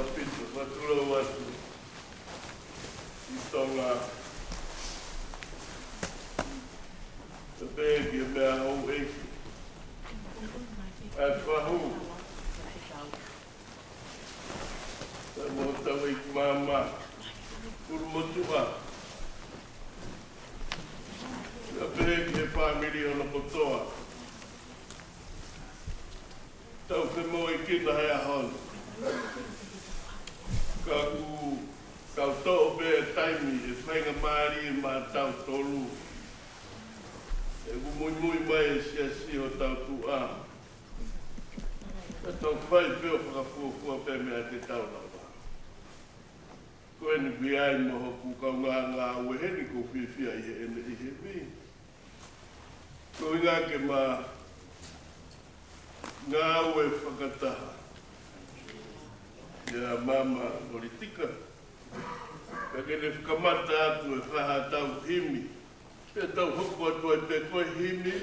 pito, matura watu. I tonga. Te pēki e mea hau eiki. Ai whahu. Ta mo tau eiki māma. Kuru motua. Te pēki e whamiri o na potoa. Tau te mo i kina hea honu. Ka ku kau to'o bea taimi e whainga maari e mā tau tolu. E ku mui mai e si o tau tu a. E tau whai peo whakafua pē mea te tau lawa. Ko ene kui ai mo hoku kau ngā ueheni ko whiwhia i he ene i he vi. Ko inga ke mā ngā ue whakataha. Ia mama politika. Ka kene whakamata atu e whaha tau himi. Pe tau hoku atu e pe koe himi.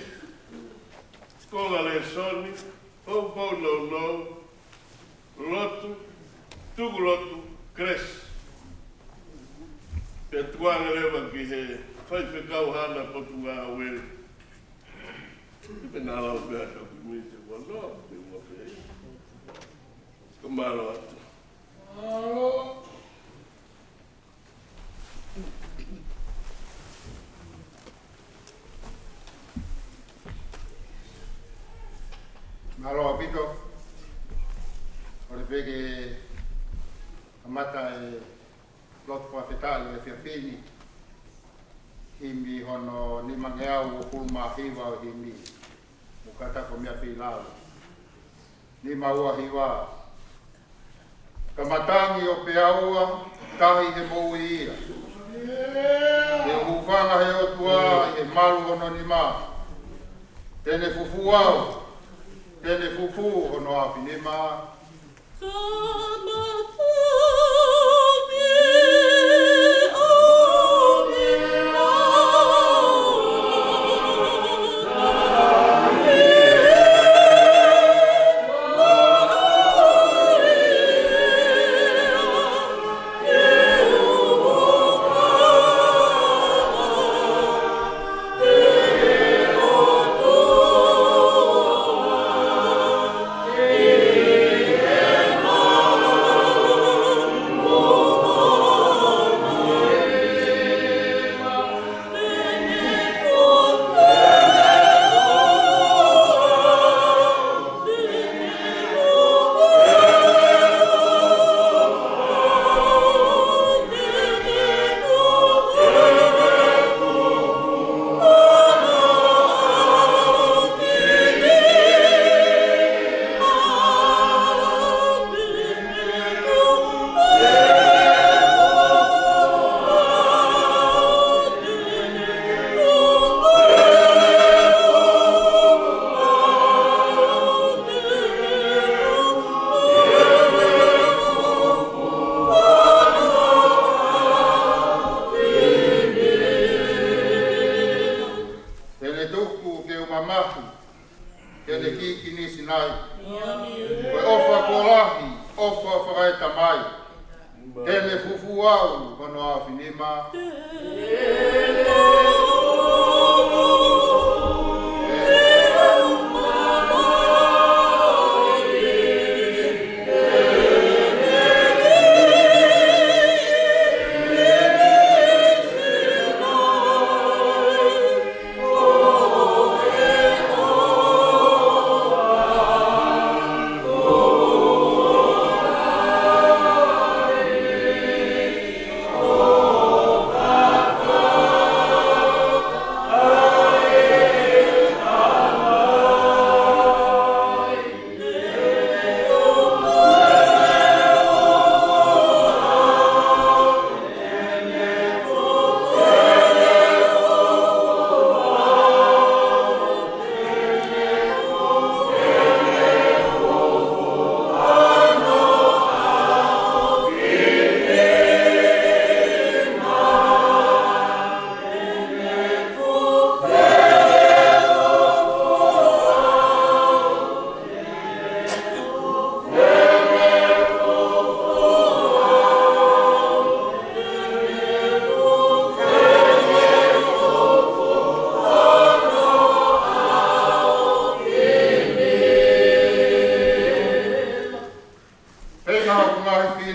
Konga le soni. Hou pau nou. Lotu. Tuku lotu. Kres. Pe tuanga lewa ki he whaiwhe kau hana potu ngā uere. Ipe nā lau pēa kau ki mui te wano. Te ua pēi. Kamaro atu. Alo. Malo apito. Ore pege amata e lot kwa fetali e fiafini. Himi hono ni mangeau o kulma hiwa o himi. Mukata ko mea filalo. Ni maua hiwa. Kamatangi o peaua, tahi he mou ia. E hufanga he otua, e malu hono ni ma. Tene fufu au, tene fufu hono api ni ma.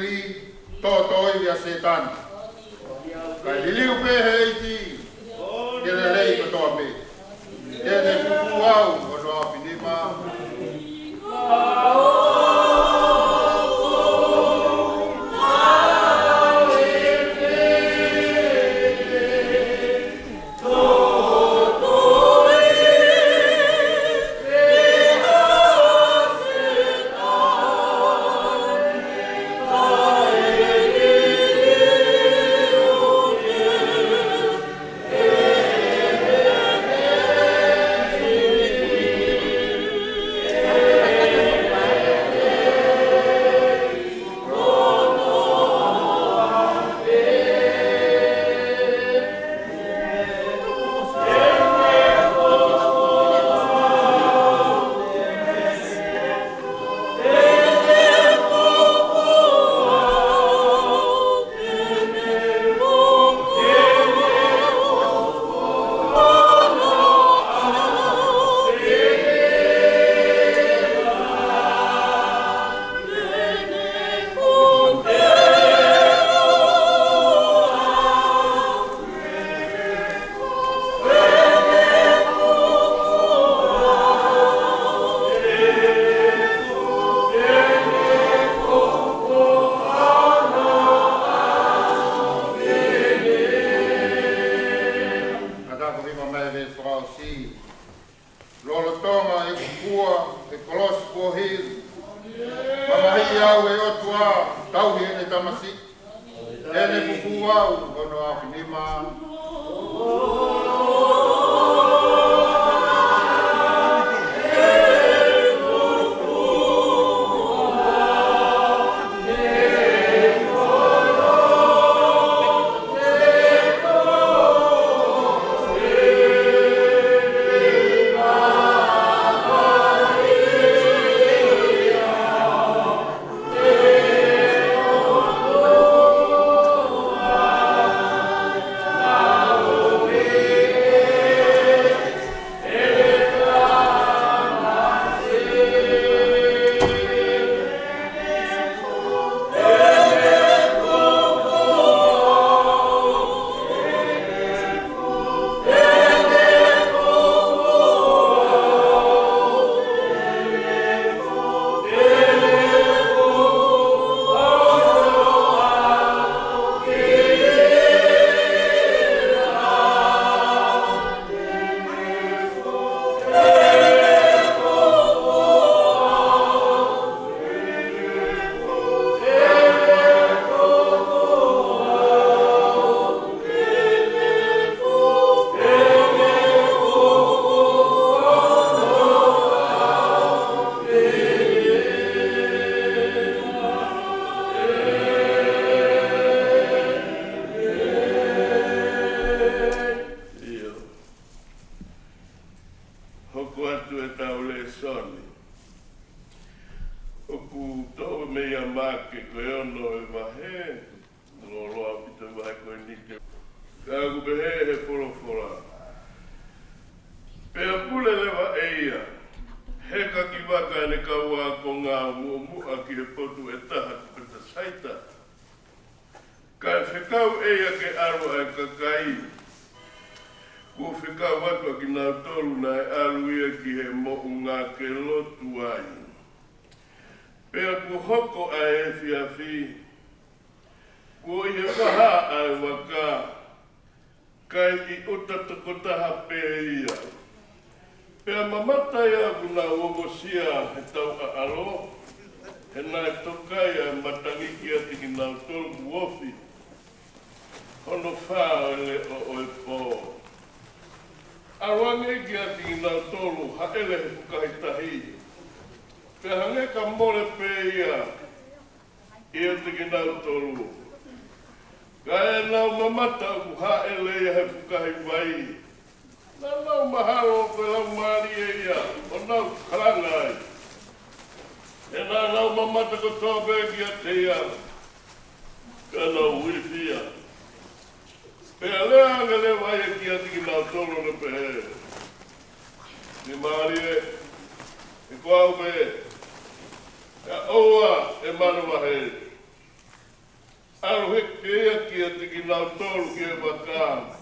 li tōtoi via setani. Kai liliu pe heiti, kele lei katoa pe. Kele kuku au, ono apinima. Alo heke ea kia tiki nau tolu kia waka.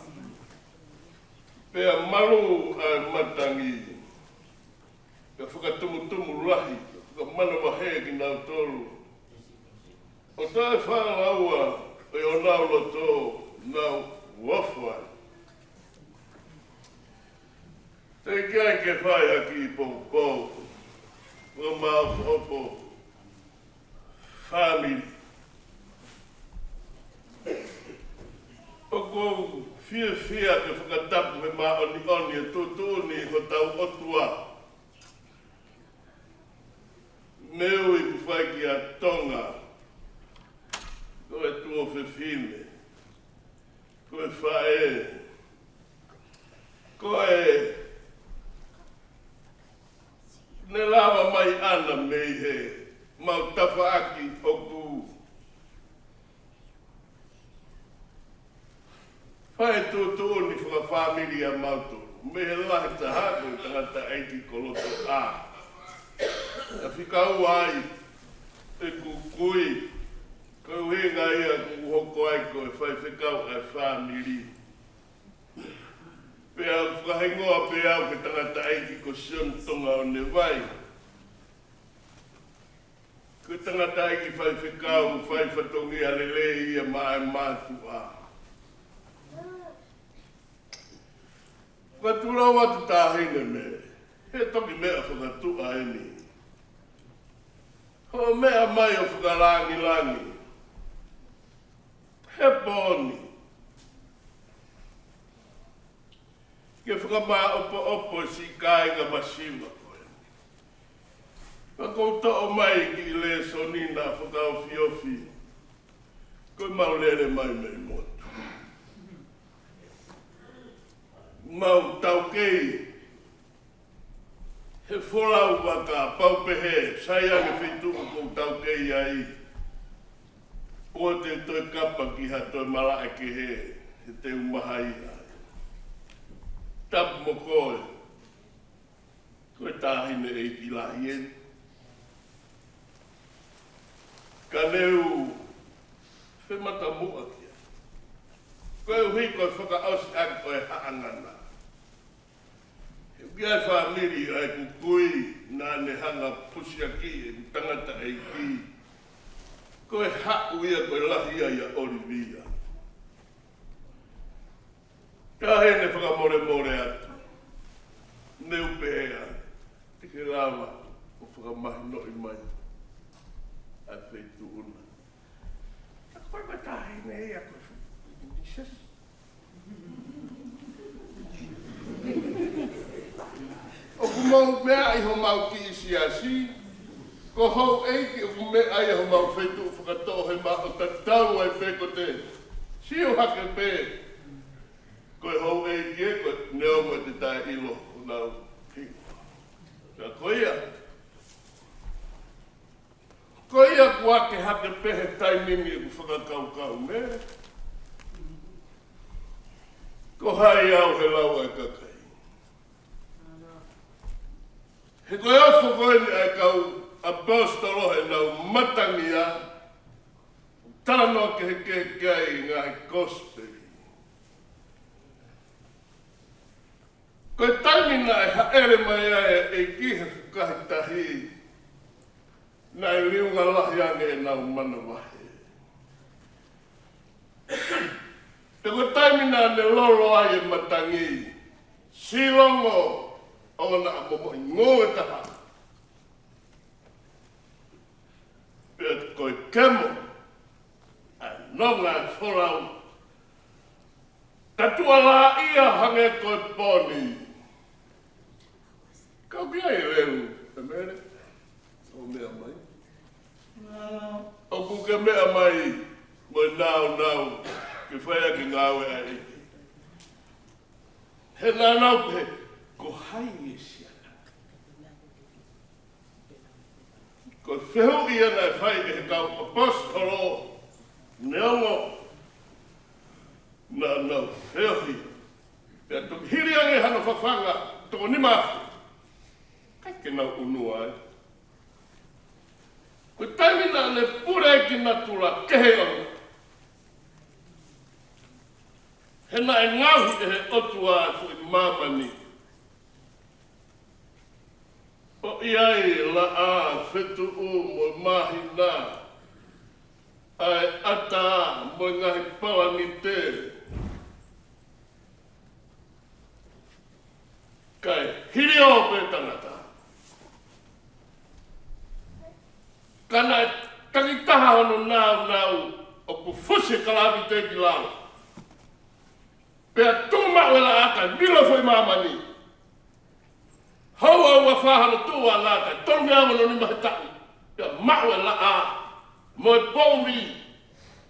Pea malu ai matangi. Ka whakatumu lahi. Ka mana wahe ki nau tolu. O tae whālaua e o nau loto nau wafwai. Te kia ke whai haki i pou. O mau opo. Family. O kou fia ke whakatapu he mā oni e tūtūni ho tau otua. Meu i kuwhai ki a tonga. Ko e tuo whiwhine. Ko e whae. Ko e ne lawa mai ana mei he. Mau tawha aki o ku. Whae tūtūni whaka whamilia mautu. Me he lahi ta hako i tangata eiti koloto a. A whikau ai e kukui. Ko hinga ia ku hoko ai ko e whai whikau ai whamili. Pea whahingoa pea au ke tangata eiti ko siontonga o ne vai. Ko tangata eiti whai whikau whai whatongi a lele ia mai mātu a. Whatura watu tāhine me, he toki mea whakatua e ni. Ho mea mai o whakarangi. He pōni. Ke whakamā opo si kāinga masiwa koe. Whakauta o mai ki le sonina whakau fiofi. Koe maulere mai mei motu. Mau tau kei. He wholau waka, paupehe, sai ange whituku kou tau kei ai. O te toi kapa ki ha toi malaa ke he te umahai ai. Tapu mo koe. Koe tāhine e ki lahi en. Ka neu whemata mua kia. Koe uhi koe whakaosi aki koe haangana. Kia whamiri ai kukui nā ne hanga pusia ki e tangata e ki. Koe haku ia koe lahi ai a Olivia. Ka hene whakamore atu. Neu pēa. Tike rawa o whakamahi noi mai. Ai wheitu una. Ka koe mai tā hene ea koe Jesus. O ku mau mea ai ho mau ki isi asi. Ko hou eiki o ku mea ai ho mau whaitu whakatoa he mā o tatau ai peko te. Sio hake pē. Koe hou eiki e koe neo mo te tae ilo o nau piko. Ka koia. Koia ku ake hake pē he taimini e ku whakakau mea. Ko hai au he lau ai kakai. He koe ofo koe ni ai kau apostolo he nau matangia. Tano ke he kei ngā he gospeli. Koe taimina e haere mai ai e ki he whukahi tahi. Nai liunga lahi ange e nau mana wahe. Te koe taimina ne lolo ai e matangi. Silongo. Ona momo ngoe taha. Pea koe kemo. A nonga e whorau. Katua la ia hange koe poni. Kau kia e leu. E mere? O mea mai. O ku ke mea mai. Moe nau. Ke whaia ki ngāwe a eki. He nā nau pe. Ko hai e siana. Ko whehu ia nei whai e kau apostolo. Neongo. Nā nau whehu. Pea tuk hiri ange hana whawhanga. Toko ni mafu. Kai ke nau unua ai. Ko taimina le pure ki natula kehe o. Hena e ngauhi e he otua fu I mamani. O iai la a fetu o mo mahi nā. Ai ata mo ngahi pawani te. Kai hiri o pe tangata. Kana takitaha ono nau o ku fusi kalawi te ki lau. Pea tuma wela aka milo foi mamani. Haua ua whahana tua lata, tongi awa no ni mahitaku. Pea mawe la a. Mo e pouri.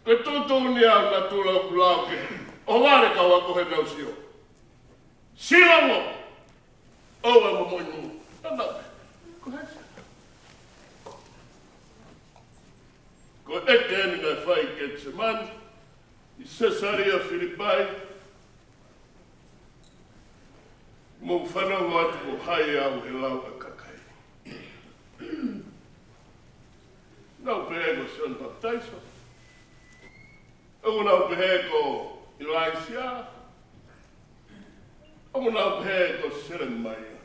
Ke tutu ni au na tula o kulau ke. O ware ka wako he nau sio. Silango. Owe mo mo inu. Tanda. Ko hesa. Ko eke ni ngai whai ke tsemani. I Cesaria Philippi. Mo whanau atu ko hai au he lau a kakai. Nau pehe ko John Baptista. Au nau pehe ko Elijah. Au nau pehe ko Jeremiah.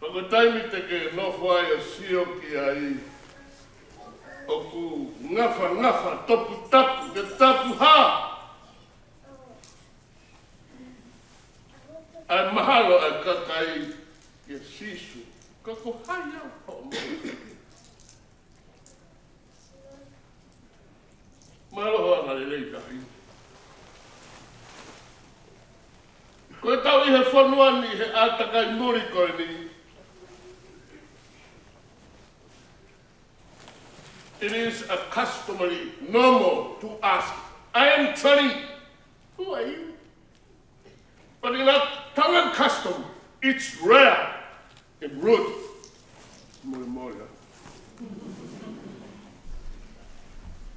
Pako taimi te ke nofo ai o sio ki ai. O ku ngafa topu tapu ke tapu ha. Ai mahalo ai kakai ke sisu. Kako hai au ho mo. Mahalo hoa ngare lei kahi. Koe tau I he whanua ni he atakai muri koe ni. It is a customary, normal to ask, I am Tony. Who are you? But in a Tongan custom, it's rare and rude. Moria.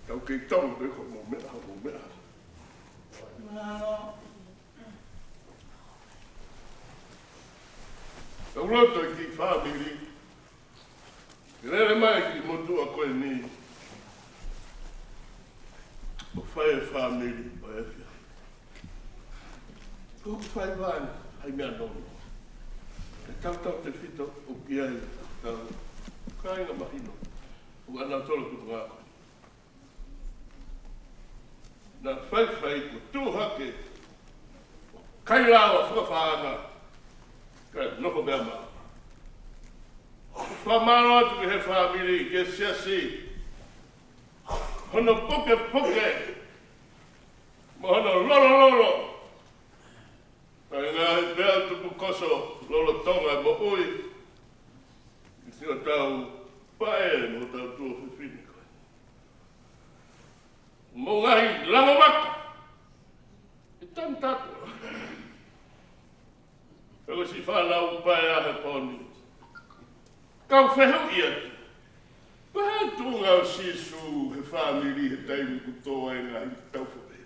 Tau kei tau me ko mo mea. Tau roto I ki whamiri. Rere mai ki motu a koe ni. O whae whamiri o ewhia. Ko whae vāne, hai mea nonu. E tau te whito o ki ai, tau kāinga mahino. O ana tolo kutu ngā koe. Nā whai ko tūhake. Kai rawa whakawhaanga. Kai noko mea maa. Whamaro atu ki he whamiri ke siasi. Hono poke. Mo hono lolo. Kai ngā he pēa tupu koso lolo tonga mo ui. I singa tau pae mo tau tua whiwhini koe. Mo ngahi lango waka. I tan tatu. Kako si whanau pae a he poni. Kau whehau ia. Paha tūnga o sisu he whamiri he taimu kutoa e ngā hi tau whape.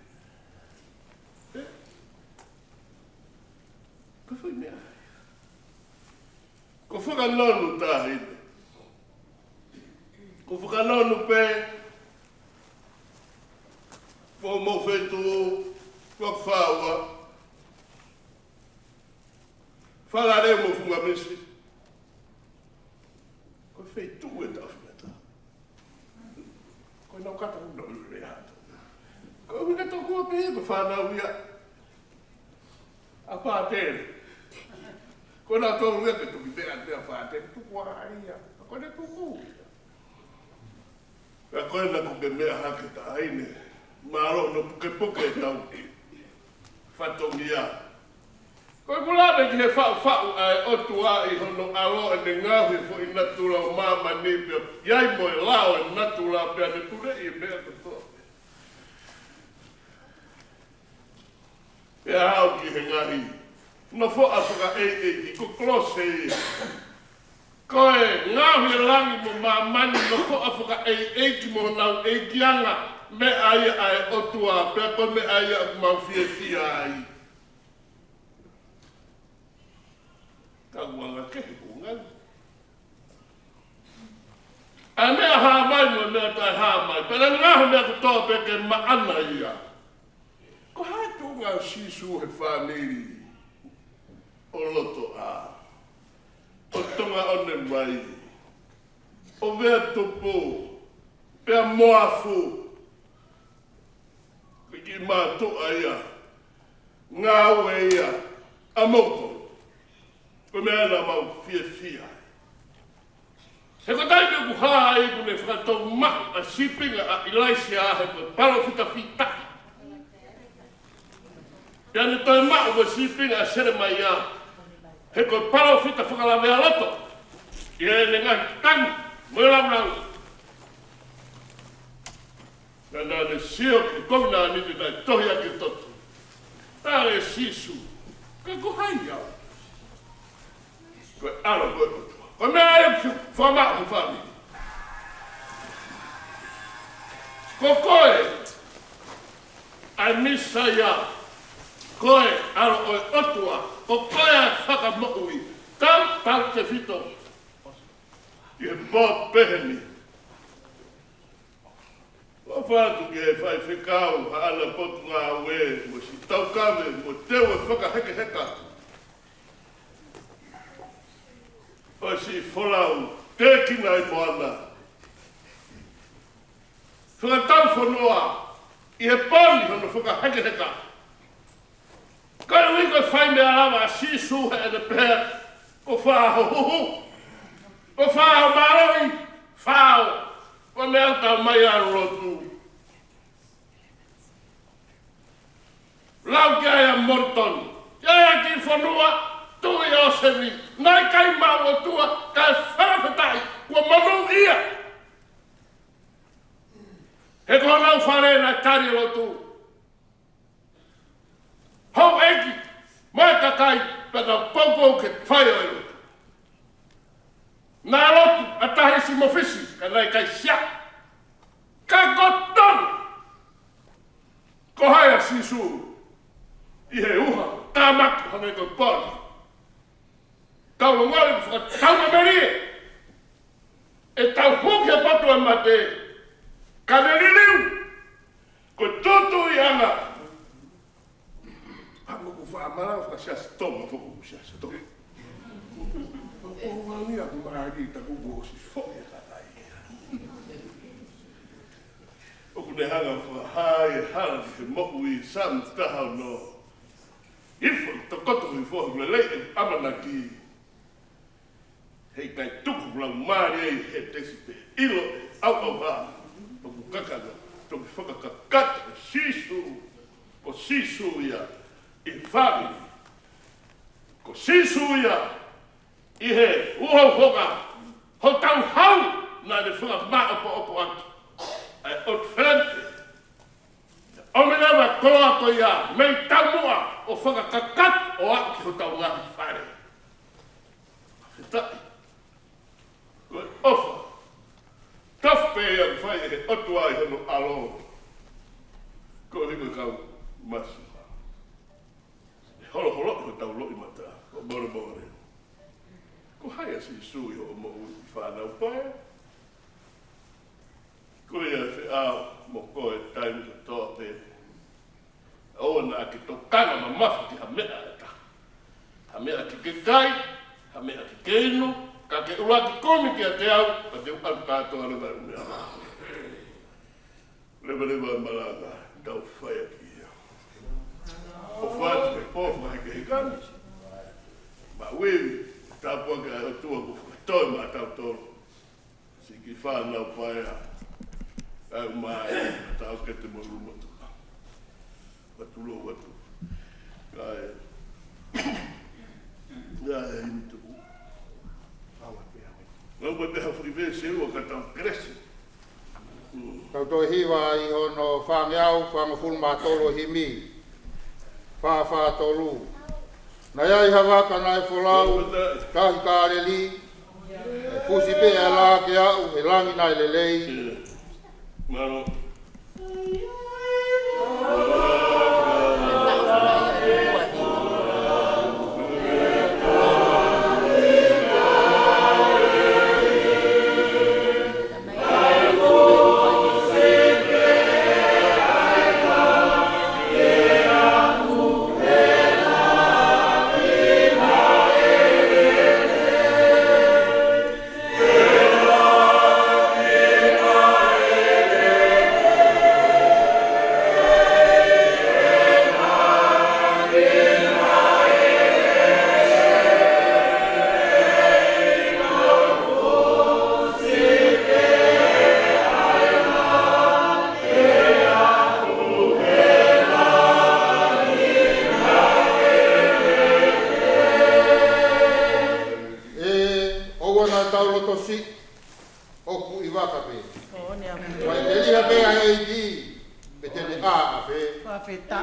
Ko whai mea. Ko whakanonu tāhine. Ko whakanonu pē. Ko mo whetu ko whaua. Whakare mo whunga mesi. Ko whai tū e tawhimeta. Ko nau kata unu ure hata. Ko hune tō kua pēhe ko whanau ia. A pātere. Ko nā tō ue ke tuki mea te a pātere. Tuku a ia. Ko ne tuku. Ka koe na kuke mea hake ta aine. Maro no puke e tau. Whatongi a. Koe mulane ki he whau ai otu a I hono alo e ne ngāhui fo I natura o māma nipia. Iai mo e lao e natura pia ne ture I mea katoa. E hao ki he ngahi. No fo a whaka ki ko klose I. Koe ngāhui langi mo māmani no fo a whaka ki mo nau ki anga. Me aia ai otu a pia ko me aia mau fia ai. Kaguanga kehe kungan. A mea haa mai mo mea tai haa mai. Pera ngaha mea kutoa peke maana ia. Whaka sisu he whaneri o loto a. O tonga one mai. O vea topo. Pea moafu. Ki mātoa ia. Ngā ue ia. A moko. Ko mea na mau fia fia. He ko tai me kuhaa e kune whakatou mak a sipinga a ilaisia a he ko palo fita fita. Ia ne toi mak o sipinga a sere mai a he ko palo fita whakalawe a loto. Ia ne ngai tangi, moe lau. Nā ne sio ki komina ni te tai tohi ake totu. Tā e sisu. Ka kuhai au. Koe alo koe kotua. Koe mea e whamau he whami. Ko koe ai misa ia. Koe alo oi otua. Ko koe ai whakamoui. Tau te whito. I he Bob Peheni. O whātu ki e whai whekau ha ana potu ngā ue. Mo si tau kawe, mo teo e whakaheke heka. O si wholau, te kina i moana. Whakatau whanua, i he pāni hono whakaheke heka. Kai wiko whai mea rawa a sisu he ane pēr, o whāho huhu. O whāho marohi, whāho. Wa mea tau mai a rotu. Lau ki aia Morton. Ia ki whanua, tui o sevi. Nai kai mau o tua, kai wharawhetai. Kua manu ia. He koha nau whare na kari rotu. Hau eki, mai kakai, pēnā poupou ke whai o rotu. Nā rotu, a tahi si mofisi, ka nai kai sia. Ka koton! Ko haia sisu, i he uha, tā maki hane koe pāni. Tau ngāri ku whakatau na merie. E tau huki a patu a mate, ka neriliu, ko tutu i anga. Hamo ku whaamara, whakasiasi tonga, whakasiasi tonga. O wani aku maari ta kubo si foe katai. O kune hanga whahai hala ki moku i sam tahau no. Ifo to koto i fohe kule lei e amana ki. Hei kai tuku kula maari ei he tesi te ilo e au ha. O ku kakana to ki whakakakata e sisu. Ko sisu ia i whami. Ko sisu ia i he uhau hoka, ho tau hau nā ne whunga mā opo atu. Ai ot whenante. O me nawa koa ko ia, mei tau mua o whunga kakat o aki ho tau ngahi whare. Whetai. Koe ofa. Tawhpe ia mwhai e he otu ai hono alo. Koe hiko kau masu. E holo ho tau loi mata, o more more. Ko haia si sui o mo i whanau pae. Ko ia whi au mo koe taimi ka toa te. O nā ki tō kanga ma mafu ki ha mea e ta. Ha mea ki ke kai, ha mea ki ke inu, ka ke ura ki komi ki a te au, ka te upan kātoa rewa mea. Rewa malanga, tau whaia ki ia. O whātu me pōwha heke he kani. Ma wewe, tā puake ai o tua ko whakatoi mā tau toro. Si ki whānau paea. Au mai, tau ke te moru motu. Watu lo watu. Kai. Ai, mitu. Awa pea. Ngau mai peha whuriwe se ua ka tau kresi. Tau toi hiwa i hono whangeau, whangafunu mā tolo himi. Wha tolu. Na iai hawaka nai wholau, kahi kāreli, pusi pe e lā ke au, he langi nai lelei. Mano. si oku i waka pe. O ne a Mai te liha pe a hei di, pe tene a pe. whawheta.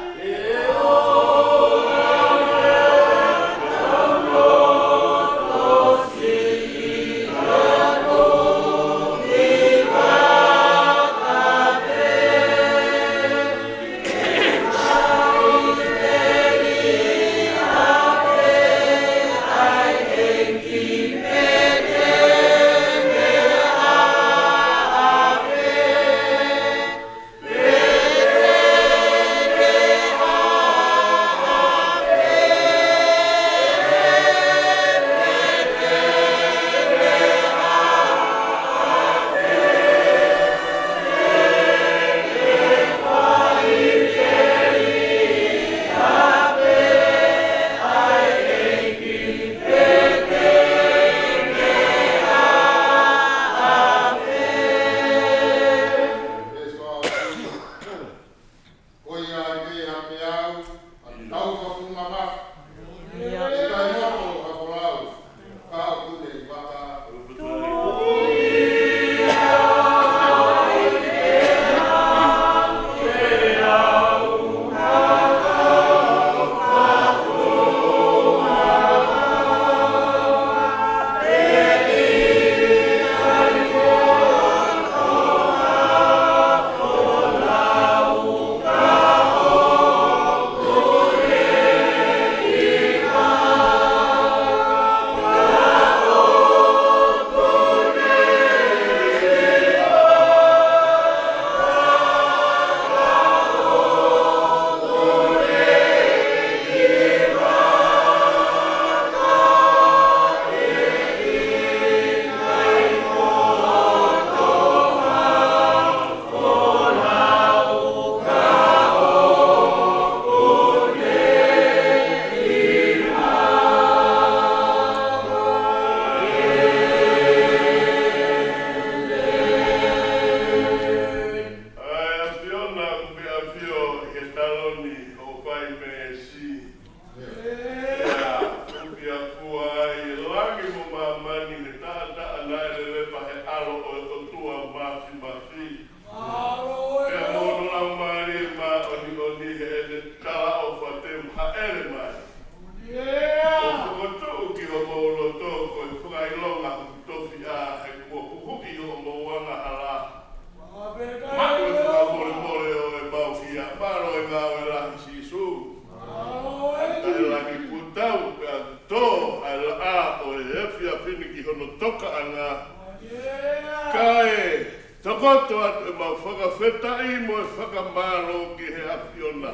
Tokoto atu e mau whakawhetai mo e whakamaro ki he awhiona.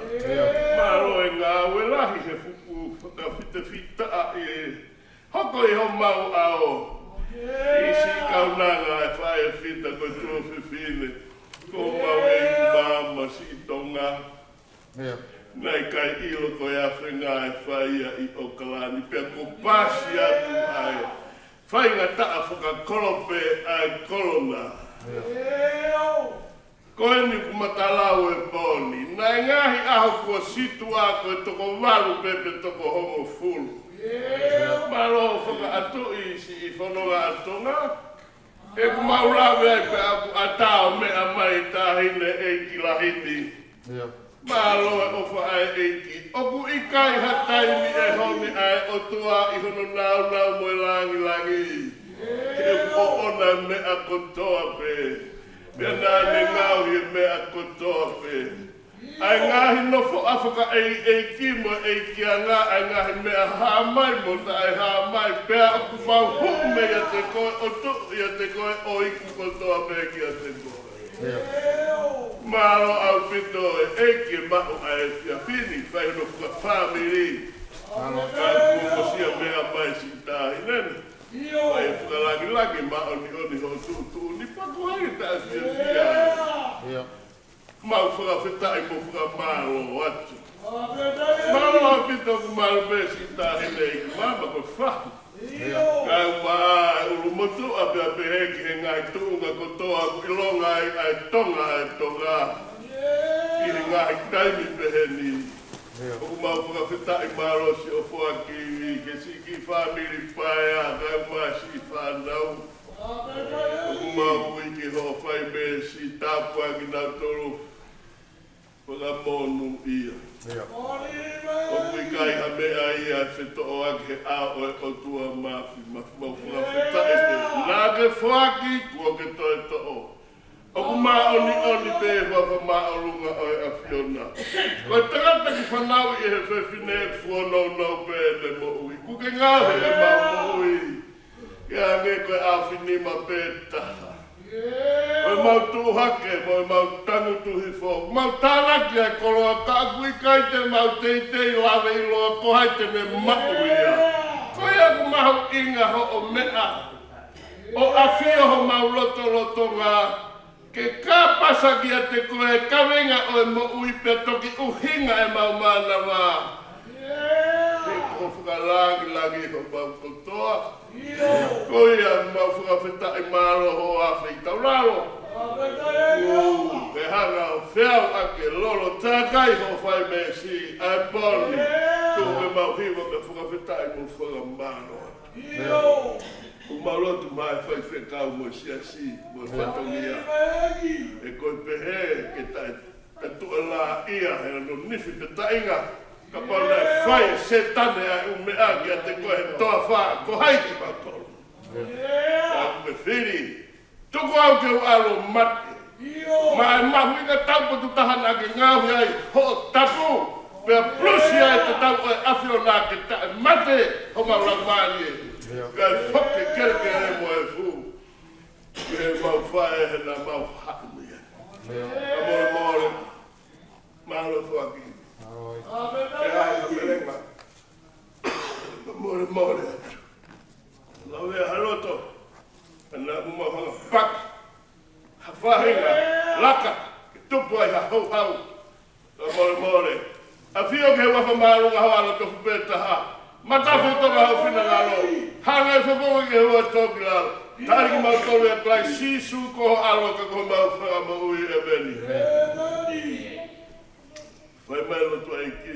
Maro e ngā welahi he fuku whakawhita whita a e hoko i ho mau ao. Isi kaunanga e whae whita koe tua whiwhine. Ko mau e māma si tonga. Nei kai ilo koe a whenga e whaia i Okalani. Pea ko pasi atu ai. Whainga taa whakakolope ai kolona. Koe ni ku matalau e poni. Nai ngahi aho kua situ a koe toko walu pepe toko hongo fulu. Maro whaka atu i si i whanonga atonga. E ku maulawe ai pe aku atao mea mai tahine e ki lahiti. Maro e ofa ai e ki. Oku i kai hataimi e hongi ai o tua i hono nau nau moe langi langi. E ko ona mea kotoa pe. Mea nane ngau he mea kotoa pe. Ai ngahi nofo Afrika e kimo e ki a ngā ai ngahi mea hāmai mo ta ai hāmai. Pea aku mau hume ia te koe o tu ia te koe o iku kotoa pe ki a te koe. Maro au pito e ki mahu ai fia fini whai no whamiri. Ka kumosia mea mai si tahi nene. Ai whakalagi mao ni oni ho tu ni paku hai ta fia. Mau whakawhetai mo whakamaro atu. Maro au pito ku maro besi tahi nei ki mama ko whaku. Kai maa ulu motu ape ape heki he ngai tuunga kotoa ku ilonga ai tonga ai tonga. I he ngai taimi peheni. Oku mau whakawhetai maro si o whaki ke si ki whamiri pai a kai maa si whanau. Oku mau iki ho fai me si tapua ki na tolu. Paka monu ia. Oku i kai ha mea ia se to o ake a o e o tua mafi. Mafi mau fua feta e te. Nage fuaki kua ke to e to o. Oku maa oni pe hua fa maa olunga o e a fiona. Koe tagata ki whanau i he whewhine e fuonau nau pe le mo ui. Kuke ngāhe e mau mo ui. Ia nge koe a whinima pe taha. Koe mau tūhake, koe mau tangu tuhi fō. Mau tālaki ai koroa ka akui kai te mau teitei lawe i loa kohai te me mau ia. Koe aku mahu inga ho o mea. O awhia ho mau loto ngā. Ke ka pasaki a te koe kawenga o e mo ui pe toki uhinga e mau mana wā. Ke ko whakalangi ho mau kotoa. Koe a mau whakawheta i maro ho a whaitau raro. Ke hanga o whiau ake lolo tākai ho whai me si ai poni. Tū me mau hiwa me whakawheta i mo whakamaro. O malotu mai fai whekau mo si mo whatongia. E koe pehe ke ta tua la ia he no nifi te tainga. Ka pauna e whai se tane ai umea ki a te koe he toa wha ko haiki mātoro. Ka me whiri. Tuku au ke alo mate. Ma e mahu inga taupatu tahana ke ngāhui ai ho tapu. Pea plusi ai te taupo e awhiona ke ta mate ho maurangmani e. Kai whake kereke e mo e fu. Ke mau whae he na mau haumi e. Ka more. Mahalo whaki. E ai ka merenga. More atu. Lau e haroto. Ana uma hanga pak. Ha whahinga. Laka. Ke tupu ai ha hau. Ka more. A whio ke wafa marunga hawala tofu peta ha. Matafu toka hau whina ngalo. Hanga e whaponga ke hua toki lalo. Tariki mau tolu e klai sisu koho alo ka koho mau whanga mau ui e beni. Whai mai lotu ai ki.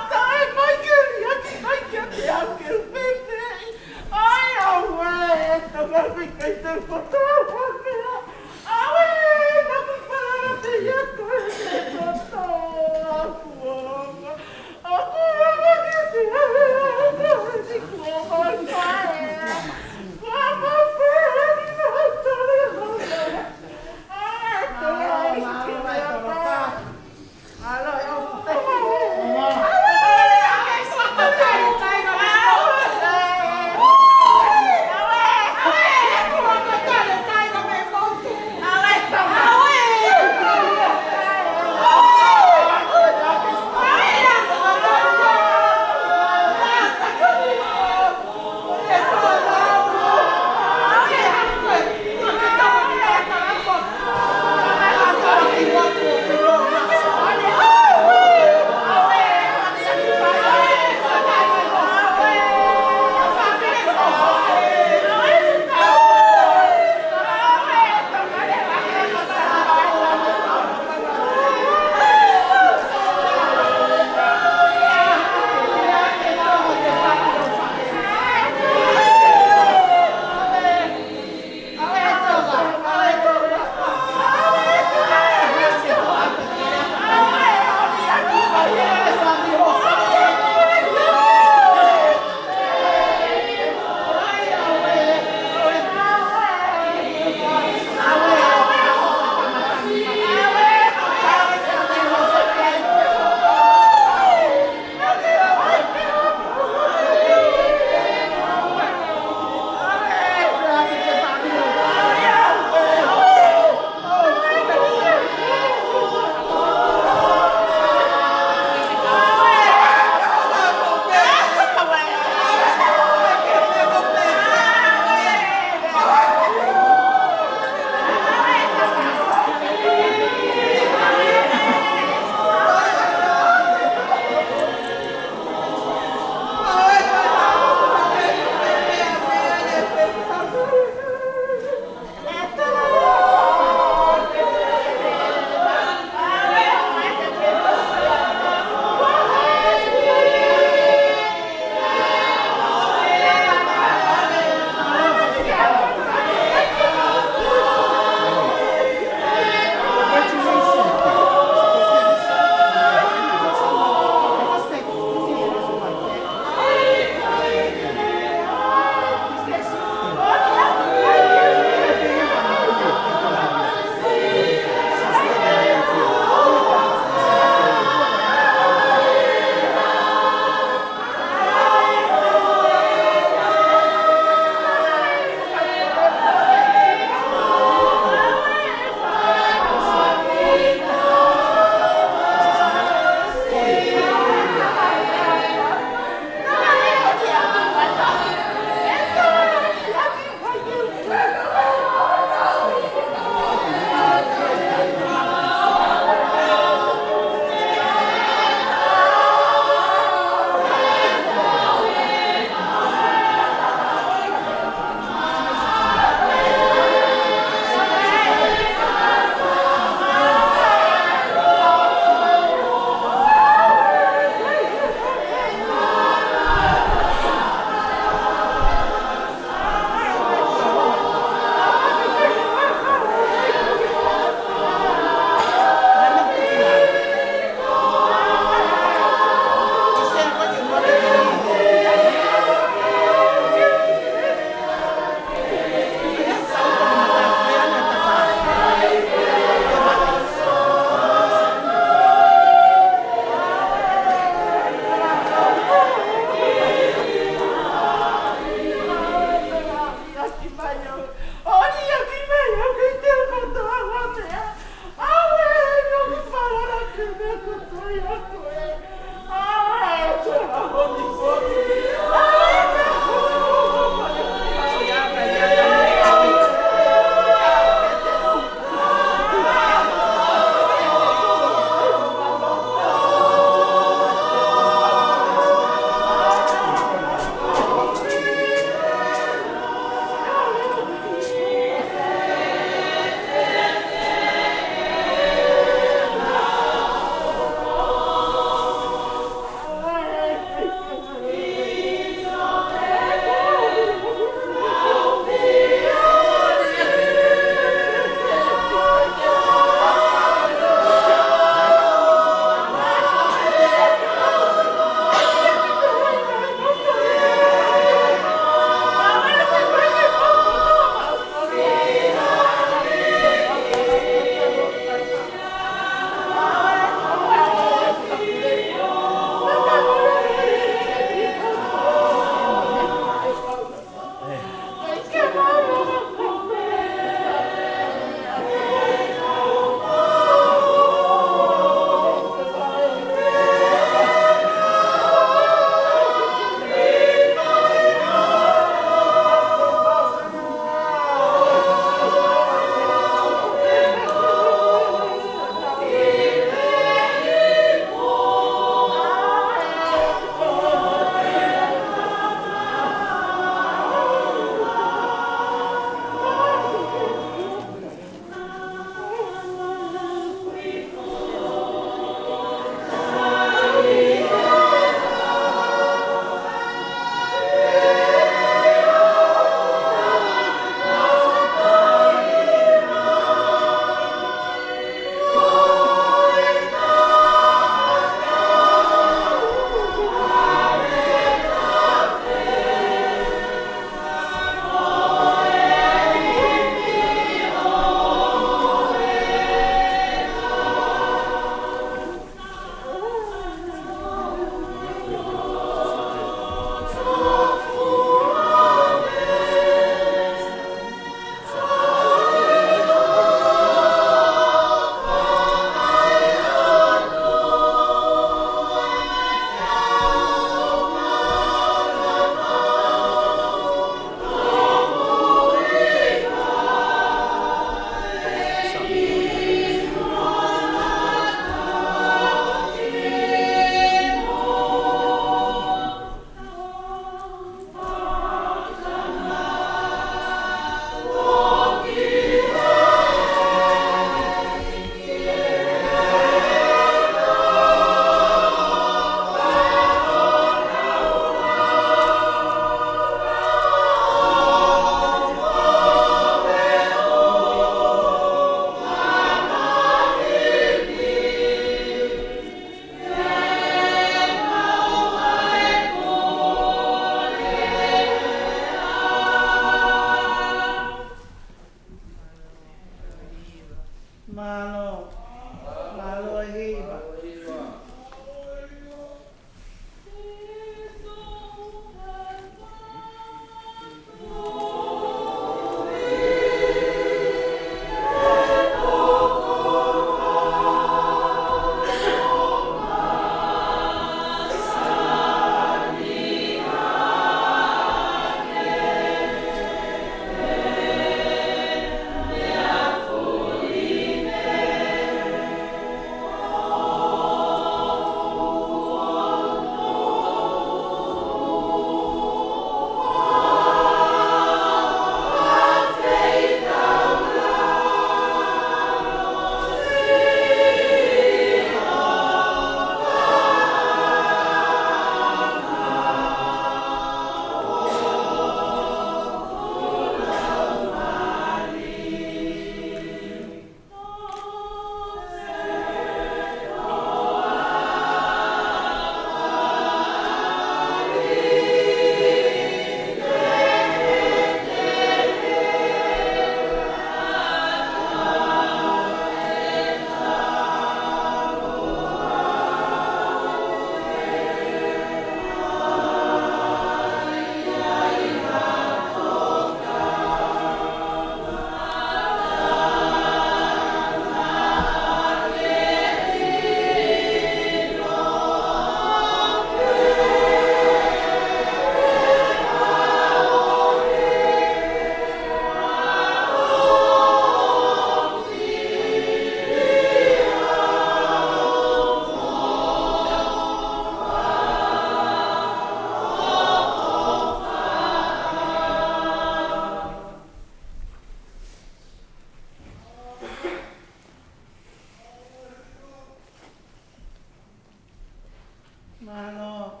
Malo.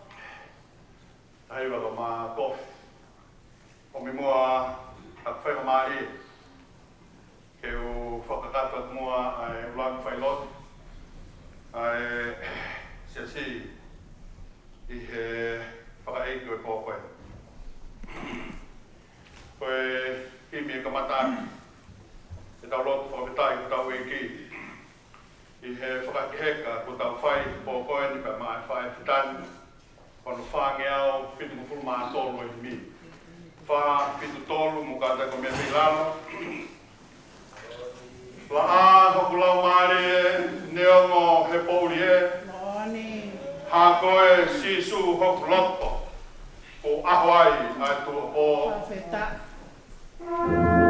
Ai waka mā kofi. O mi mua hak mai ke o whakakatat mua ai ulang whailot. Ai si I he whakaeiku e pōkoe. Koe kimi e kamataki. E tau lotu whakatai ko tau e ki. I he whakakiheka ko tau whai pōkoe ni ka mai whai whitani. Kono whange au whitu mufuru maa tolu e mi. Wha whitu tolu mo kata ko mea whilano. La a hoku lau maare e neongo he pouri e. Moni. Ha koe sisu hoku loto. O aho ai ai tua po. Whawheta. Oh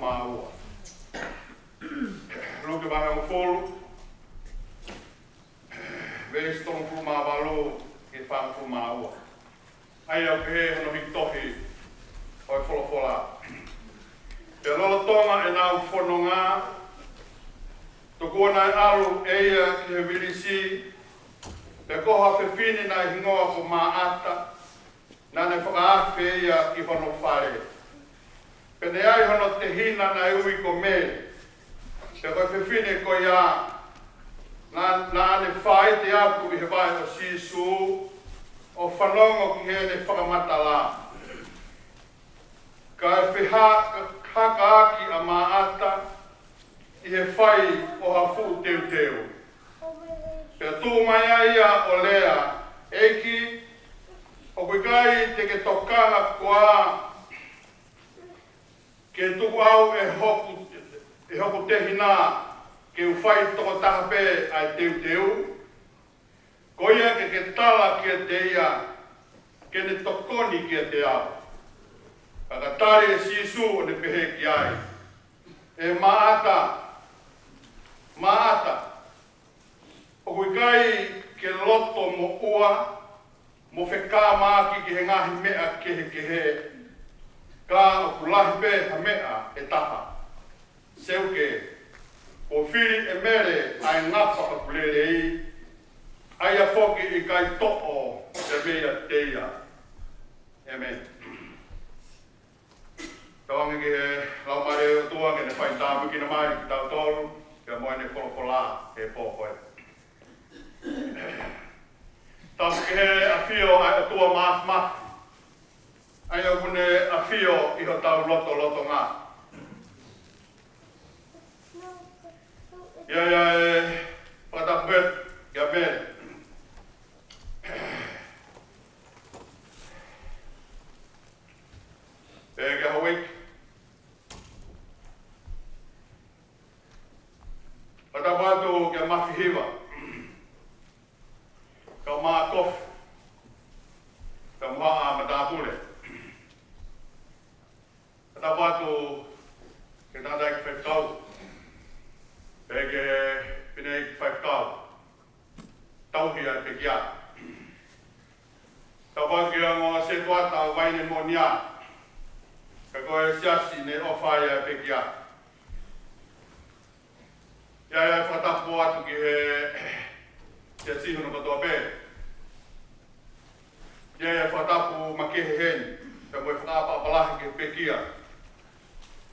maua. Luke bahang fulu. Veis tong fu mavalu ke fang fu maua. Ai au ke no hitohi oi folofola. Te lolo tonga e nau whanonga, toko nai alu eia ki he vilisi, te koha whiwhini nai hingoa ko maata, nane whakaafe eia ki hono whare. Pene ai hono te hina nai ui ko me, te koe whiwhini ko ia, na ane whae te aku i he vai o sisu, o whanongo ki he ne whakamata la. Ka e haka aki a maata i he whai o hafu teu teu. Pea tū mai aia o lea, eiki o koe kai te ke tokanga koa ke tuku au e hoku tehina ke u whai toko tahape ai teu teu. Ko ia ke tala kia te ia, ke ne tokoni kia te au. Kakatari e sisu o ne pehe ki ai. E maata, o kui kai ke loto mo ua, mo wheka maaki ki he ngahi mea kehe, ka o kulahi pe ha mea e taha. Seuke, o whiri e mere ai ngapa o kulere i, ai a whoki i kai to'o te mea teia. Amen. Tawangi ki he laumare o tua ke ne whai tāmu ki na mai ki tau tolu, ke moe ne wholofola he pōkoe. Tapu ki he a whio ai o tua maaf. Ai au kune a whio i ho tau loto ngā. Ia e whatapu et ki a mere. E ke hawik. Whatapatu ke mawhihiwa. Ka maa kofu. Ka mua matapule. Whatapatu ke tanda ki whaikau. E ke pine ki whaikau. Tauhi ai pe kia. Ka waki a ngoa se tuata waine mo nia. Ka koe siasi ne ofai ai pe kia. Ia whatapu atu ki he sihono katoa pē. Ia whatapu makehe heni, ka moe whakapapalahi ki pe kia.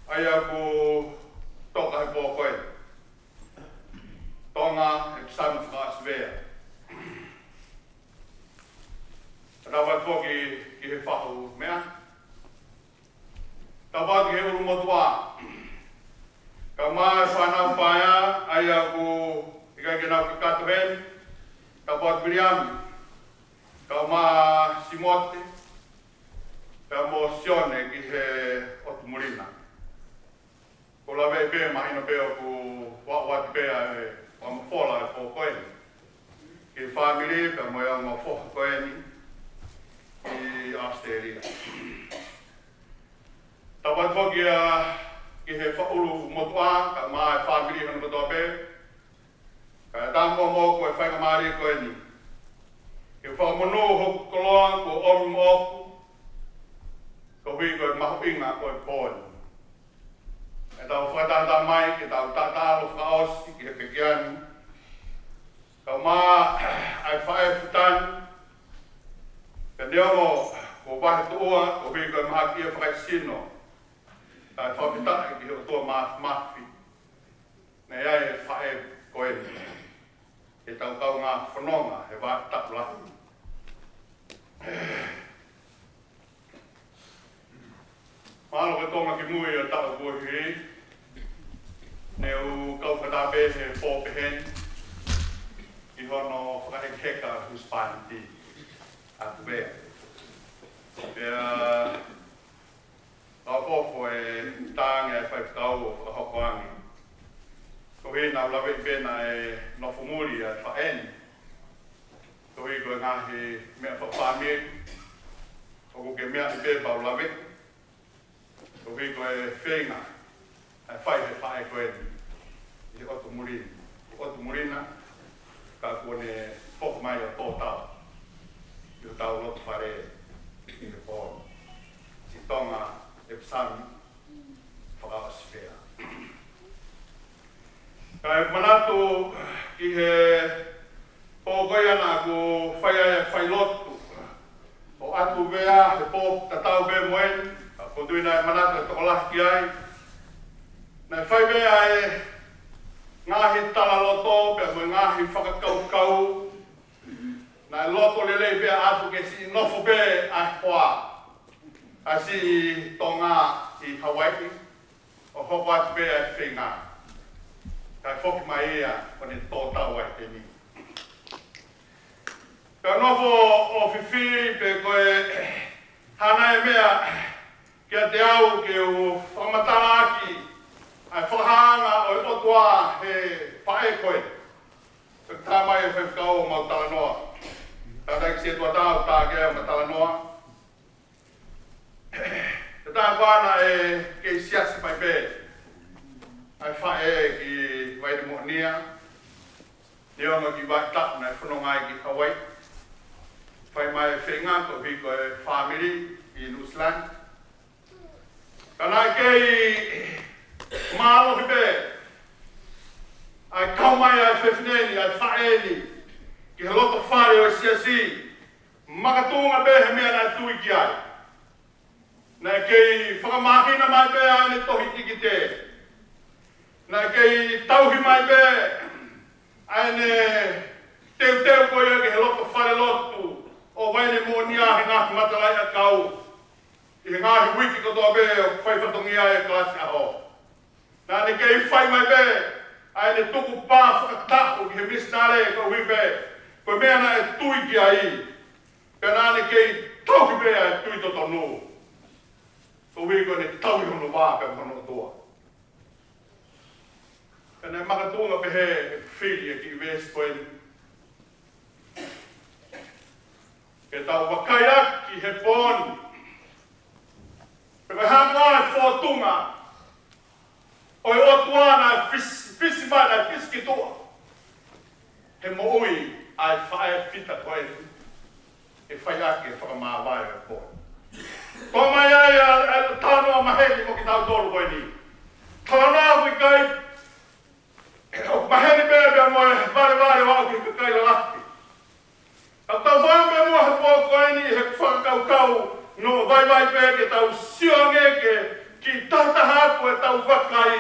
Ai aku toka he pōkoe. Tonga e kisamu whakaasvea. Rawai pōki ki he whahu mea. Tawai ki he uru motua. Ka mai whanau paia, ai aku i kai ke nau ki kato hen, ka pot Miriam, ka ma Simote, ka mo Sione ki he otu Murina. Ko la vei pe mahina pe o ku wati pe ai o ma whola e pōkoeni. Ki family, ka mo ia ma whokoeni i Australia. Tawai whoki ki he whauru motua, ka maa e whamiri hana katoa pē. Ka e tāmua mō koe whainga maari koe ni. Ki whaumonu hoku koloa ko oru mōku, ko hui koe mahu inga koe pōni. E tau whakatata mai, ki tau tātālo whakaosi ki he pekiani. Ka maa ai whae futani. Ka neongo ko wahe tuua, ko hui koe maha kia whakaisino. Ai whapitaki ki o tua mafi. Nei ai e whae koe. E tau kau ngā whanonga he wā tapu lahi. Mahalo ke tonga ki mui o tau kohi. Neu kau whatape he pōpehen. I hono whakahekeka Hispaniti. Atu bea. Ka fofo e tānga e whaikau o whakahokoangi. Ko hei nau lawe pēna e nofumuri e whaeni. Ko hei koe ngahi mea whapamiri. Ko ke mea i pēpau lawe. Ko hei koe whenga koe i otu murina ka kone pok mai o tō tau. I o tau lotu whare i te pō. Si tonga e psami whakaoswhea. Ka e manatu ki he pōkoia nā ko whai lotu. O atu vea he pō tatau be moen. Ka potuina e manatu e tokolaki ki ai. Nai whai vea e ngahi tala loto, pia mo ngahi whakakau-kau. Nai loto lelei pia atu ke si nofo be ai hoa. A si tonga i Hawaii, o hoko atu be ai whenga. Kai whoki mai ea, kone tō tau ai te ni. Pia nofo o whiwhi pe koe hana e mea kia te au ke o whamatana aki. Ai whakahanga o i otua he pae koe. Ka tāmai e whewhikau o mau Talanoa. Tātai ki se tua tāu tā kea o ma Talanoa. Te tā whāna e kei siasi mai pē. Ai whae ki Wairi Mohnia. Ni onga ki wai tapu nei whanongai ki Hawaii. Whai mai e whenga ko hiko e whamiri i New Zealand. Ka nai kei Mālo ki pē, ai kaumai ai whewhineni, ai whaeni, ki he loto whare o siasi, makatunga pē he mea nai tui ki ai. Nai kei whakamahina mai pē ane tohi tiki te. Nai kei tauhi mai pē, ane teu koe ki he loto whare lotu, o Wairi Mohnia he ngahi matalai a kau, i he ngahi wiki kotoa pē o whaiwhatongi ai e klasi aho. Nā ne kei whai mai pē, ai ne tuku pā whakatahu ki he misnare ko hui pē, koe mea na e tui ki ai, pē nā ne kei tauhi pē ai tui toto nū. Ko hui koe ne tauhi hono wā pē hono toa. Pē ne makatunga pē he whiri e ki West Point. Ke tau wakai aki he pōni. Pē koe hanga e whōtunga, oi otuana fisi mai ai fiski toa. He moui ai whae fita koe e whai ake e whakamāwai e koe. Ko mai ai a tānoa maheni mo ki tau tōru koe ni. Tānoa kui kai maheni bēbea mo e vare wau ki kai lalaki. A tau whai me mua he pō koe ni he whakakau no vai pē ke tau sionge ki tataha koe tau wakai.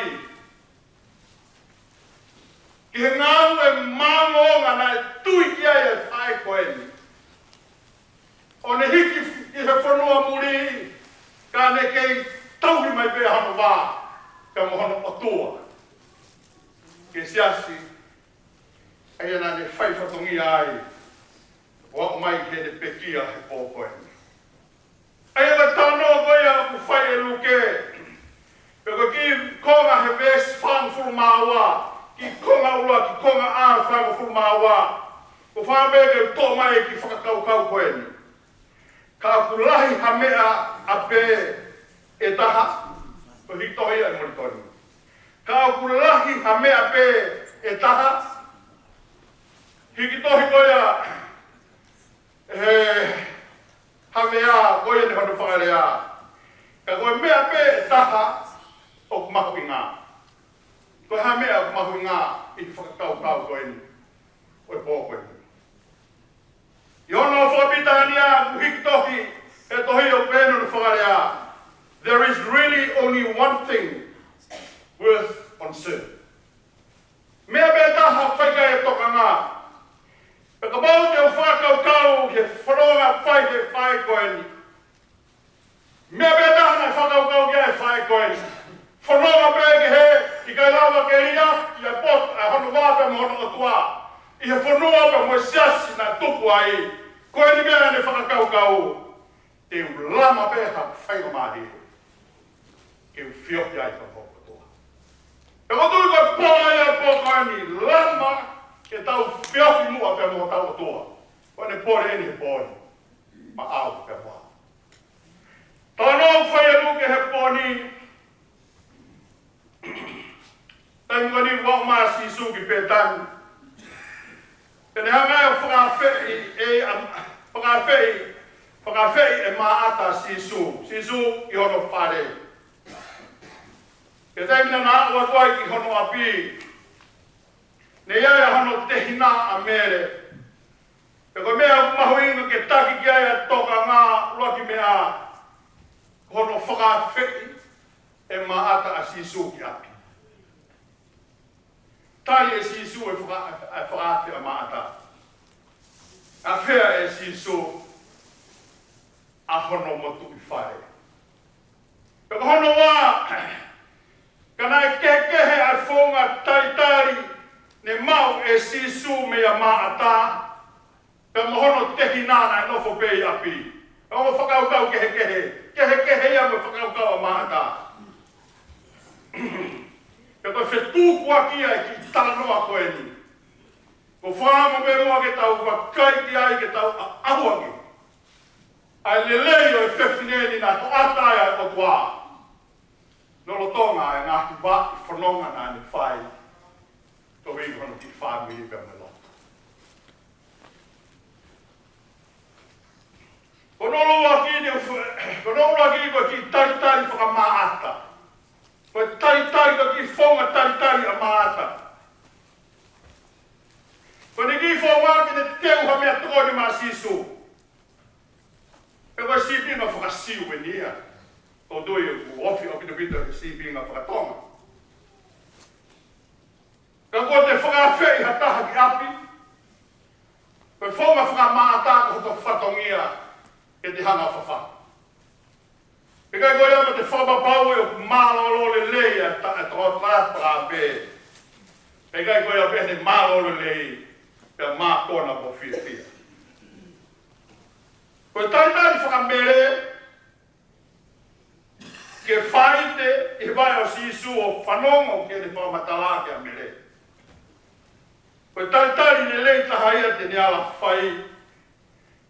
Ki he ngāu e māngonga na e tui ki ai e whae koe ni. O ne hiki i he whanua muri, ka ne kei tauhi mai pē hano wā, ka mohono o tua. Ke siasi, ai ana ne whai whatongi ai, o au mai ke ne pekia he pō koe ni. Ai ana tānoa koe a ku whai e luke, peko ki konga he vesi whang furu māua, ki konga ua, ki konga āra whang furu māua, ko whāmbeke tō mai ki whakakau koe ni. Ka ku lahi ha mea a pē e taha, ko hitohi ai moritori. Ka ku lahi ha mea pē e taha, hiki tohi koe a ha mea koe ni hanu whakarea. Ka koe mea pē e taha, o kumahu i ngā. Koe ha mea o kumahu i ngā i whakakau koe ni. O e pō koe ni. I ono o whakapitania ku hiki tohi, e tohi o pēnu ni whakarea. There is really only one thing worth concern. Mea pē taha whaika e toka ngā. E ka pau te o whakakau he whanonga whai he whai koe ni. Mea pē taha na whakakau ki ai whai koe ni. Whanonga pēke he, i kai lawa ke ria, i a pot, a hono wāpe mo hono atua. I he whanua pe mo siasi na tupu ai, koe ni mea ne whakakau. Te lama pēha whainga mahi. Ke whioki ai ka hoko toa. E kotui koe pōai a pōkai ni lama ke tau whioki mua pe mo tau toa. Koe ne pōre eni he pōni. Ma au pe mua. Tānau whai e luke he pōni. tai ngani wa ma si su ki petan tene hanga whakawhei e maata sisu i hono whare. Ke teimina na awa tuai ki hono api, ne iaia hono tehina a mere. E koe mea mahuinga ke taki ki aia toka ngā luaki mea hono whakawhei e maata a sisu ki api. Tai e sisu e whakaate a maata. A whea e sisu a hono motu i whare. Peko hono wā, kana e kekehe a whonga taritari ne mau e sisu me a maata. Peko hono tehi nāna e nofo pei api. Peko whakaukau kehe ia me whakaukau a maata. Peko whetūkua kia e ki talanoa koe ni. Ko whāma me moa ke tau whakaiti ai ke tau ahuaki. Ai lelei o e whewhineni nā to ataia e o tua. Nolo tonga e ngā ki wā i whanonga nā ni whai. Tō wingi hono ki whāmi i pia me lo. Ko nolo waki ko ki taritari whakamaata. Ko taritari ko ki whonga taritari a maata. Ko ni ki whonga ki ne teuha mea tōni mā sisu. E koe sipi ngā whakasiu e nia. O doi e ofi o pito e sipi ngā whakatonga. Ka koe te whakawhei hataha ki api. Koe whonga whakamātā ko hoto whatongia e te hanga whawha. E kai koe ama te whamapau e o mālolo le lei e tō tātara pē. E kai koe ama te mālolo lei e a mākona po whiawhia. Koe taitari whakamere, ke whaite i vai o sisu o whanongo ke ne whamatalā ke a mere. Koe taitari ne lei taha ia te ne ala whai,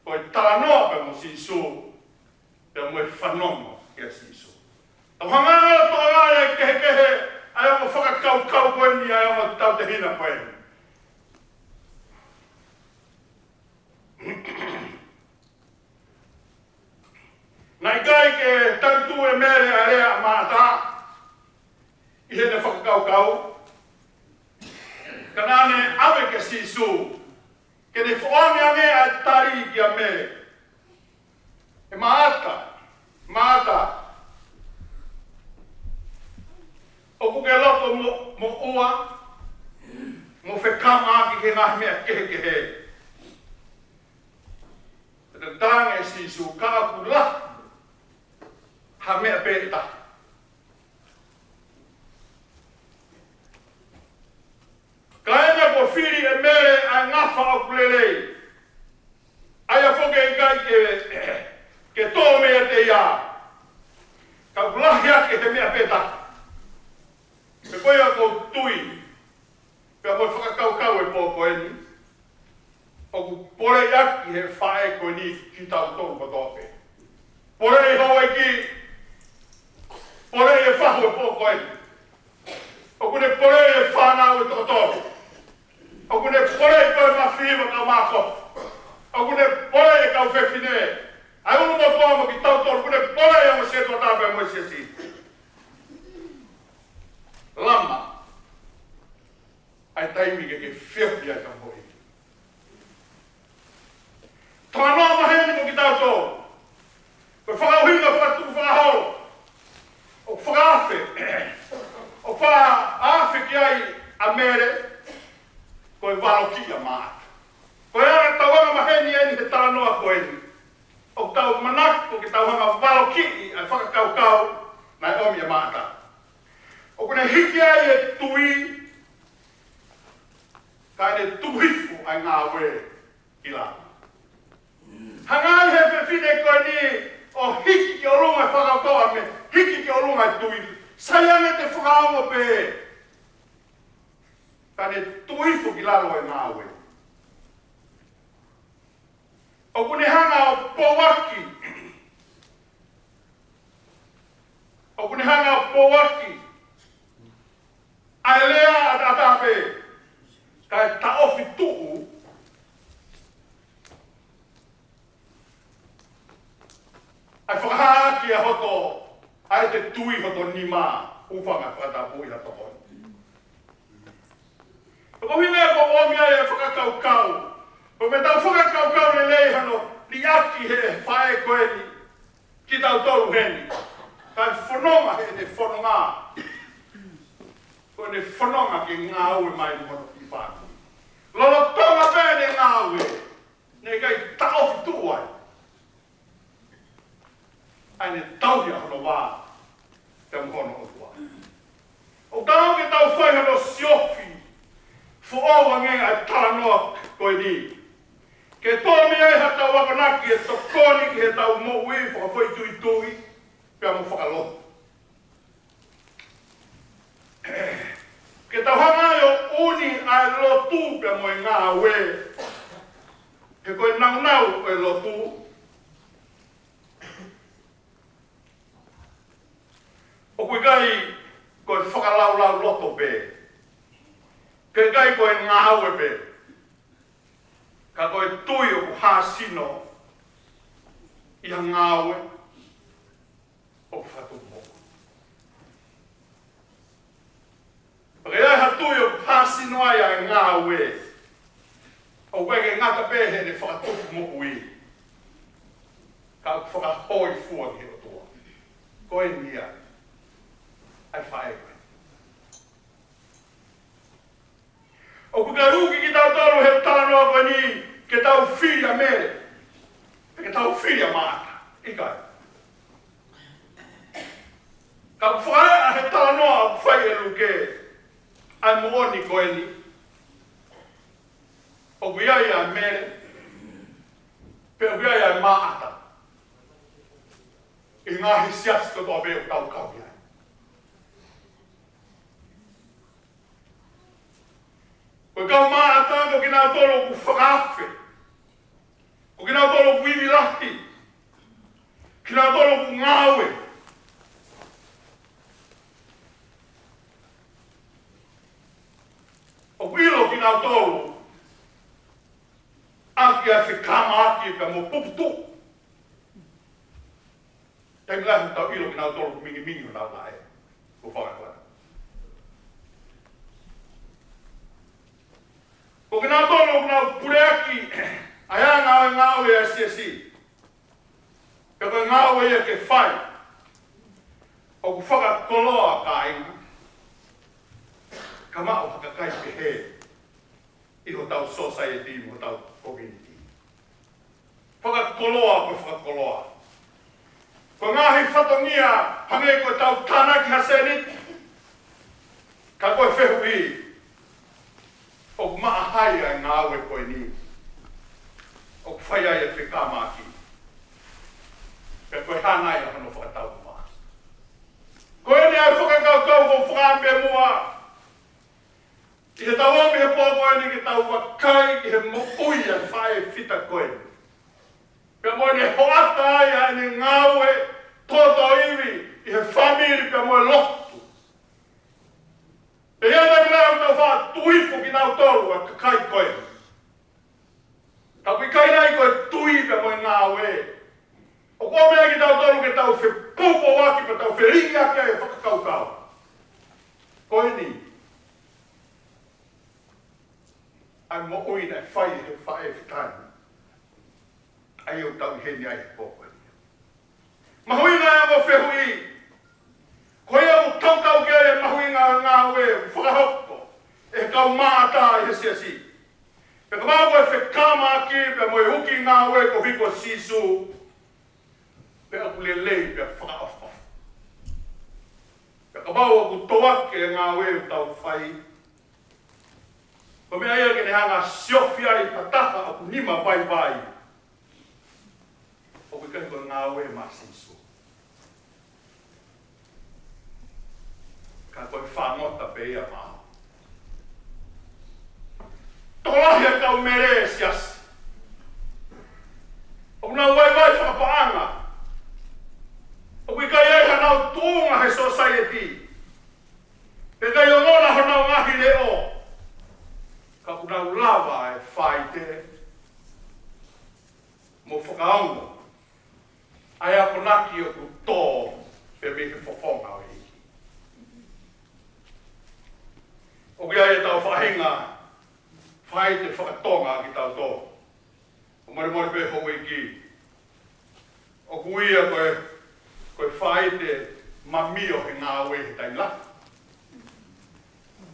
koe tānoa pe mo sisu, pe mo e whanongo ke a sisu. Tau hanganga tō ngāia e kehe, ai o mo whakakau koe ni, ai o mo tau te hina koe ni. Nai kai ke tantu e mere a rea mātā, i hene whakakau. Ka nāne awe ke sisu, ke ne whaange a tari ki a mere. E māta. O kuke loto mo ua, mo whekama ki ke ngahi mea kehe. Te tānge sisu, kāku la. Ha mea pēta. Ka ena ko whiri e mere ai ngawha o kulelei. Ai a whoke i kai ke tō mea te ia. Ka kulahi ake te mea pēta. Me koe a kou tui. Pea koe whakakau e pōko eni. O ku pore aki he whae koe ni ki tau tōru patope. Pore i hau e ki. Pore e whahu e pōko eni. O kune pore e whanau e tokotoru. O kune pore e koe mawhiwa kau māko. O kune pore e kau whewhine. Ai unu mo tōma ki tau toru. Kune pore e mo setua tāpea mo siasi. Lama. Ai taimi ke whiawhi ai ka hoi. Tānoa maheni mo ki tau toru. Koe whakauhinga whakatuku whakaholo. O whakawhe, o whakawhe ki ai a mere, koe waro ki a māta. Koe ara tauanga maheni eni he tānoa koe ni. O tau manako ki tauanga waro ki ai whakakaukau, nai omi a māta. O kune hiki ai e tui, kai ne tuhifu ai ngā we i la. Hangai he whiwhine koe ni, o hiki ki o runga whakaukoa me, hiki ki o runga tui. Saiange te whakaongo pē. Ka ne tuifu ki lalo e ngāwe. O kune hanga o powaki. O kune hanga o powaki. Ai lea tui ho to ni ma ufanga kata pui ha to ho. Ko hinga ko o mia e whakakaukau. Ko me tau whakakaukau le lei hano li aki he whae koe ni ki tau toru heni. Kai whanonga he ne whanonga. Ko ne whanonga ki ngā ue mai mono ki whānu. Lolo tonga pēne ngā ue. Ne kai tau fitu ai. Ai ne tau hia hono wā. Te mhono o tua. O tau ke tau whai hano siofi. Fuawa ngenga e taranoa koe ni. Ke tōmi e ha tau wakanaki e tokoni ki he tau mo ui whakawhai tui tui. Pea mo whakalotu. Ke tau hanga o uni ai lotu pea mo e ngā we. He koe nau o e lotu. O koe kai koe whakalau loto pe. Ke kai koe ngā haue pe. Ka koe tui o hāsino i a ngā haue o whatu mō. Pake ai ha tui o hāsino ai a ngā haue o wege ngata pehe ne whakatu mō ui. Ka whakahoi fuangi o tua. Koe nia ai whae koe. O kuka ruki ki tau tolu he talanoa koe ni ke tau whiria mere. Ke tau whiria maata. Ikai. Ka whae he talanoa whai e luke. Ai muoni koe ni. O kuiai a mere. Pe o kuiai a maata. I ngahi siasi to toa veo tau kauia. Koe kau maata ko kina tolo ku whakawhi. Ko kina tolo ku iwiraki. Kina tolo ku ngāwe. O wilo kina tolo. Aki a whikama aki ka mo puputu. Tei mlahi tau ilo kina tolo ku mingi o nau lae. Ko whakakwana. Ko kina tono kuna pureaki, aia ngāwe e asiasi. Pe koe ngāwe e ke whai. O ku whakakoloa ka inga. Ka mao hakakai ke he. Iho tau society, iho tau community. Whakakoloa koe whakakoloa. Ko ngāhi whatongia, hange koe tau tānaki hasenit. Ka koe whehui. O maahai ai ngāwe koe ni. O whai ai e whikamaki. Pe koe hānai a hano whakatau maa. Koe ni ai whakakaukau ko whakampe mua. I he tau omi he pōkoe ni ki tau wakai ki he moui a whae whita koe. Pe moe ni hoata ai ai ni ngāwe tōtō iwi i he whamiri pe moe lotu. E iana mea o tau wha tuifu ki nau tolu a kakai koe. Ka kui kai nai koe tuipe moe ngā we. O kua mea ki tau tolu ke tau whi pupo waki pa tau whi ringi ake e whakakaukau. Koe ni. Ai mo uina e whai he whae whitani. Ai o tau heni ai he pōkoe. Mahuina e mo whehui. Koe au tautau ke e mahui ngā we, whakahoko, e kau mātā i he siasi. Pe ka mau koe whekama ki, pe moe huki ngā we ko hiko sisu, pe aku lelei pe whakaofa. Pe ka mau aku toake ngā we u tau whai. Ko mea ia ke ne hanga siofi ai pataka aku nima bai. O kai ko ngā we ma sisu. Ka koe whangota pe ia maho. Tolahi a kau mere siasi. O kuna wai whakapaanga. O kui kai ei hanau tūnga he society. Pe kai o ngona hanau ngahi leo. Ka kuna lava e whaite. Mo whakaongo. Ai a konaki o ku tō pe me he whawhonga. whahinga whai te whakatonga ki tau tō. O mare pe ho ki. O kuia koe whai te mamio he ngā we he tai la.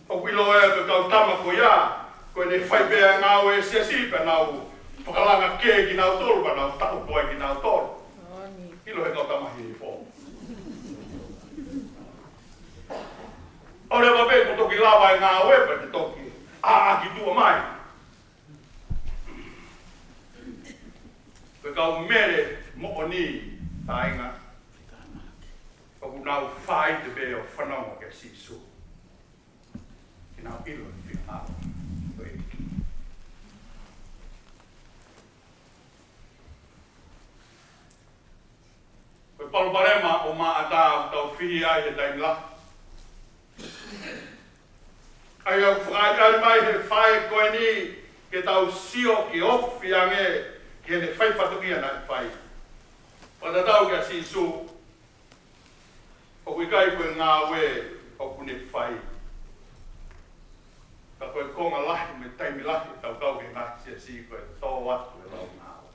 O kuilo e koe kau tama ko ia, koe ne whai bea ngā we se sipa nau whakalanga ke ki nau tolu pa nau tau poe ki nau tolu. Ilo he kau tamahi i fō. O rea wape ko toki lawa e ngā wepa te toki. Ki tua mai. Koe kau mere mo o ni tainga. O ku nau whai te beo whanonga ke sisu. Ki nau ilo i whina awa. Koe iki. Koe paluparema o maa tau tau whihi ai he taimla. Ai au whakaiari mai he whae koe ni ke tau sio ki ofi ange ki hene whai whatukia nai whai. Patatau kia sisu o kui kai koe ngā we o kune whai. Ka koe konga lahi me taimi lahi tau kau ke ngā sia si koe tō atu e lau ngā we.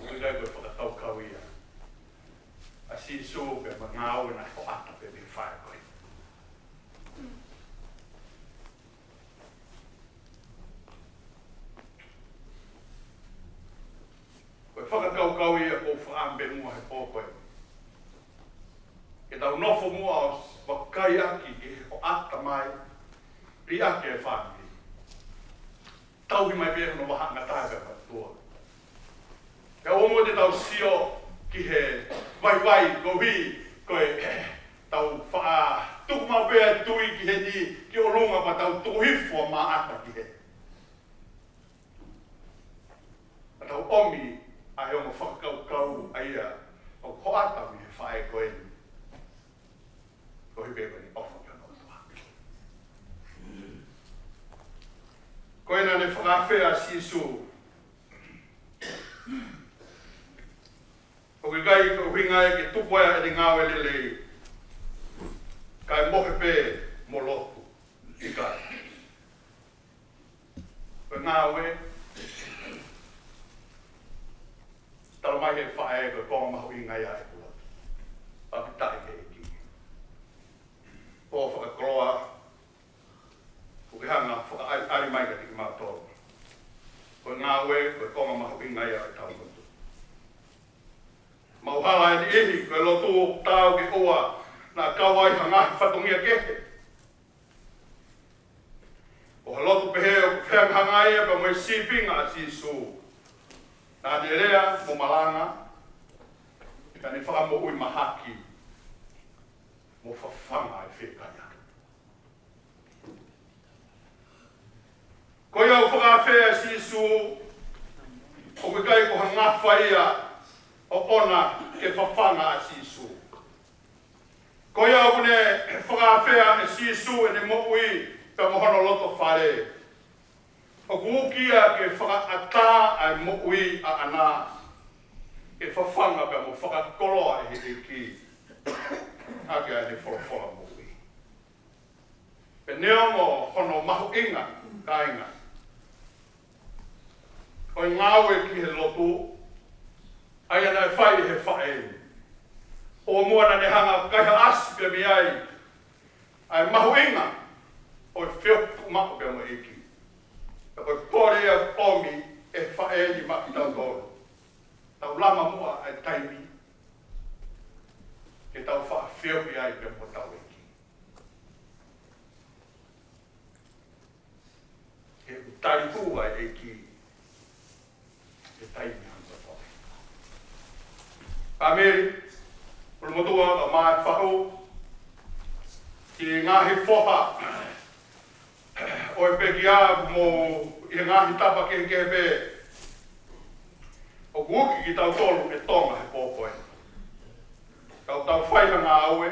O kui kai koe whakatau kau ia. A sisu pe ma ngā we nai ho ata pe me whae koe. Koe whakakau ia o whaambe mua he pōkoe. Ke tau nofo mua o wakai aki ke o ata mai, ri ake e whaambi. Tauhi mai pēha no waha ngā tāga tua. Ke o mua te tau sio ki he wai kohi, koe tau wha tuku mau pēha tui ki he ni ki o runga pa tau tuhifo mā ata ki he. A tau omi a he ongo whakakau aia o koata mi he whae koe ni. Kohi beba ni ofa kia no tua. Koe na ne whakawhea sisu. O ki kai ko winga e ke tupoia e ni ngāwe lelei. Kai mohe pē mo loku. I kai. Koe ngāwe talo mai he whae koe konga mahu i ngai ai kua. Paki tai ke eki. Pō whakakroa. Kuki hanga whakaari mai ka tiki mātoro. Koe ngāwe koe konga mahu i ngai ai tau mutu. Mauhala e ni ihi koe lotu tāu ki ua nā kawai hangahi whatongia kehe. O ha lotu pehe o kuwheng hangai e pa moe sipinga a sisu. Nā ne rea mo malanga, ka ne whamo ui mahaki, mo whawhanga e whekaya. Ko iau whakawhea sisu, o kui kai ko hanga whaia o ona ke whawhanga a sisu. Ko iau kune whakawhea e sisu e ne mo ui pe mohono loto whare. O kukia ke whakaata ai mo'ui a ana, ke whawhanga pe mo whakakoloa e he ki, a ke ai ne whawhanga mo'ui. Pe neongo hono mahu inga, ka inga. O ngāwe ki he lotu, ai ana e whai he whae. O mua na ne hanga kaiha asi pe mi ai mahu inga, o e whiopu mahu pe mo eki. Ka koe kore a omi e whae ni maki tau toro. Tau lama mua ai taimi. Ke tau wha whiopi ai pe mo tau eki. Ke utaripu ai eki. Ke taimi hanga tore. Pameri, ulumotua ka mai whao. Ki ngahi whoha. O e pekia mo i ngahi tapa ke pe o kuki ki tau tolu e tonga he pōkoe. Kau tau whaiha ngā aue.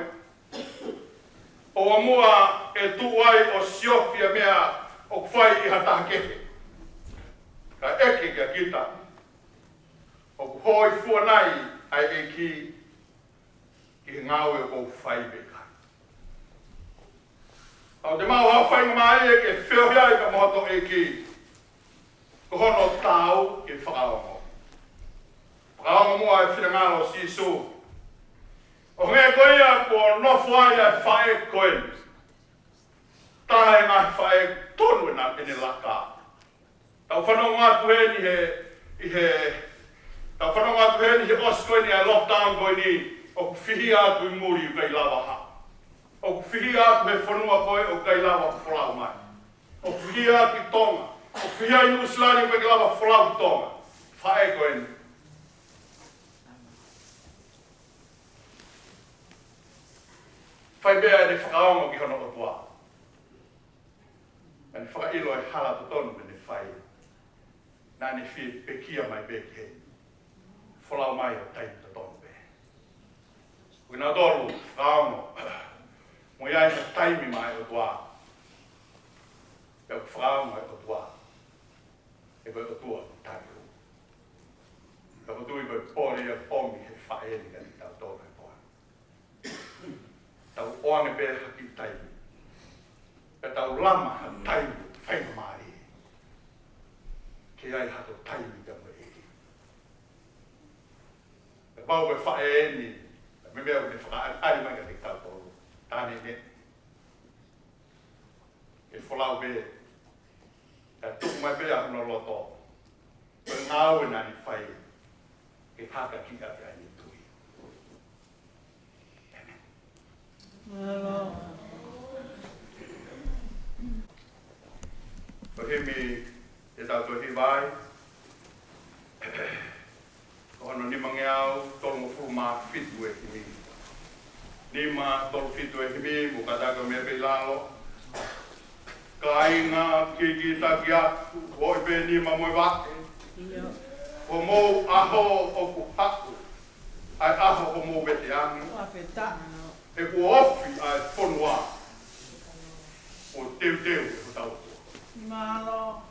O amua e tuai o siofia mea o whai i hataha kehe. Ka eke kia kita. O kuhoi fuanai ai e ki ngāwe o whai beka. A Au te mau hau whainga mai e ke whiohia i ka moto e ki. Ko hono tau ke whakaongo. Whakaongo mua e whingalo sisu. O nge koia ko nofo ai e whae koe. Tahe ngai whae tonu e nā kene laka. Tau whanau ngā tuheni tau whanau ngā tuheni he osko ni a lockdown koe ni o ku whihi atu i muri u kai lawa ha. O ku whihi atu he whanua koe o kai lawa whalau mai. O ku whihi atu i tonga. O ku whihi ai nuslani u kai lawa whalau i tonga. Whae koe ni. Whai bea e ne whakaongo ki hono o tua. Nani whakailo e hala to tonu me ne whai. Nani whi pekia mai beki he. Whalau mai o taimi to tonu be. Wina doru whakaongo. Mo iai ka taimi mai o tua. Pea whakaongo e o tua. E koe o tua taimi. Ka potui koe pōre a pōmi he whaeli ka ni tau tōna e pōa. Tau oange pēr haki taimi. Ka tau lama ha taimi whainga maari. Ke ai hato taimi ka mo eki. Ka pau koe whae eni. Me mea kone whakaari mai ka te tau tōru. Tāne ne. Ke wholau pēr. Ka tuku mai pēr ahuna loto. Koe ngāu e nani whai. Ke haka ki a te aini tui. Hello. Ko himi e tau to hiwai. Ko ano ni mangeau tolu fuma fitu e himi. Nima tolu fitu e himi mu kadaka me pe lalo. Kainga kiki taki aku hoi pe nima moe wake. Ko mou aho o ku haku. Ai aho o mou bete angi. Whawheta. E ku ofi ai whonua. O teu e o tau. Malo.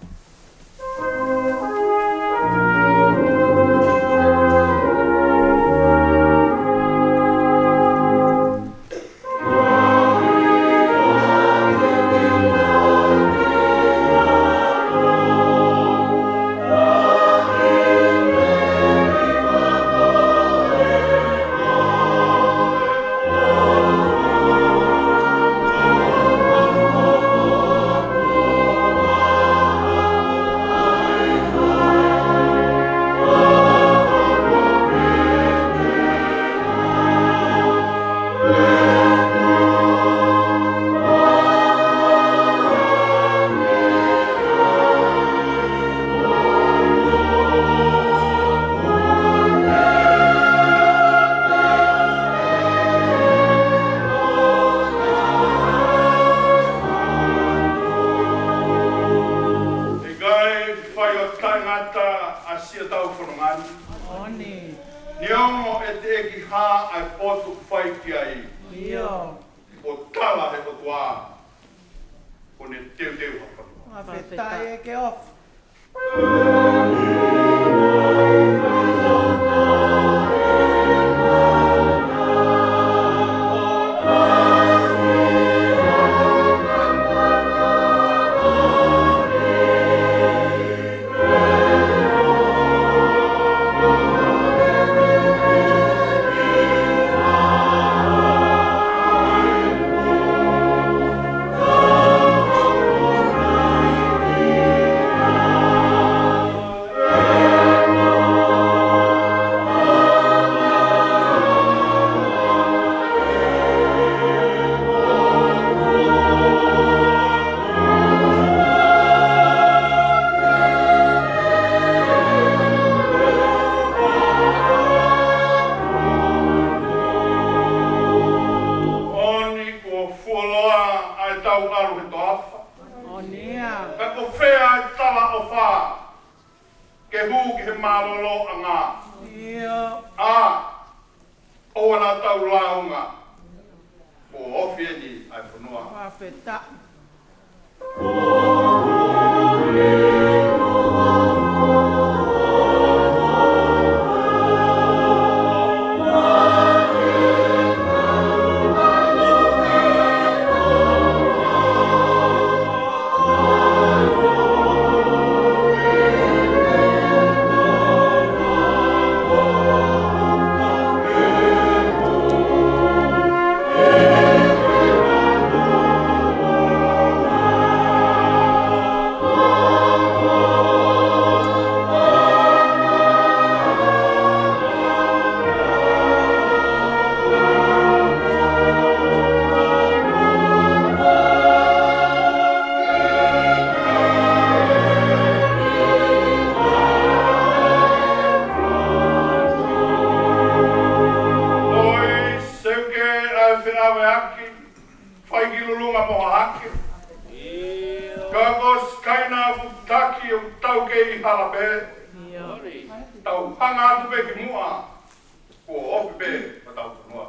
Oni. Niongo e te eki hā ai potu whai ki ai. Io. O tala he o tua. O ne teu hapa. Whawheta e ke off. monga moa hake. Ka kos kaina taki o tau ke I halabe. Tau hanga atu pe ki mua. Ko opi pe ma tau mua.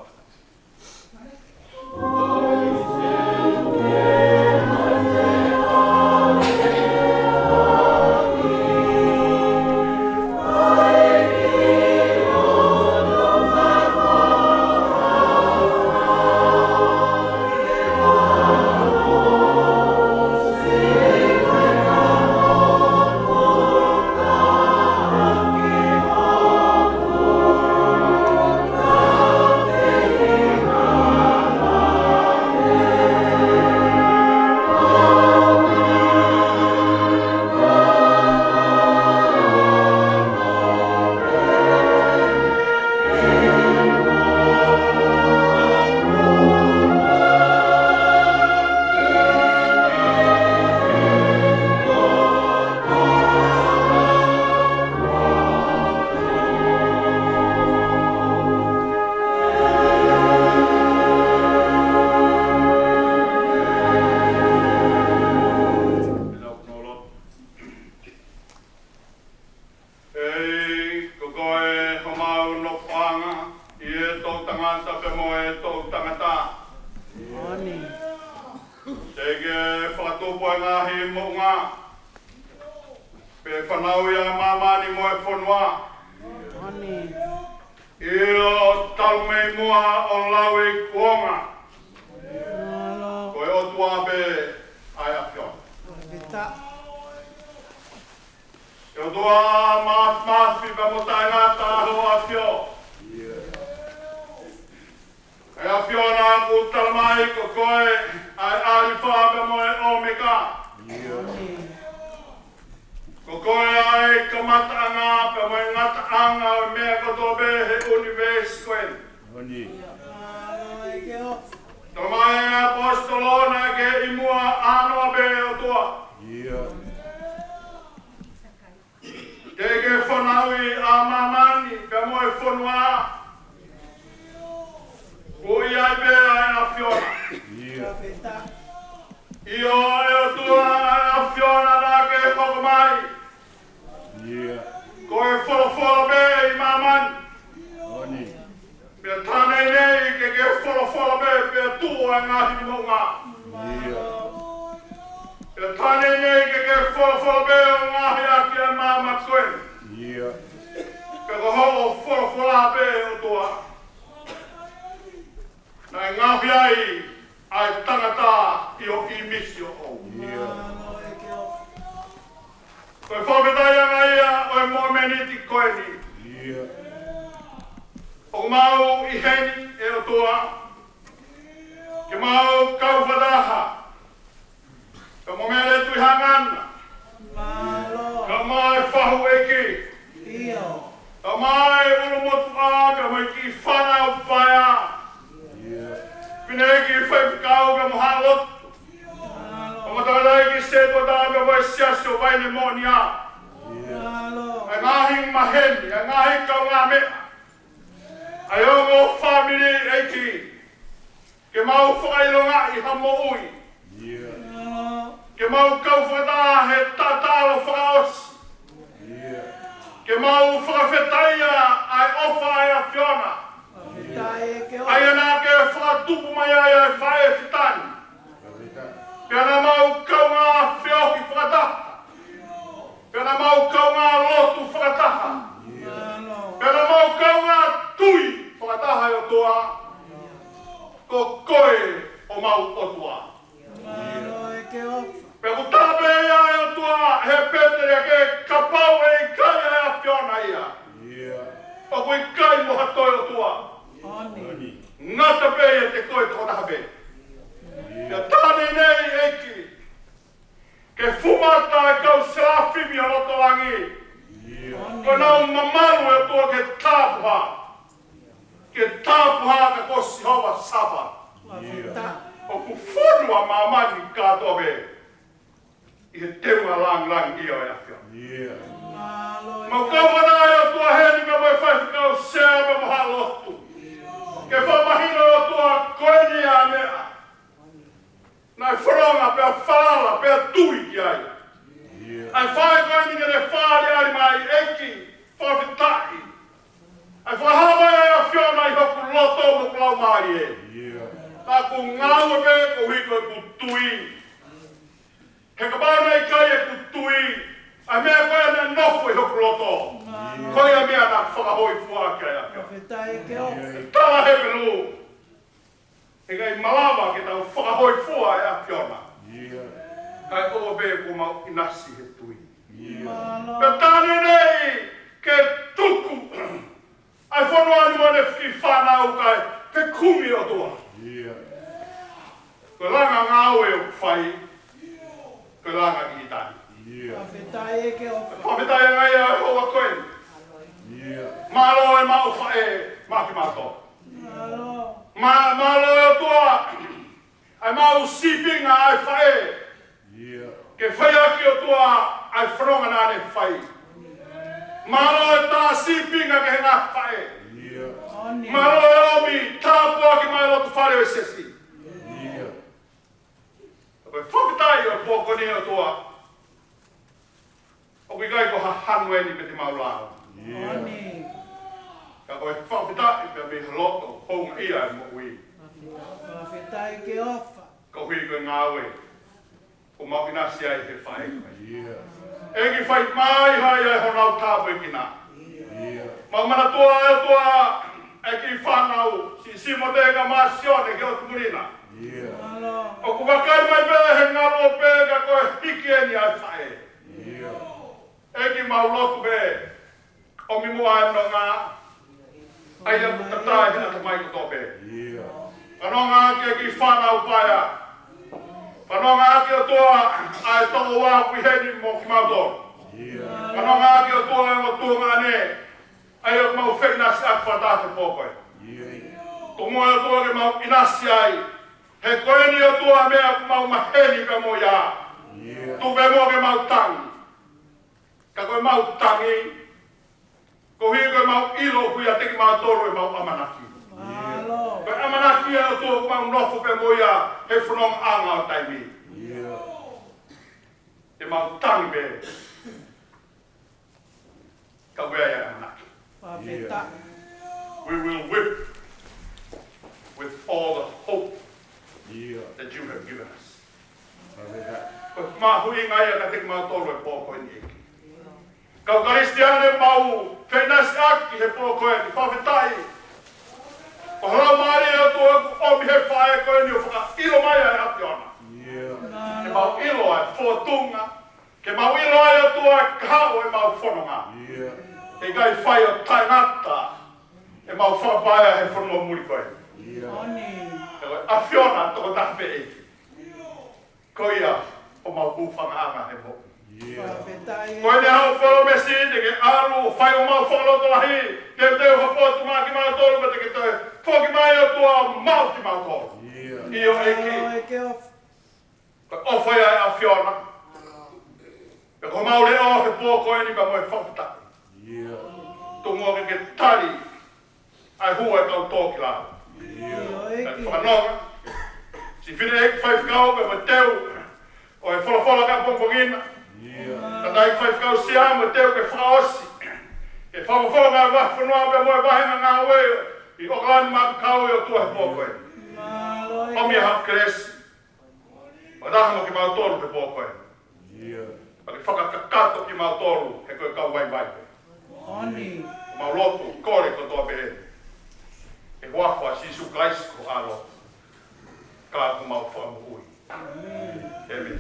Nai wharonga pia whalala pia tui ki ai. Ai whae koe ni kere whaare ari mai eki, whawhitai. Ai whaha mai ai a whiona i hoku loto mo klau maari e. Tā ku ngāua pe ko hiko ku tui. He ka bāna i kai e ku tui. Ai mea koe ana nofu i hoku loto. Koe a mea nā whakahoi fua ki ai a whiona. Whawhetai ke ofu. Tā he pelu. He kai malawa ke tau whakahoi fua e a whiona. Kai oa pe ko mau inasi he tui. Malo. Pe tāne nei ke tuku. Ai whanua ni wane whiki whanau kai te kumi o tua. Ko langa ngāwe o whai. Ko langa ki tani. Whawhetai ke ofu. Whawhetai ngai a hoa koe. Mālo e mau whae maki mātou. Malo. Mālo e o tua. Ai mau sipinga ai whae. Ke whai aki o tua ai whanonga nāne whai. Mālo e tā sipinga ke ngā whae. Oni. Mālo e omi tāpua ki mai lotu whare o sesi. Koe whakatai o pōkoni o toa. O kui kai ko hahanu e ni pe te maulao. Oni. Ka koe whakatai pe me haloto honga ia e mo ui. Whawhetai ke ofu. Ka hui koe ngāwe. Ko mawinasi ai he whae koe. Egi whai mai hai ai honau tāpua ki nā. Mau mana toa e toa e ki whanau. Si simo te ka maasione ki o tumurina. Malo. O ku wakai mai pēr he ngaro pēr ka koe hiki e ni ai whae. Eki mau loku pēr. O mi mua e no ngā. Ai a tatai hina te mai kuto pēr. Whanonga aki e ki whanau paia. Whanonga aki o toa ai toko wā kui heni mo ki mautoro. Whanonga aki o toa e o tuanga ne. Ai o mau whenasi aki whatate pōkoe. Ko mua e o toa ke mau inasi ai. He koe ni o tua mea ku mau maheni ka mo ia. Tu pe mo ke mau tangi. Ka koe mau tangi. Ko hui koe mau ilo hui a teki mau toro e mau amanaki. Malo. Koe amanaki e o tua ku mau nofu pe mo ia. He whanong anga o taimi. Te mau tangi pe. Ka koe ai amanaki. Whawhetai. We will whip with all the hope that you have given us. Ko mahui ngai a ka teki mau toro e pōkoe ni eki. Kau karistiane mau whenasi aki he pōkoe ni whawhetai. Ko harau maari e tua ku omi he whae koe ni o whaka ilo mai ai ati ona. Ke mau ilo ai whotunga. Ke mau ilo ai a tua kao e mau whanonga. E gai whai o taingata. E mau whapaia he whanonga muri koe. Oni. A whiona toko tape eki. Ko ia o mau pūwhanga anga he mo. Whawhetai. Koe ne hau whalo me si te ke aru whai o mau whaloto lahi. Ke teo hapotu mā ki mau tolu me te ke te whoki mai o tua mau ki mau tolu. Io eki. Malo ke ofu. Koe o whai ai a whiona. E ko mau le o he pōkoe ni ka moe whakataki. Tungo ke tari. Ai hua e kau tōki lau. Io E eki. whanonga. Si whine eki whai whikau pe mo teu. O e whala ka pongpongina. Tata i whai whikau si amo teu ke whaosi. E whawhonga whanua pe mo e wahinga ngā weo. I okalani mā kau e o tua he pōkoe. Malo e Omi e hap kresi. O tahamo ki mau tolu pe pōkoe. Pake whakakakato ki mau tolu he koe kau wai vai pe. Oni. Mau lotu kore ko toa pe he. E wahwa Sisu Christ ko alo. Ka ku mau whamuhui. Amen.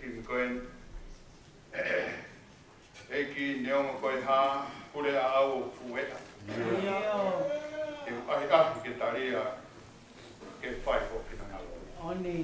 himi koen. Eki neonga koe ha, kure a au fueta. Io. E ai ahi ke taria ke whai o kina ngalo. Oni.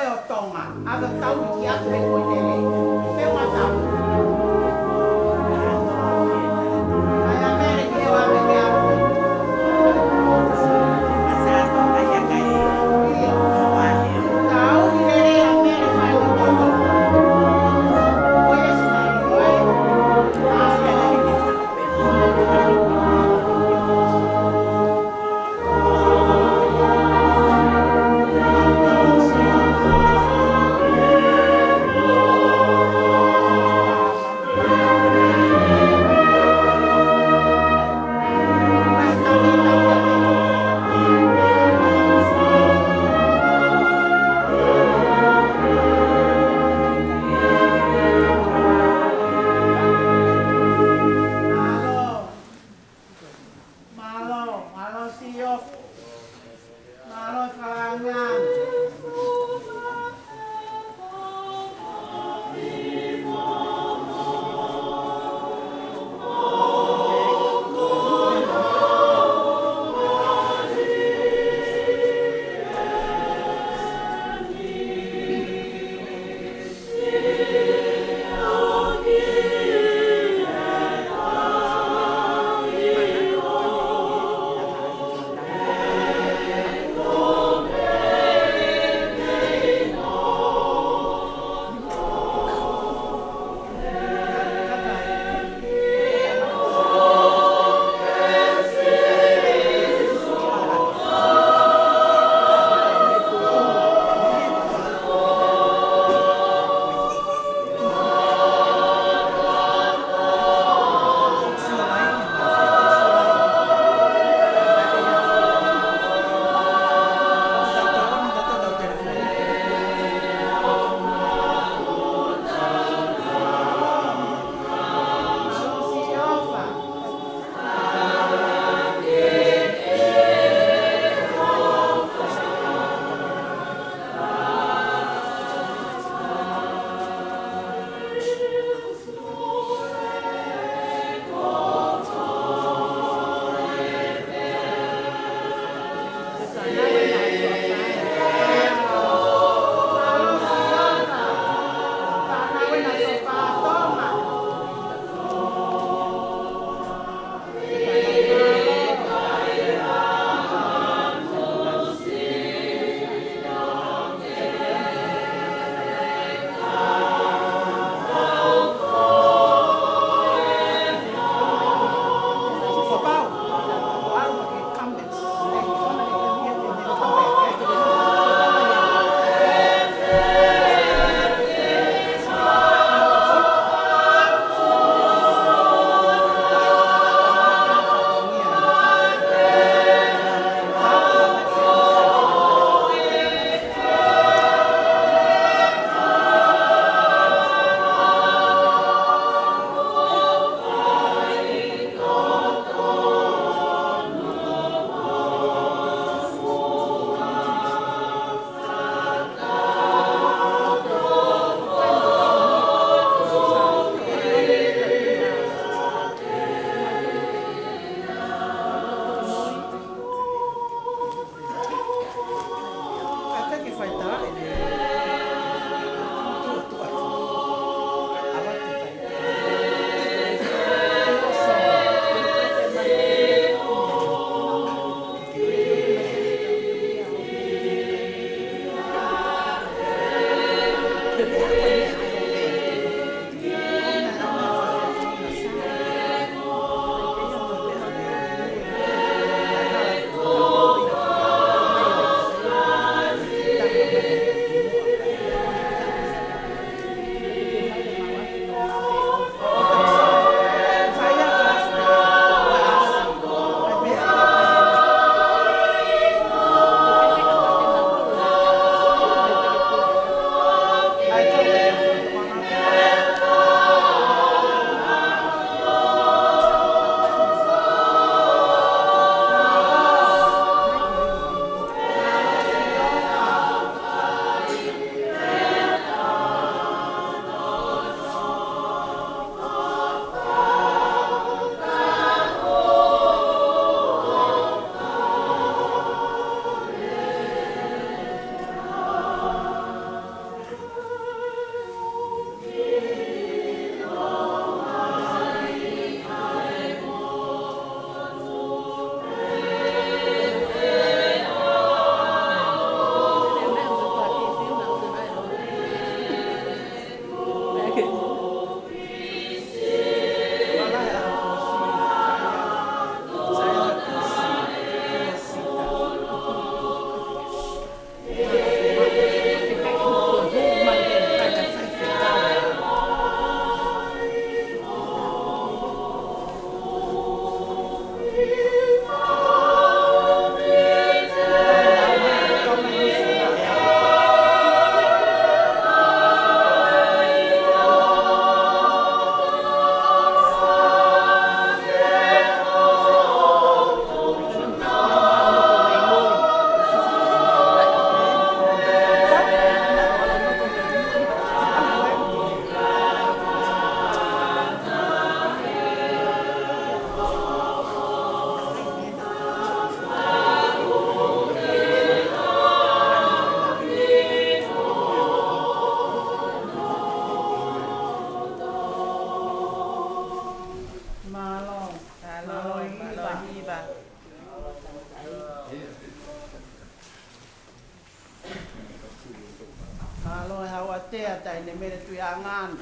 o tonga. Aga tau ki atu e koe nere. Peo a tau. Ai a mere ki e wame ke apu. Tau ki nere a mere mai o tonga. Oia si nani oe. Asia nani ki Malo siok. Malo karangan. hawa tea tai ne mere tui a ngāna.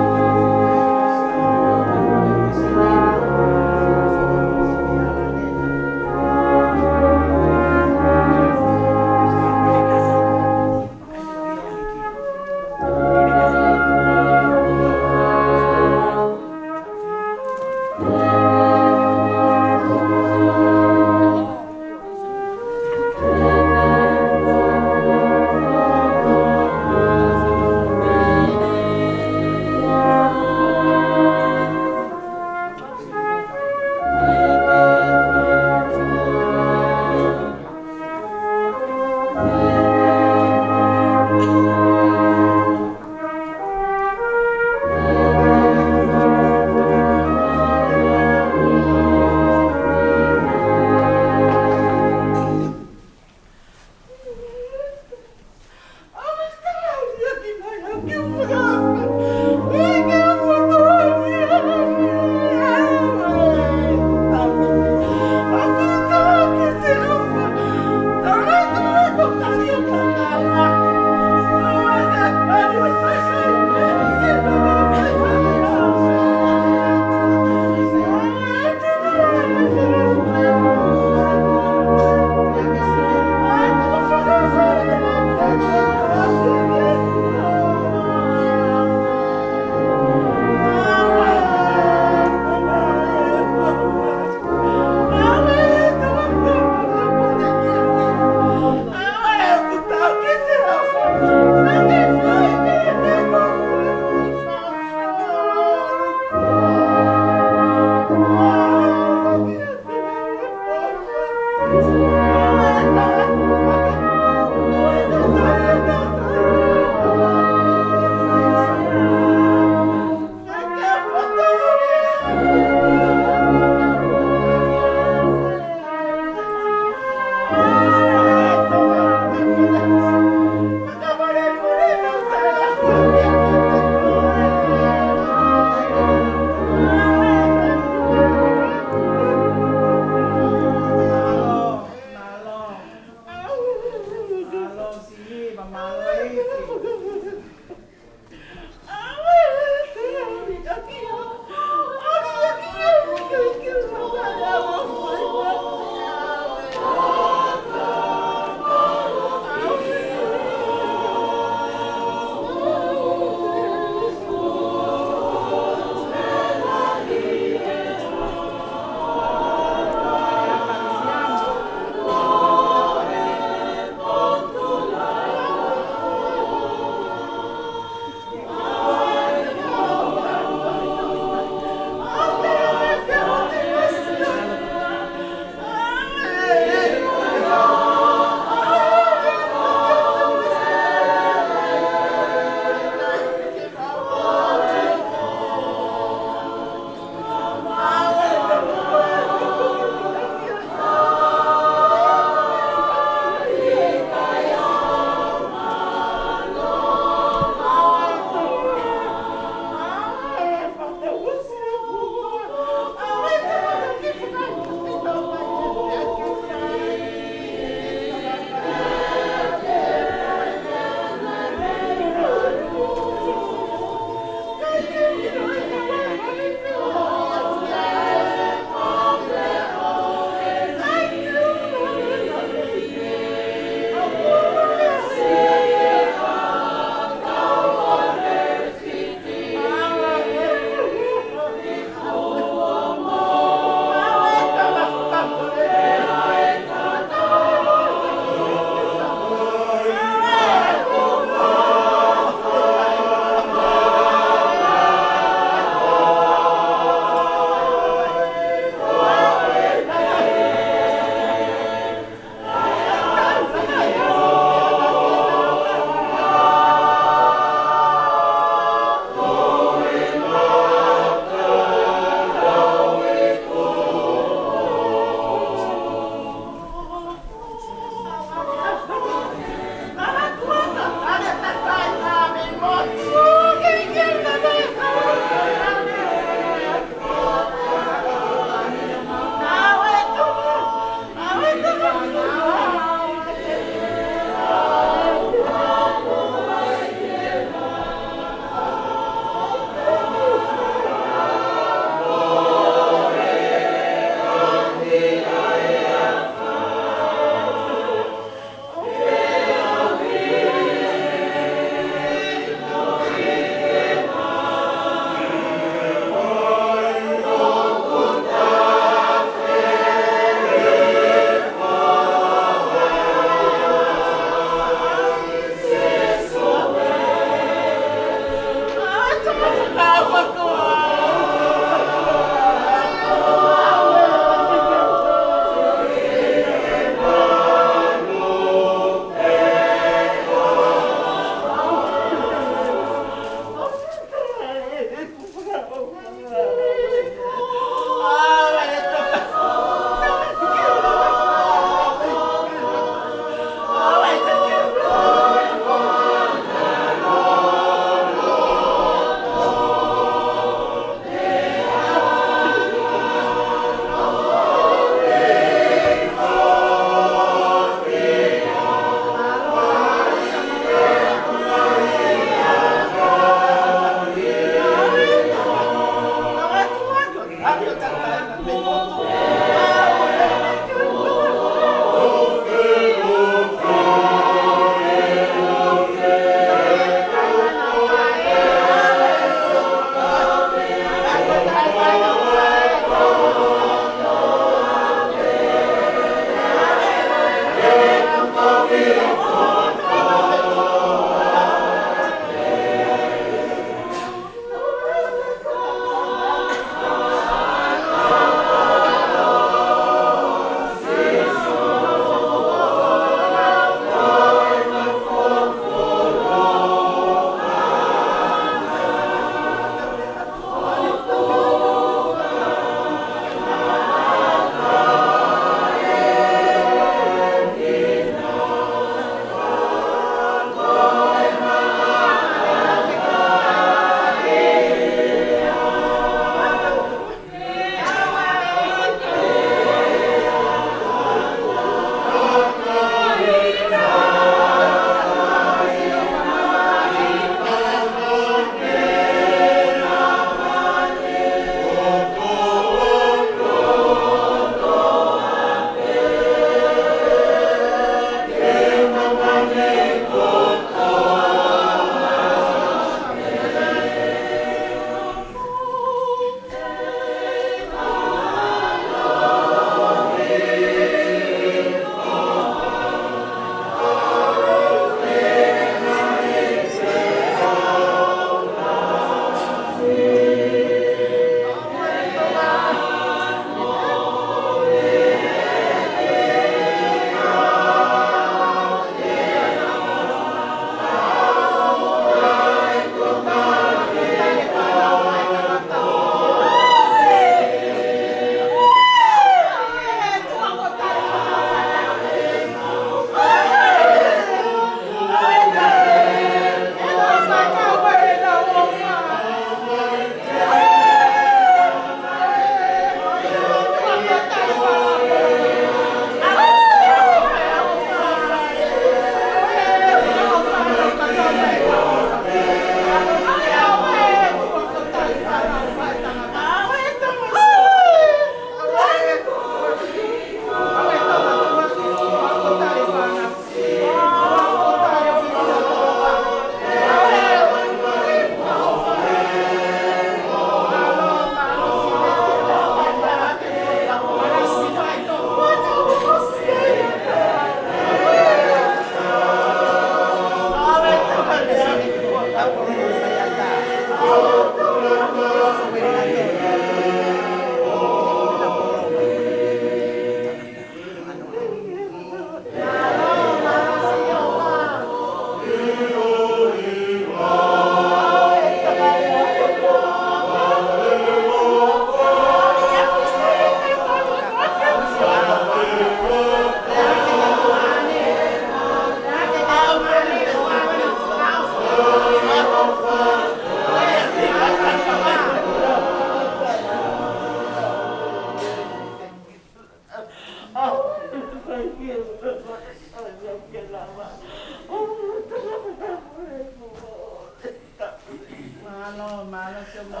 Malo semua.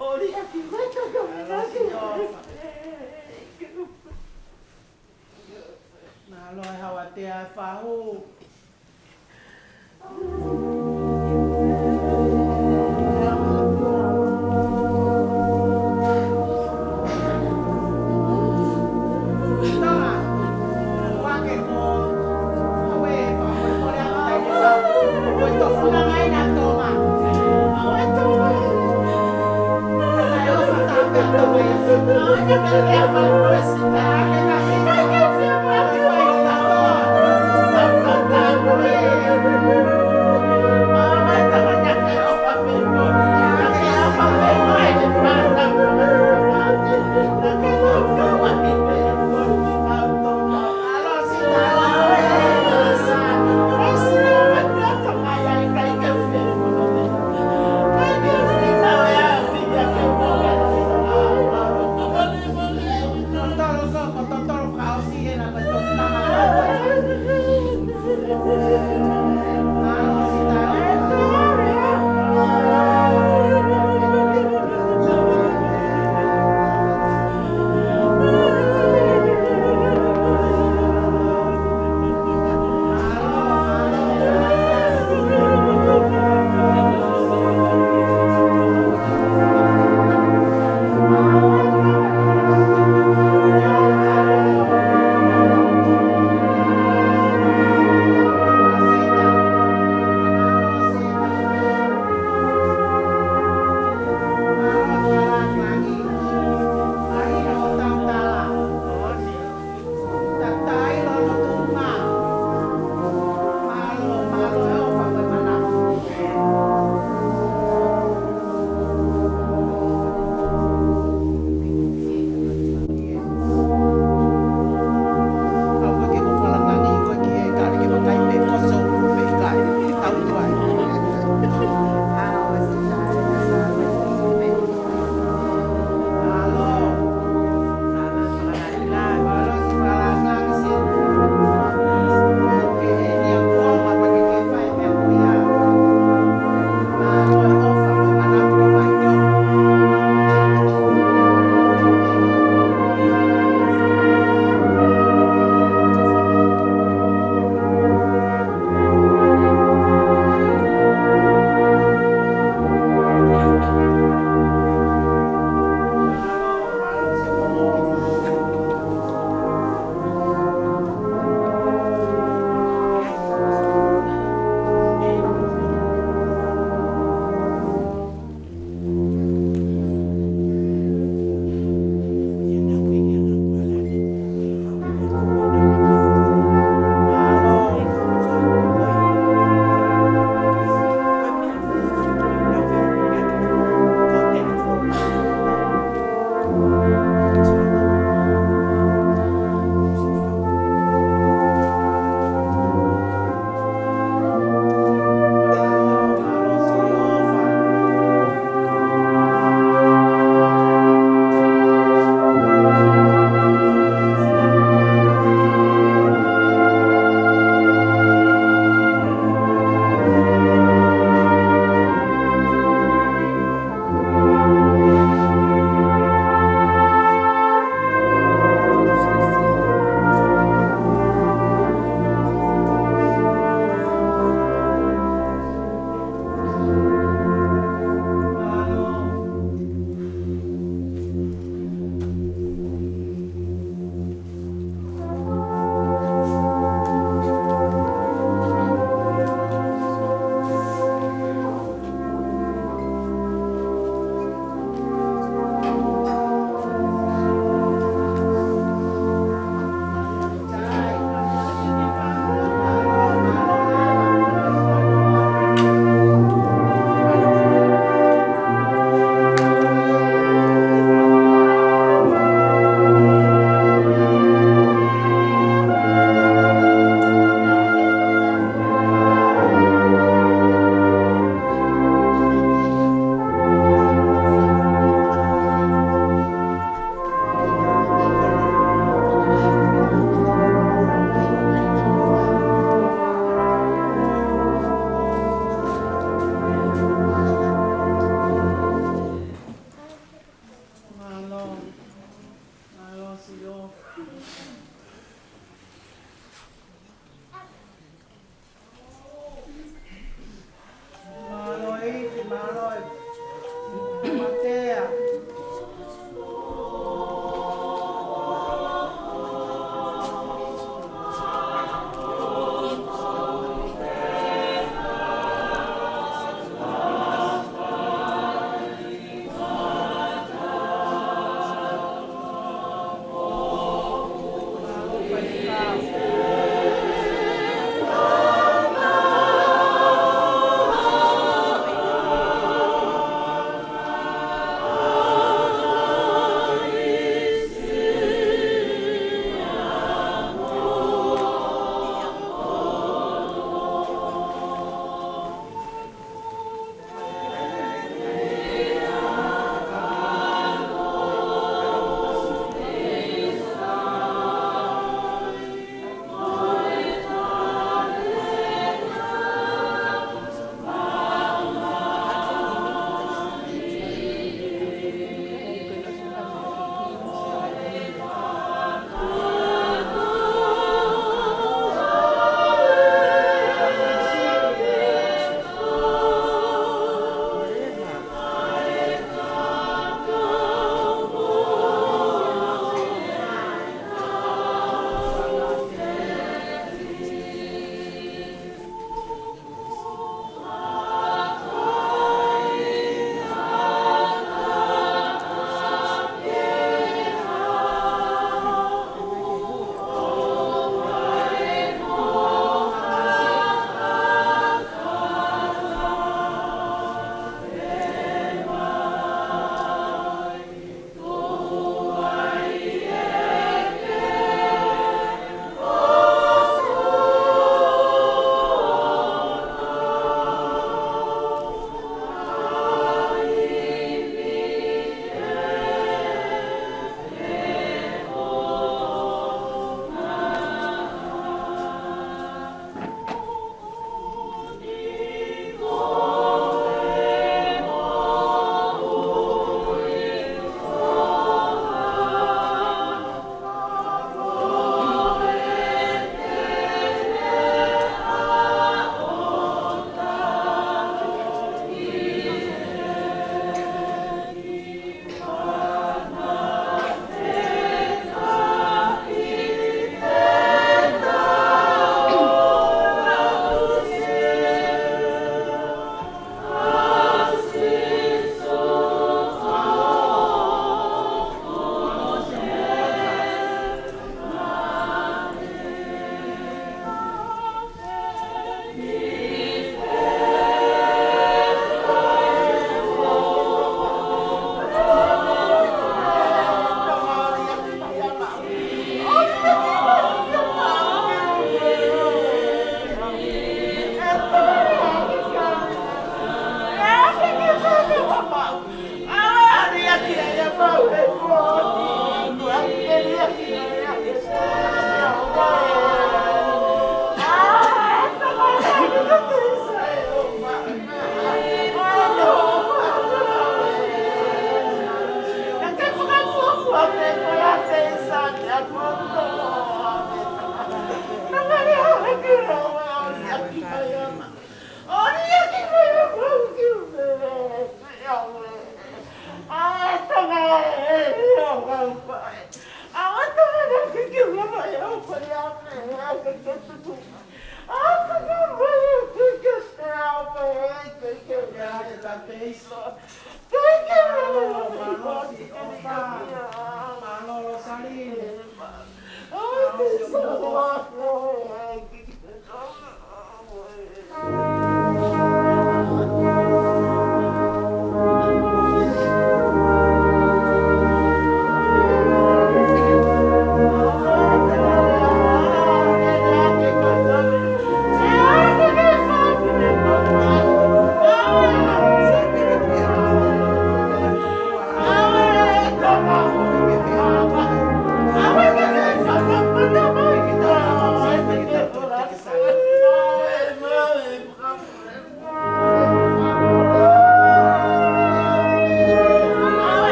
Oh, dia kita Malo hawatia fahu. Thank you.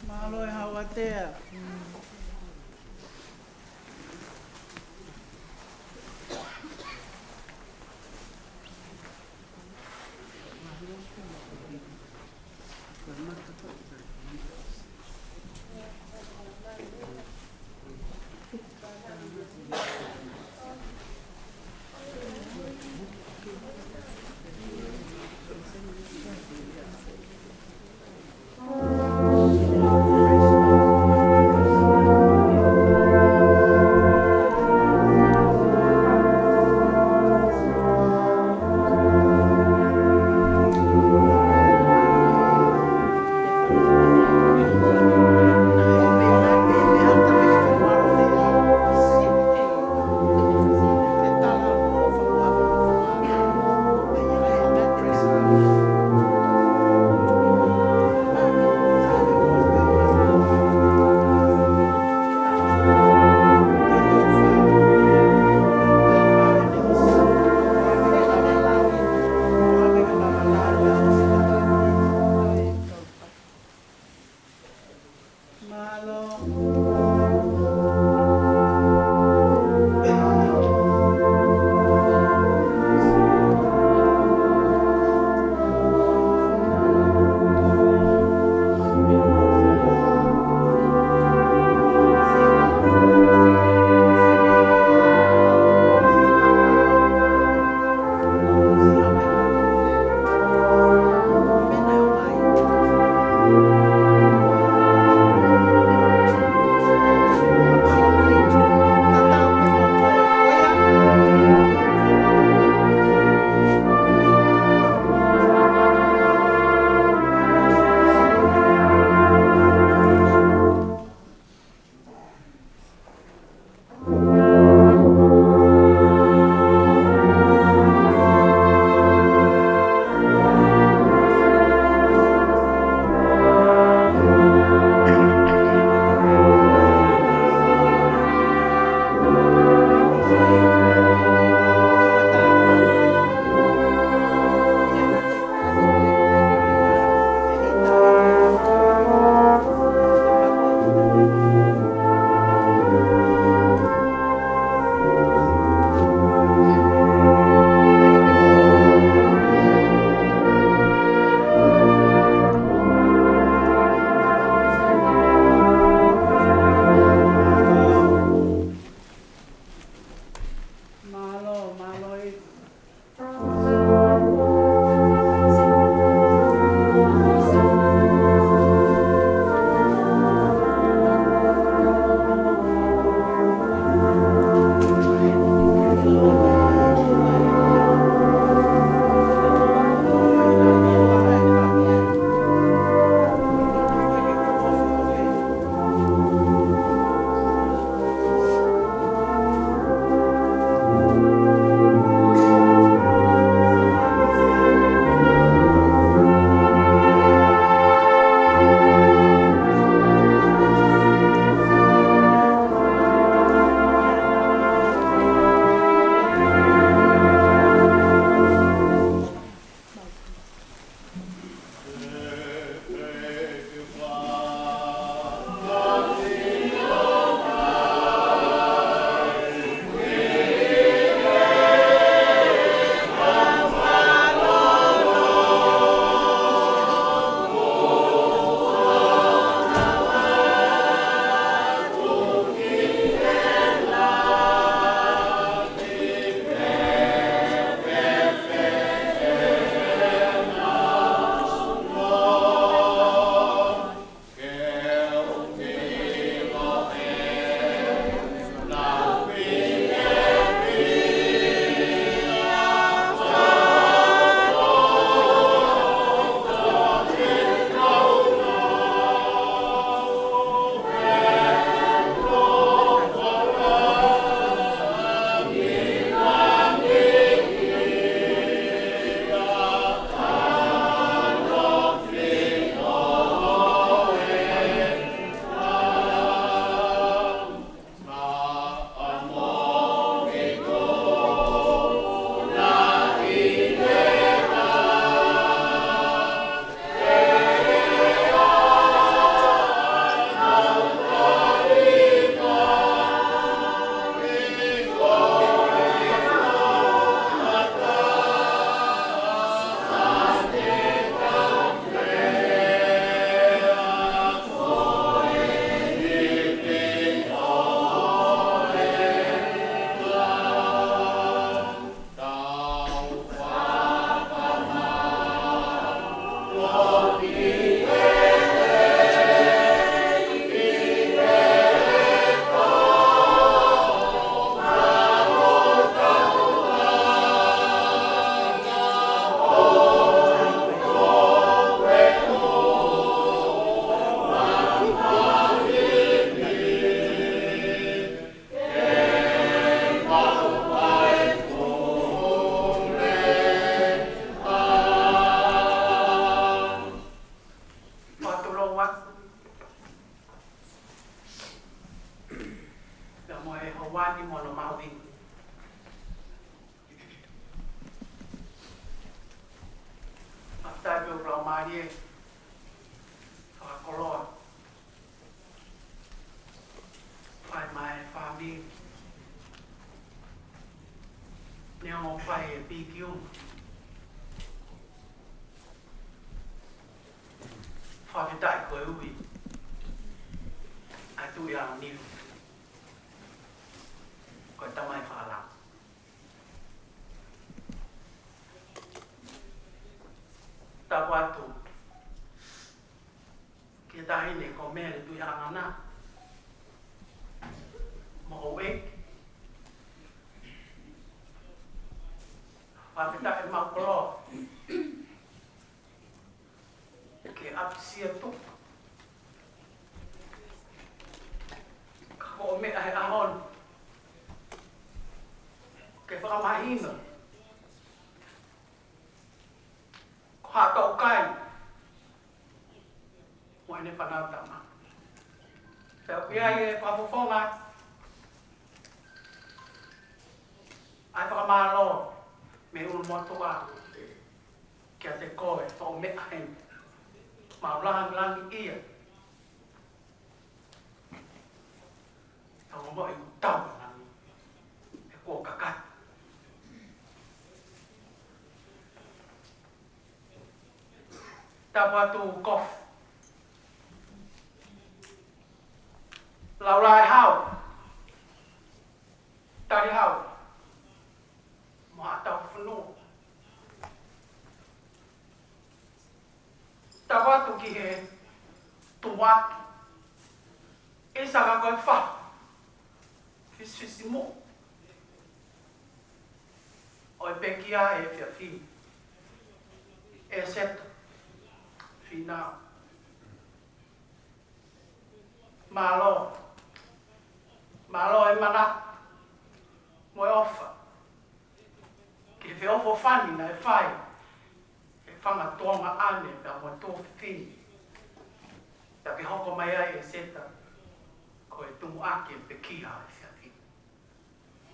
Malo hawatea. mo e hawani mo no mawi. After you brought my ear, Color, find my family. Now, find a big you. For the die go away. I do young new. Got to my father. Tawato. Kita ini komen itu yang anak. Mau wek. Tapi tak mau keluar. Ke absi itu. Komen ay ahon. Ke famahin. Họ tàu cay ngoài này phần nào tạm mà theo cái ai qua phố phong ai phải mà lo mấy ông mua thuốc à kia để coi phòng mẹ anh mà lang kia thằng mọi tàu của cả cắt Tawatu kof. Lau lai hao. Tari hao. Maa tau funu. Tawatu ki he. Tuwak. Isa ka koi fa. Fisimo. Oi pekia e fiafi. E set. Final. Malo e mana. Moi offa. Ke fe ofo fani na e fai. E fanga tonga ane pe mo to fin. Ta ke hoko mai ai e seta. Ko e tumu ake pe kia e fia fin.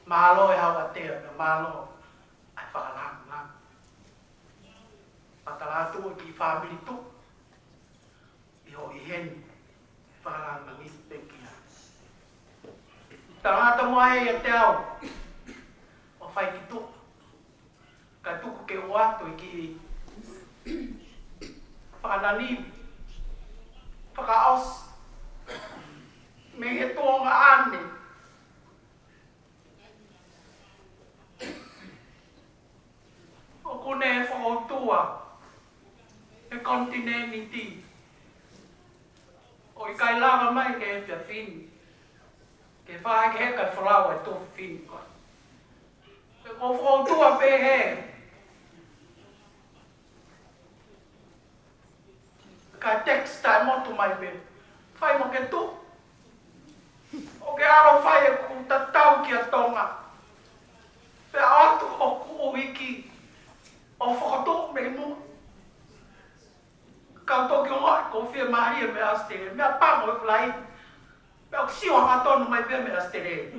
Malo e hawa te na malo. Ai whakalang lang. Patala tu ki family tu. Iho ihen whakalang ng ispekia. Tangata mo ay teo. O fai ki tu. Ka tu ke wato ki whakanani. Whakaos. Me he tonga ane. O kune whakautua. E kontinenti. O i kai lava mai ke e fia fini. Ke whae ke heka whalawa e tofu fini koe. E ko whautua pe he. Ka text tai motu mai pe. Whai mo ke tu. O ke aro whai e ku tatau ki a tonga. Pe atu o ku wiki. O whakatu me mua. Kau toki o ngoi, ko whia maria me astere, mea pango e kulai. Mea o kisiwa matonu mai pia me astere.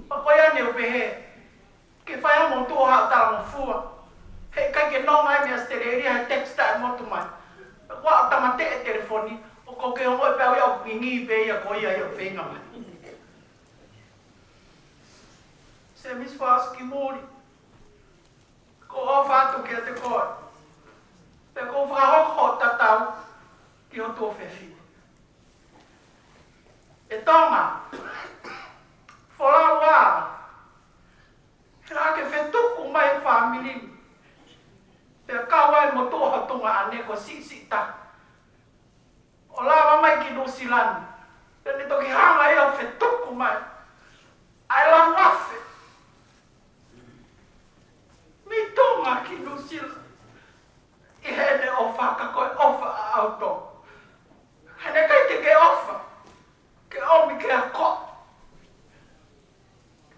Papai ane o pehe, ke whai amo tua hao tala mo fua. Hei kai ke nonga e me astere, ria he texta e motu mai. Kua o tamate e telefoni, o ko ke o ngoi pia o iau ngingi pe ia ko ia iau whenga mai. Se miswas ki mori. Ko o whatu ke te koe. Pe ko whahoko tatau ki o tō whewhi. E tonga, wholau wā, he rā ke whetuku mai whamiri. Pe kawai mo tōha tonga ane ko sisita. O lawa mai ki New Zealand, pe ne toki hanga e o whetuku mai. Ai la wafe. Mi tonga ki New Zealand. I hene ofa ka koe ofa a auto. Hene kai te ke ofa. Ke omi ke a ko.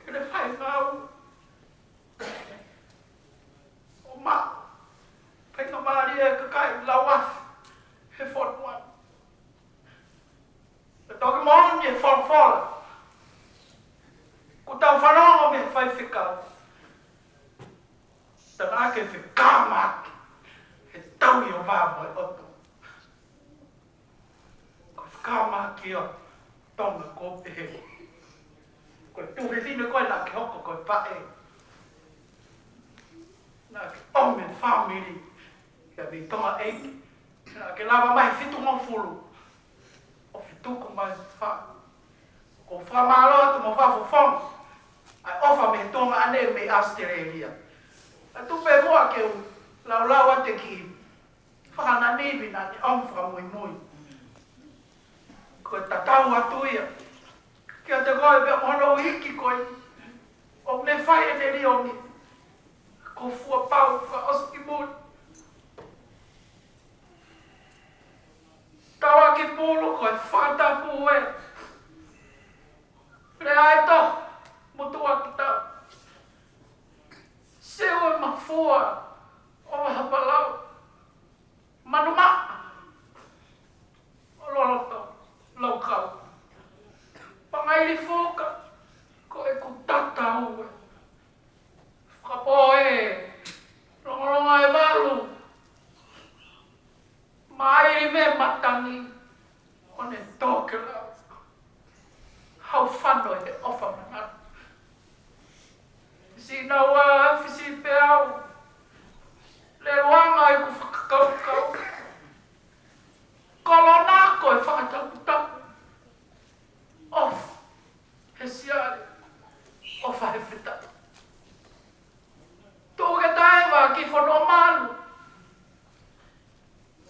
Ke ne whai ngau. O ma. Whainga maari e ka kai lawaf. He whonua. E toki mohon e whonfola. fai whikau. Tana ke whikamaki. He tau i o vāmo e oto. Ko whikamaki o tonga ko pehe. Ko tuhe fine koe la ke hoko koe pae. Na ke ome family. Ia mi tonga eiki. Na ke lava mai fitu mo fulu. O fituku mai wha. Ko wha malo atu mo wha fufong. Ai ofa me tonga ane me Australia. A tupe mua ke u lau ate ki whakana niwi na ni omwha mui mui. Ko tatau atu ia. Kia te koe pe ono hiki koe. O ne whai e ne riongi. Ko fua pau wha oski mui. Tawa ki pulu koe whata pue. Le ai to. Mutua ki tau. Sewa mafua. O hapalau. Manuma. O loloto. Laukau. Pangairi fuka. Ko e kutata ue. Whakapoe. Longolonga e walu. Mairi me matangi. O ne toke lau. Hau whano e ofa manatu. Si na wa fisi peau. Le wanga e ku whakakau. Kolona ko e whakatapu. Off. He siare. Ofa he whita. Tōke taiwa ki whono malu.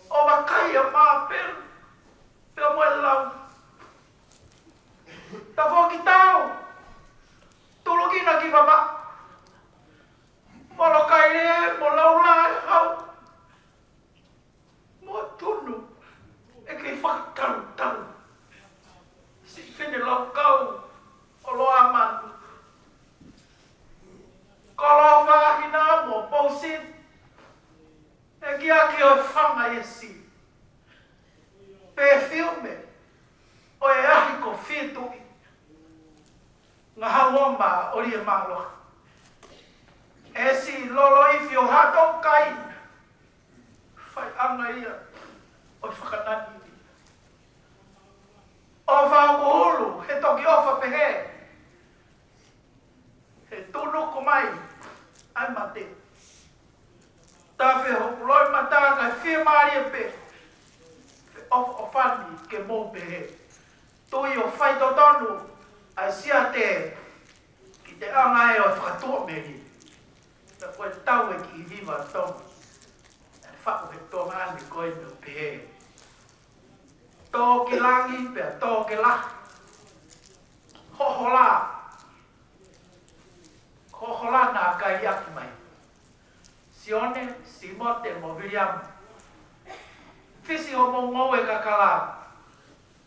O wakai a maa peru. Pea moe lau. Ta whoki tau. Tulukina ki wama. Molo kai re, mo lau lai hau. Mo tunu. E kei whakataru taru. Si whine lau kau. O loa manu. Kolo whahina mo pausin. E kia ki o whanga e si. Pe filme. O e ahi ko whitui. Ngā hauoma ori e māloa. E si lolo iwi o hato kai. Whai anga ia. O whakanani. O whakuhulu. He toki ofa pehe. He tunuku mai. Ai mate. Ta hopuloi mata kai whia maari e pe. O whani ke mō pehe. Tui o whai totonu. Ai sia te. Ki te anga e o whakatua meri. Na koe tau e ki viva tonga. Na whaku he tonga ane koe no pehe. Tō ke langi pea tō ke la. Hohola. Hohola nā kai aki mai. Sione, Simote, mo William. Fisi o mo ngoe kakala.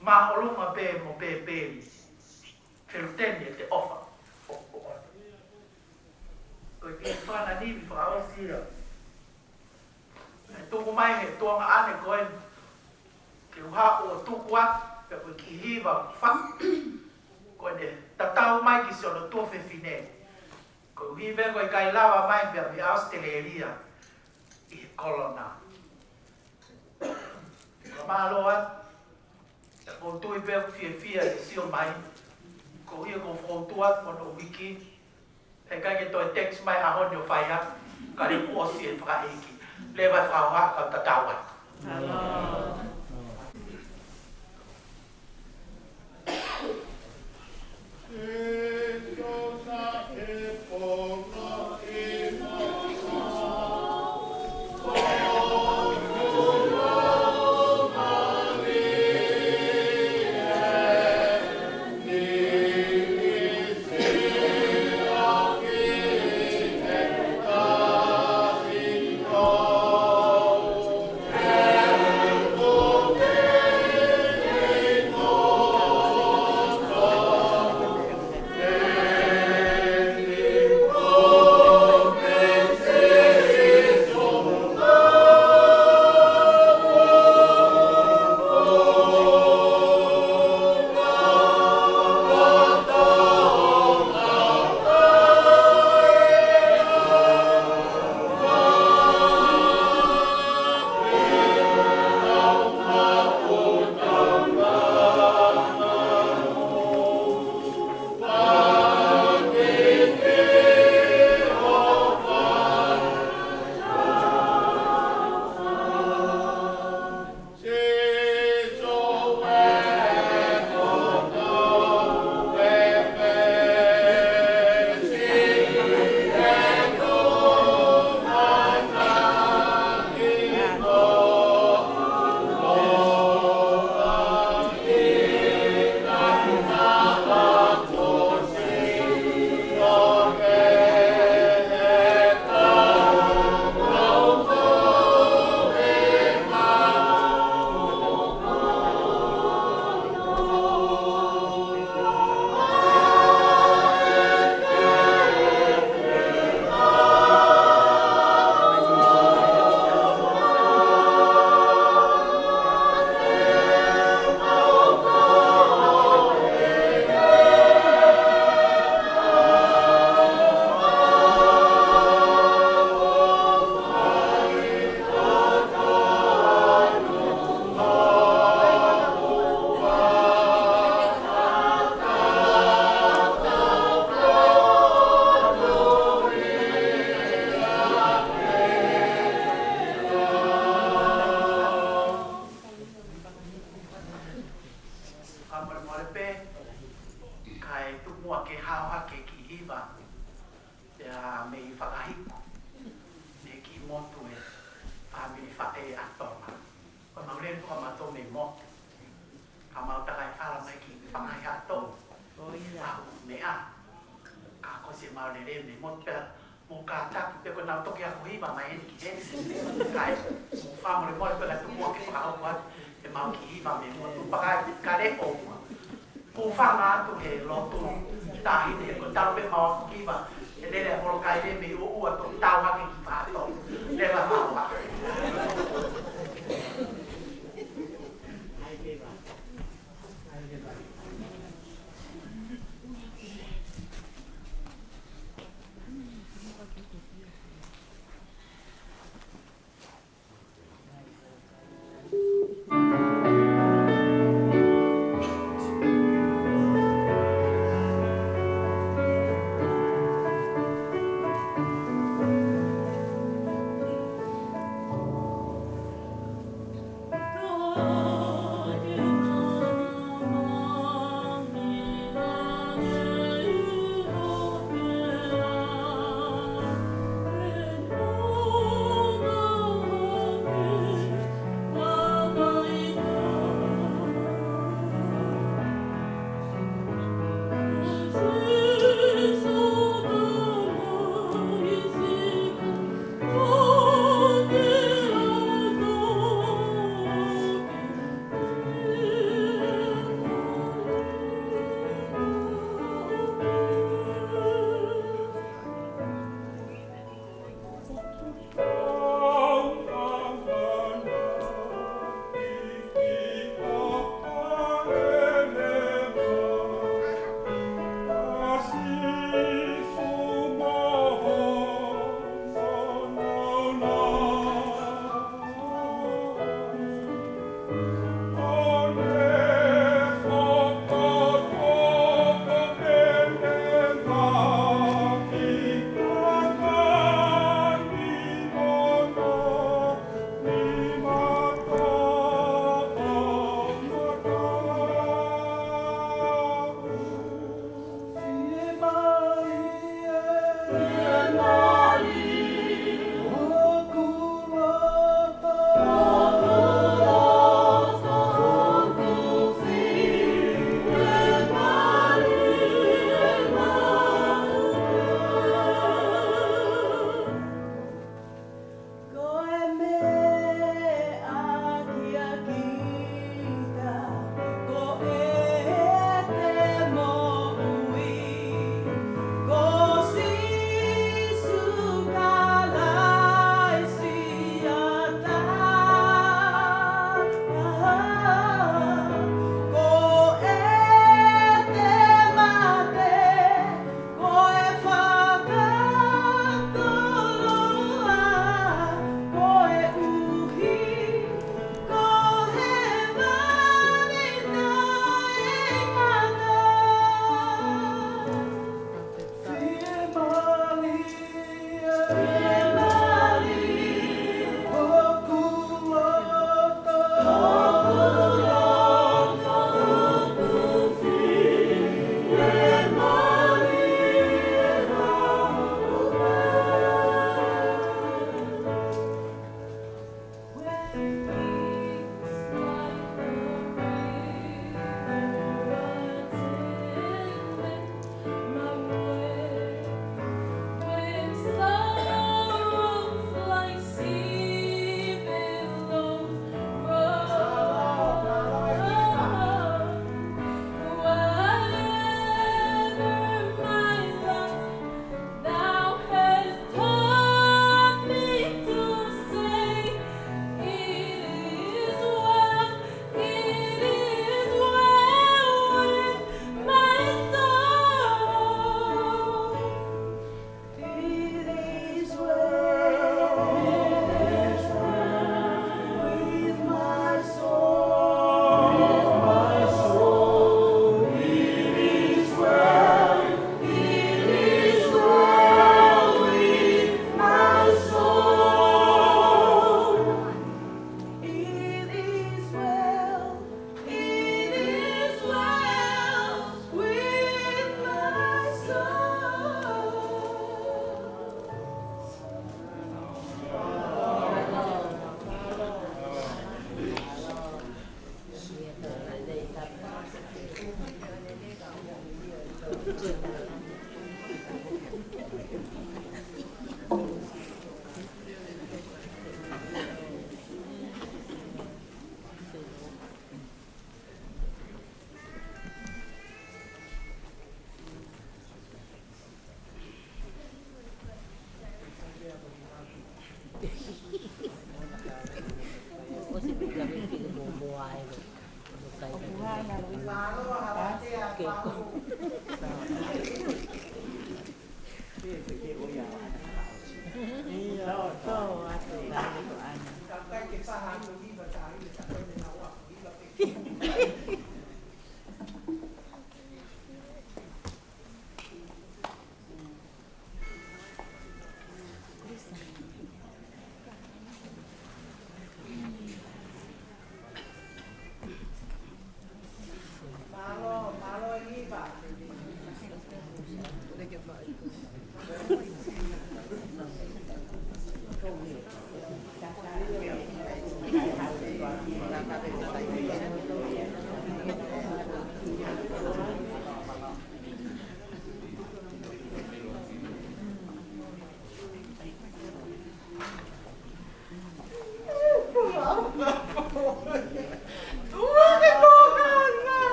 Ma olunga pe mo pe peri. Feruteni e te ofa. Koe ki whana niwi whaawasira. E tuku mai he tuanga ane koe. Ke uha o tuku at. Pea koe ki hiwa wha. Koe ne tatau mai ki se ono tuofe fine. Koe uhiwe koe kai lawa mai pea mi Australia. I he kolona. Koe mahalo at. Ko tui pea fia e sio mai. Ko ia ko whautua mono wiki. He kai ke toi text mai a honi o whaia. Ka re kuosi e whakaiki. Le vai whauha ka tatawa. Oh mua ke hao hake ki hiva. Ia me i whakahiku. Me ki motu e whamiri whae atoma. Ko maurere ko mato me motu. Ka mautaka e whala mai ki whangai ato. Me a. Ka ko se maurere me motu pera. Mo ka taki pe ko nau toki ako hiva mai eni ki hensi. Kai. Mo whamore mole pera tu mua ke whakau watu. E mau ki hiva me motu. Pakai ka repo. Ko whanga atu he lotu. Tahi ne ko tau pe mau ki hiva. E lere a holo kai le me ua to tau hake ki whāto. Lewa whaua.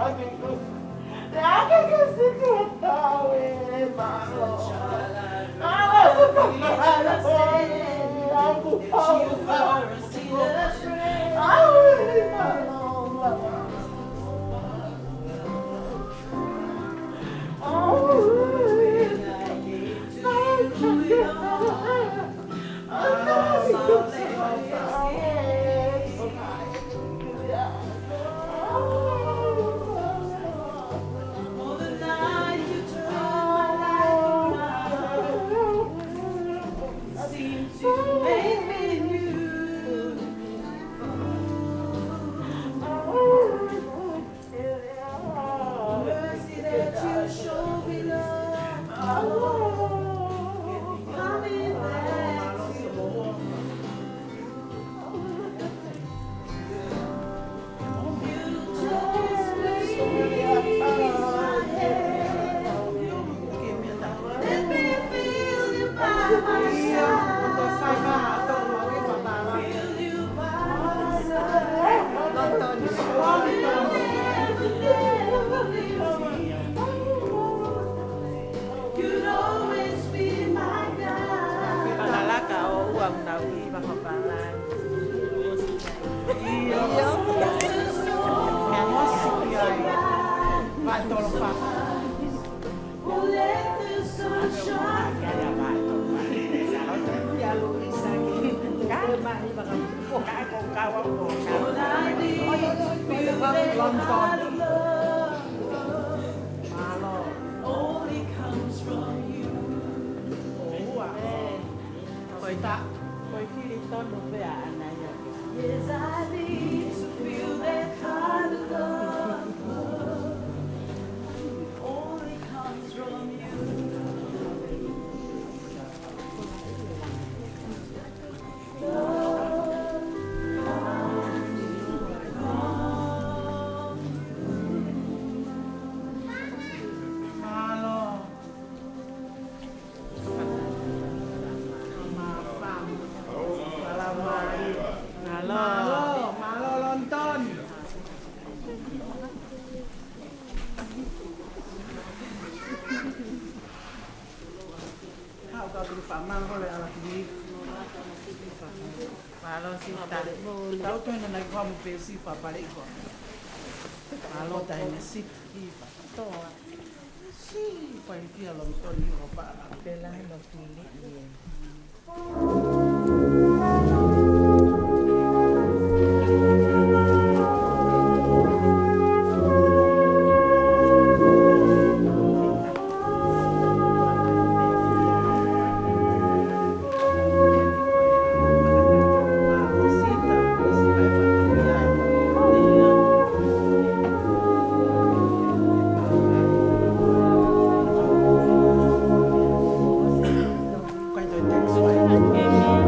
Aku Amen.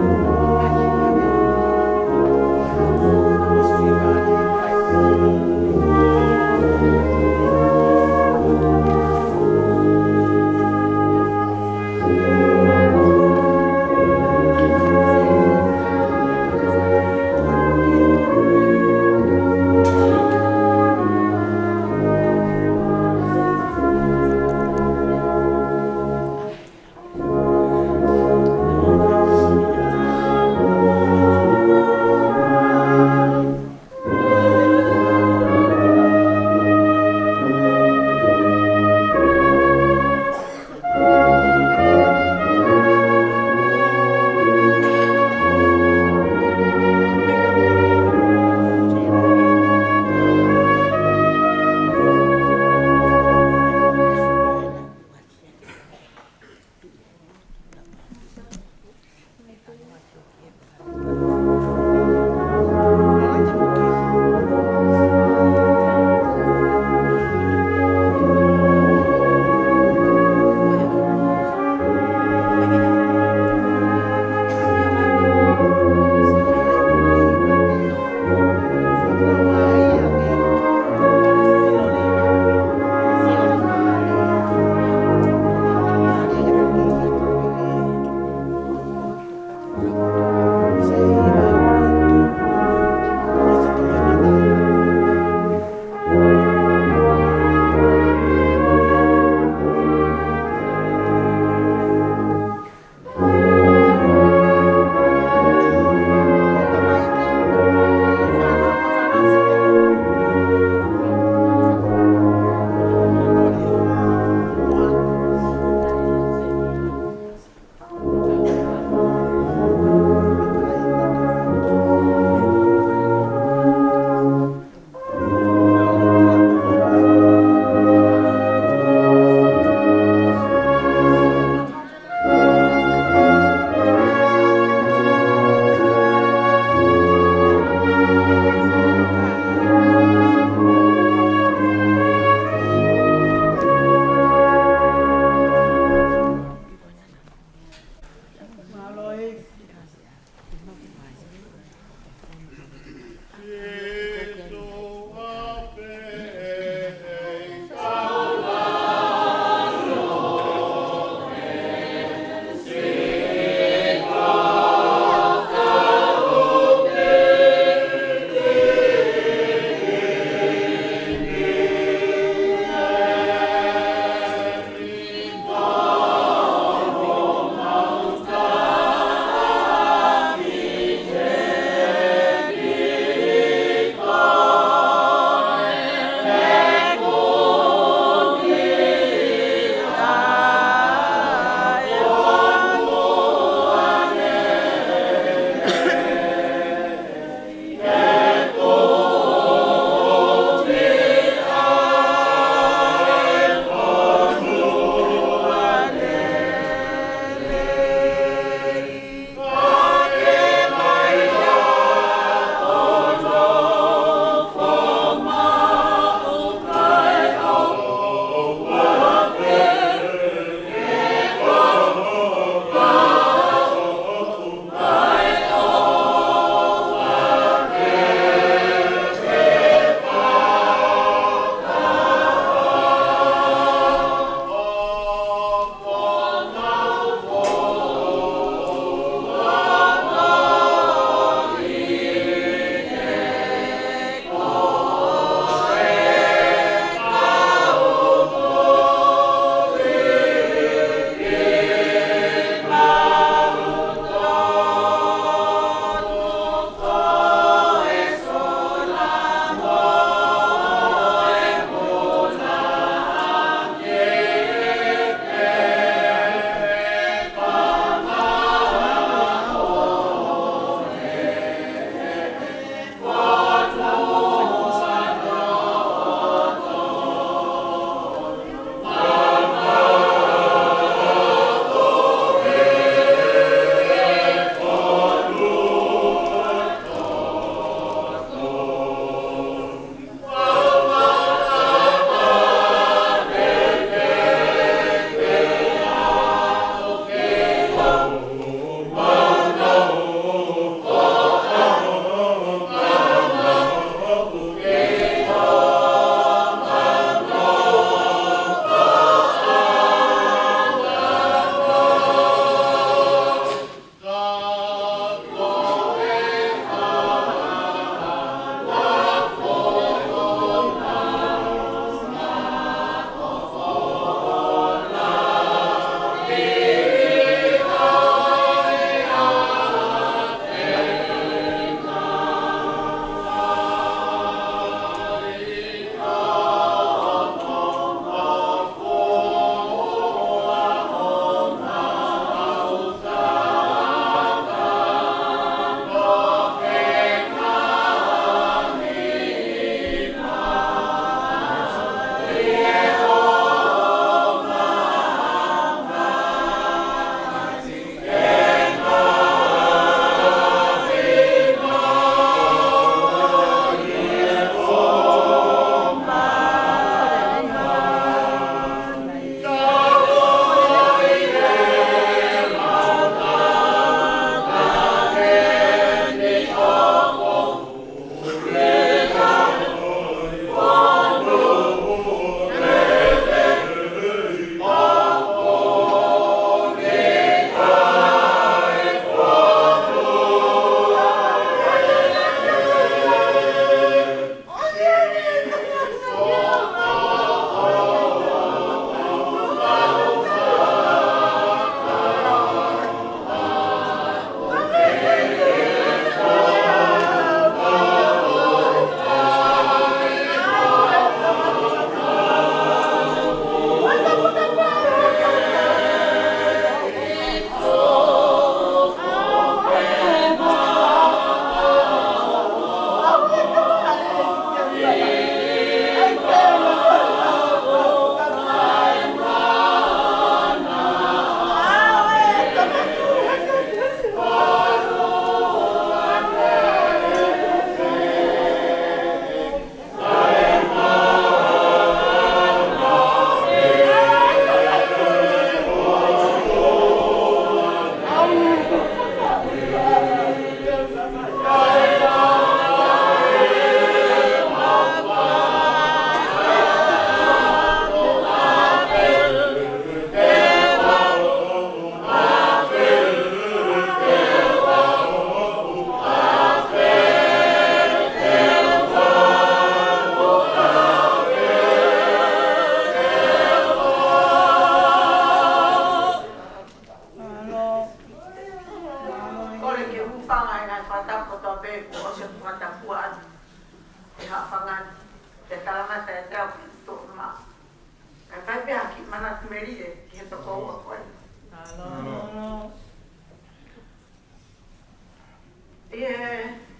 na kumeri e ki he toko ua koe.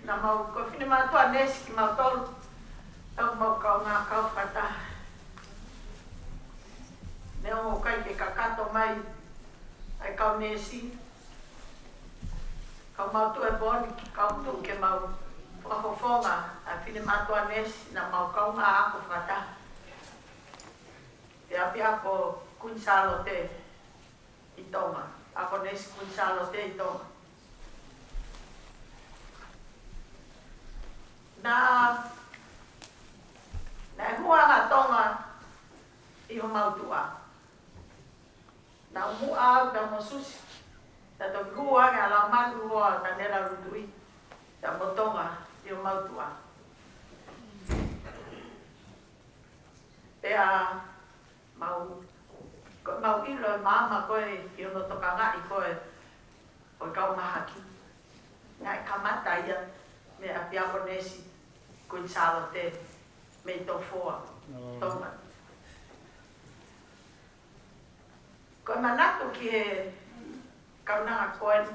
Na mau ko fine matua nesi ki mau tolu. Tau mau kau ngā kau whata. Neo kai ke kakato mai. Ai kau nesi. Kau mau tu e boni ki kau tu ke mau whafofonga. A fine matua nesi na mau kau ngā ako whata. Te api ako kunsalo te i tonga. Ako nesi kunsalo te i tonga. Na hua ngā tonga i ho mautua. Na mua au ta mosusi. Ta to hua ngā lau manu hoa ta nera rutui. Ta motonga i ho mautua. Pea mau ilo e mama koe i ono toka ngai koe o kau mahaki. Ngai kamata ia me a piako nesi kunsalo te me tofoa tonga. Koe manatu ki he kaunanga koe.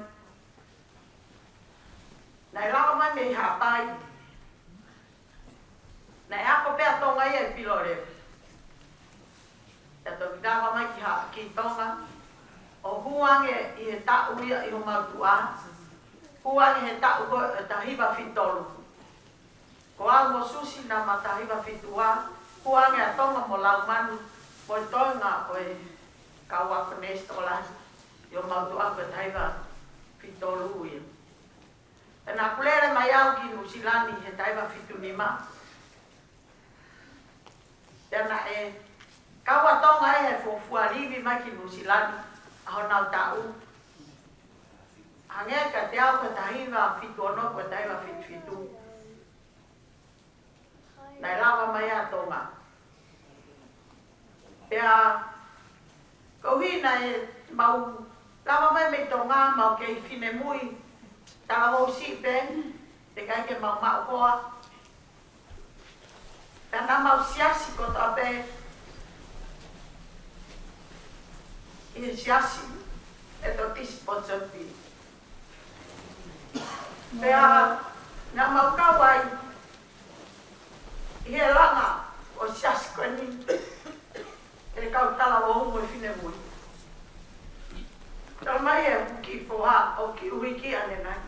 Nai lako mai me i hapai. Nai ako pea tonga ia e pilore. Tato kitaka mai ki tonga. O huange i he tau ia i ho mautua. Huange he tau koe e tahiwa fitolu. Ko au mo susi na matahiwa fitua. Huange a tonga mo lau manu. Mo i tonga o e kaua konesta o lahi. I ho mautua koe tahiwa fitolu ia. E nā kulere mai au ki Nusilani he tahiwa fitunima. Tēnā e kaua tonga e he fofua rivi mai ki Nusilani. Aho nau tau. Hangea ka te au ka tahiwa fituono ka tahiwa fitu. Nai lawa mai a tonga. Pea kauhina e mau lawa mai me tonga mau kei fine mui. Tala mau sipe te kai ke mau koa. Pea na mau siasi ko to ape. I siasi e to tisi pochopi. Pea na mau kawai i he langa o siasi koe ni e kau tala o humo i fine mui. Tala mai e ki foha o ki uiki ane nai.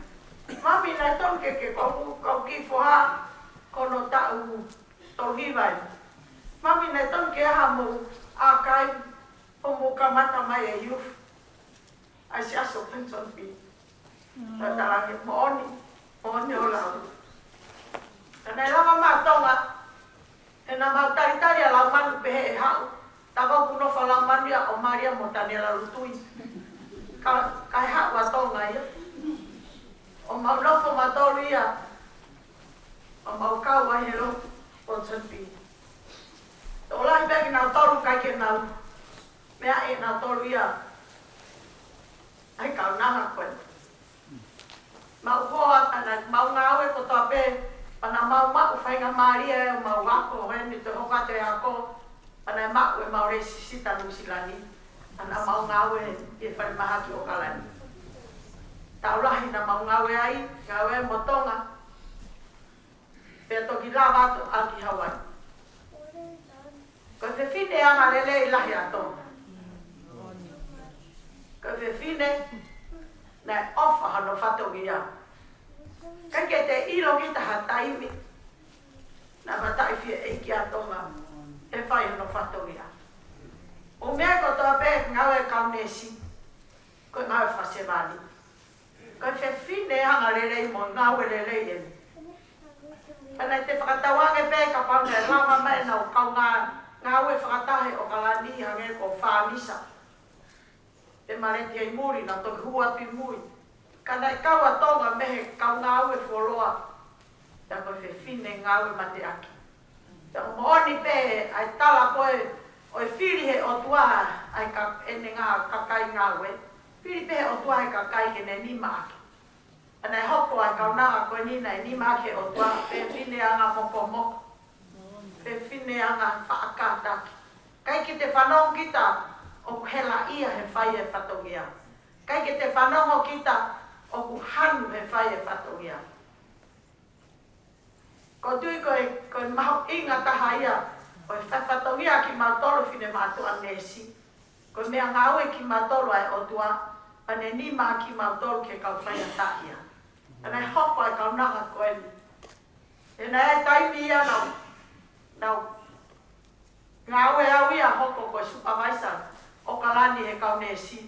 Mami nai tonke ke kau ki foha kono tau tohiwai. Mami nai tonke hamu a kai homo kamata mai e yuf. Ai siasi o pension pi. Tatalangi mooni o lau. Nai lama maa tonga, e na mau taritari a lau manu pehe e hau. Takau kunofa lau manu ia o Maria mo tani a lutui. Kai hau a tonga ia. O mau nofo matoru ia. O mau kau a helo o tsanpi. O lahi begi nau toru kai ke nau. Mea e nau toru ia. Ai kau naha koe. Mau hoa, mau ngau e ko tope, pana mau whainga Maria e mau wako, he ni te hokate e ako, pana mau e mau resisita Nusilani, pana mau ngau e whai mahaki o kalani. Taulahi na mau ngau e ai, ngau e motonga, pe toki lawa atu aki Hawaii. Ko te whine anga lele i lahi atonga. Ko te whine, na ofa hano whatongi ia. Kai ke te ilo ki taha taimi. Na matai fia eiki a tonga. E whai hano whatongi ia. O mea ko toa pe ngau e kaunesi. Ko ngau e whasewani. Ko te whine hanga lelei mo ngau e lelei e. Kana te whakatawange pe ka paune rama mai na o kau ngau e whakatahe o kalani hange ko whamisa. Te mareti ai muri na toki hua pi mui. Kana i kaua tonga mehe kau ngau e wholoa. Ta koe whine ngau e mate aki. Ta mooni pe ai tala koe o e whiri he o tua ai ene ngā kakai ngau e. Whiri pe he o tua he kakai ke ne nima aki. Ana e hoko ai kau naga koe nina e nima aki o tua pe whine anga moko moko. Pe whine anga whaakataki. Kai ki te whanau kita o hela ia he whai e whatongia. Kai ke te whanongo kita o ku hanu he whai e whatongia. Ko tui koe maho inga taha ia, koe whatongia ki mautolo whine mātua nesi. Koe mea ngāue ki mautolo ai o tua, ane ni maa ki mautolo ke kau whai a tahia. Ane hoko ai kau nanga koe ni. E nei taimi ia nau ngāue au ia hoko koe supervisor o kalani he kau nesi.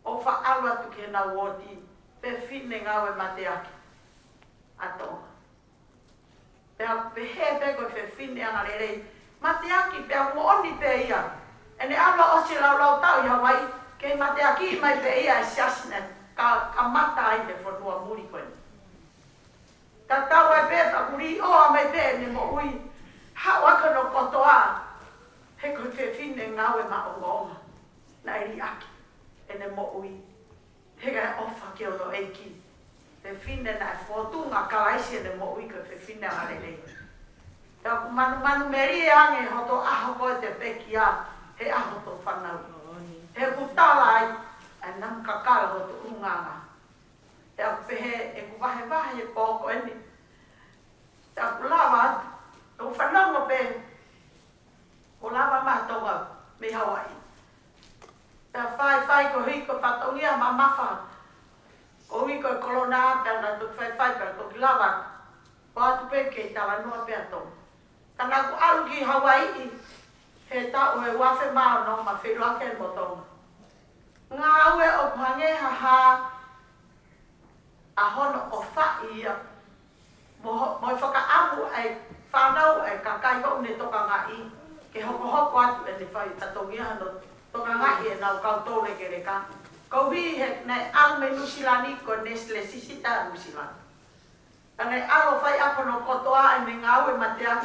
O whaalu atu ke nau woti, pe whine ngāue mate aki. Atonga. Pea pehe pe koe pe whine anga rerei. Mate aki pea muoni pe ia. Ene ala o se lau tau ia wai, ke mate aki mai pe ia e siasne, ka mata ai te whanua muri koe. Ka tau ai pe ta muri oa mai pe ne mo ui. Hau aka no kotoa, he koe pe whine ngāue ma o ngonga. Na eri aki. Ene mo ui, hega ofa ke ono eiki. Pe whine na e whotunga kalaisi ene mo ui ko pe whine a rerei. Tau ku manu meri e ange hoto aho koe te peki a, he aho to whanau. He kutala ai, e nam kakala hoto unganga. Tau ku pehe e ku wahe e pōko eni. Tau ku lawa atu, tau whanau mo pe, ko lawa mātonga me Hawaii. Pea whai ko hui ko whatongia ma mawha. Ko hui ko kolona pea na tuk whai pea ko ki lawa. Ko atu pe kei tawa noa pea tō. Tana ku alu ki Hawaii, he tau e wafe mao no ma whiruake mo tonga. Ngā aue o pange haha a hono o whai ia. Mo whakaamu ai whanau ai kakai hau ne toka ngā i. Ke hoko atu e te whai tatongia hano. Toka ngai e nau kau tōre ke reka. Kau hi he nei alme nusilani ko Nestle sisita nusilani. Nei alo whai ako no kotoa e me ngāue matea.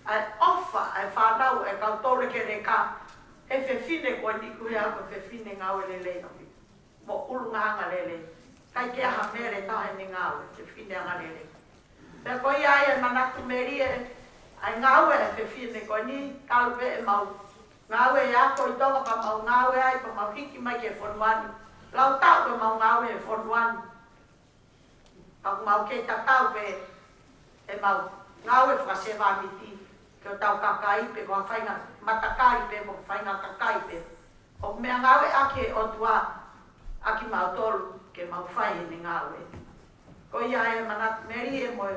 Ai ofa ai whanau e kau tōre ke reka. E whine ko niku he ako whine ngāue lele. Mo ulunganga lele. Kai ke aha mere tahe ni ngāue. Whine anga lele. Pea ko ia e manatu meri e. Ai ngāue e whine ko ni kalpe e mau. Ngāwe e ako i tonga pa mau ngāwe ai pa mau hiki mai ke whanuani. Lau tau pa mau ngāwe e whanuani. Pa mau ke tatau pe e mau ngāwe whasewa miti. Ke o tau kakai pe ko whainga matakai pe ko whainga kakai pe. O mea ngāwe ake o tua aki mau tolu ke mau whai ni ngāwe. Ko ia e manat meri e moe.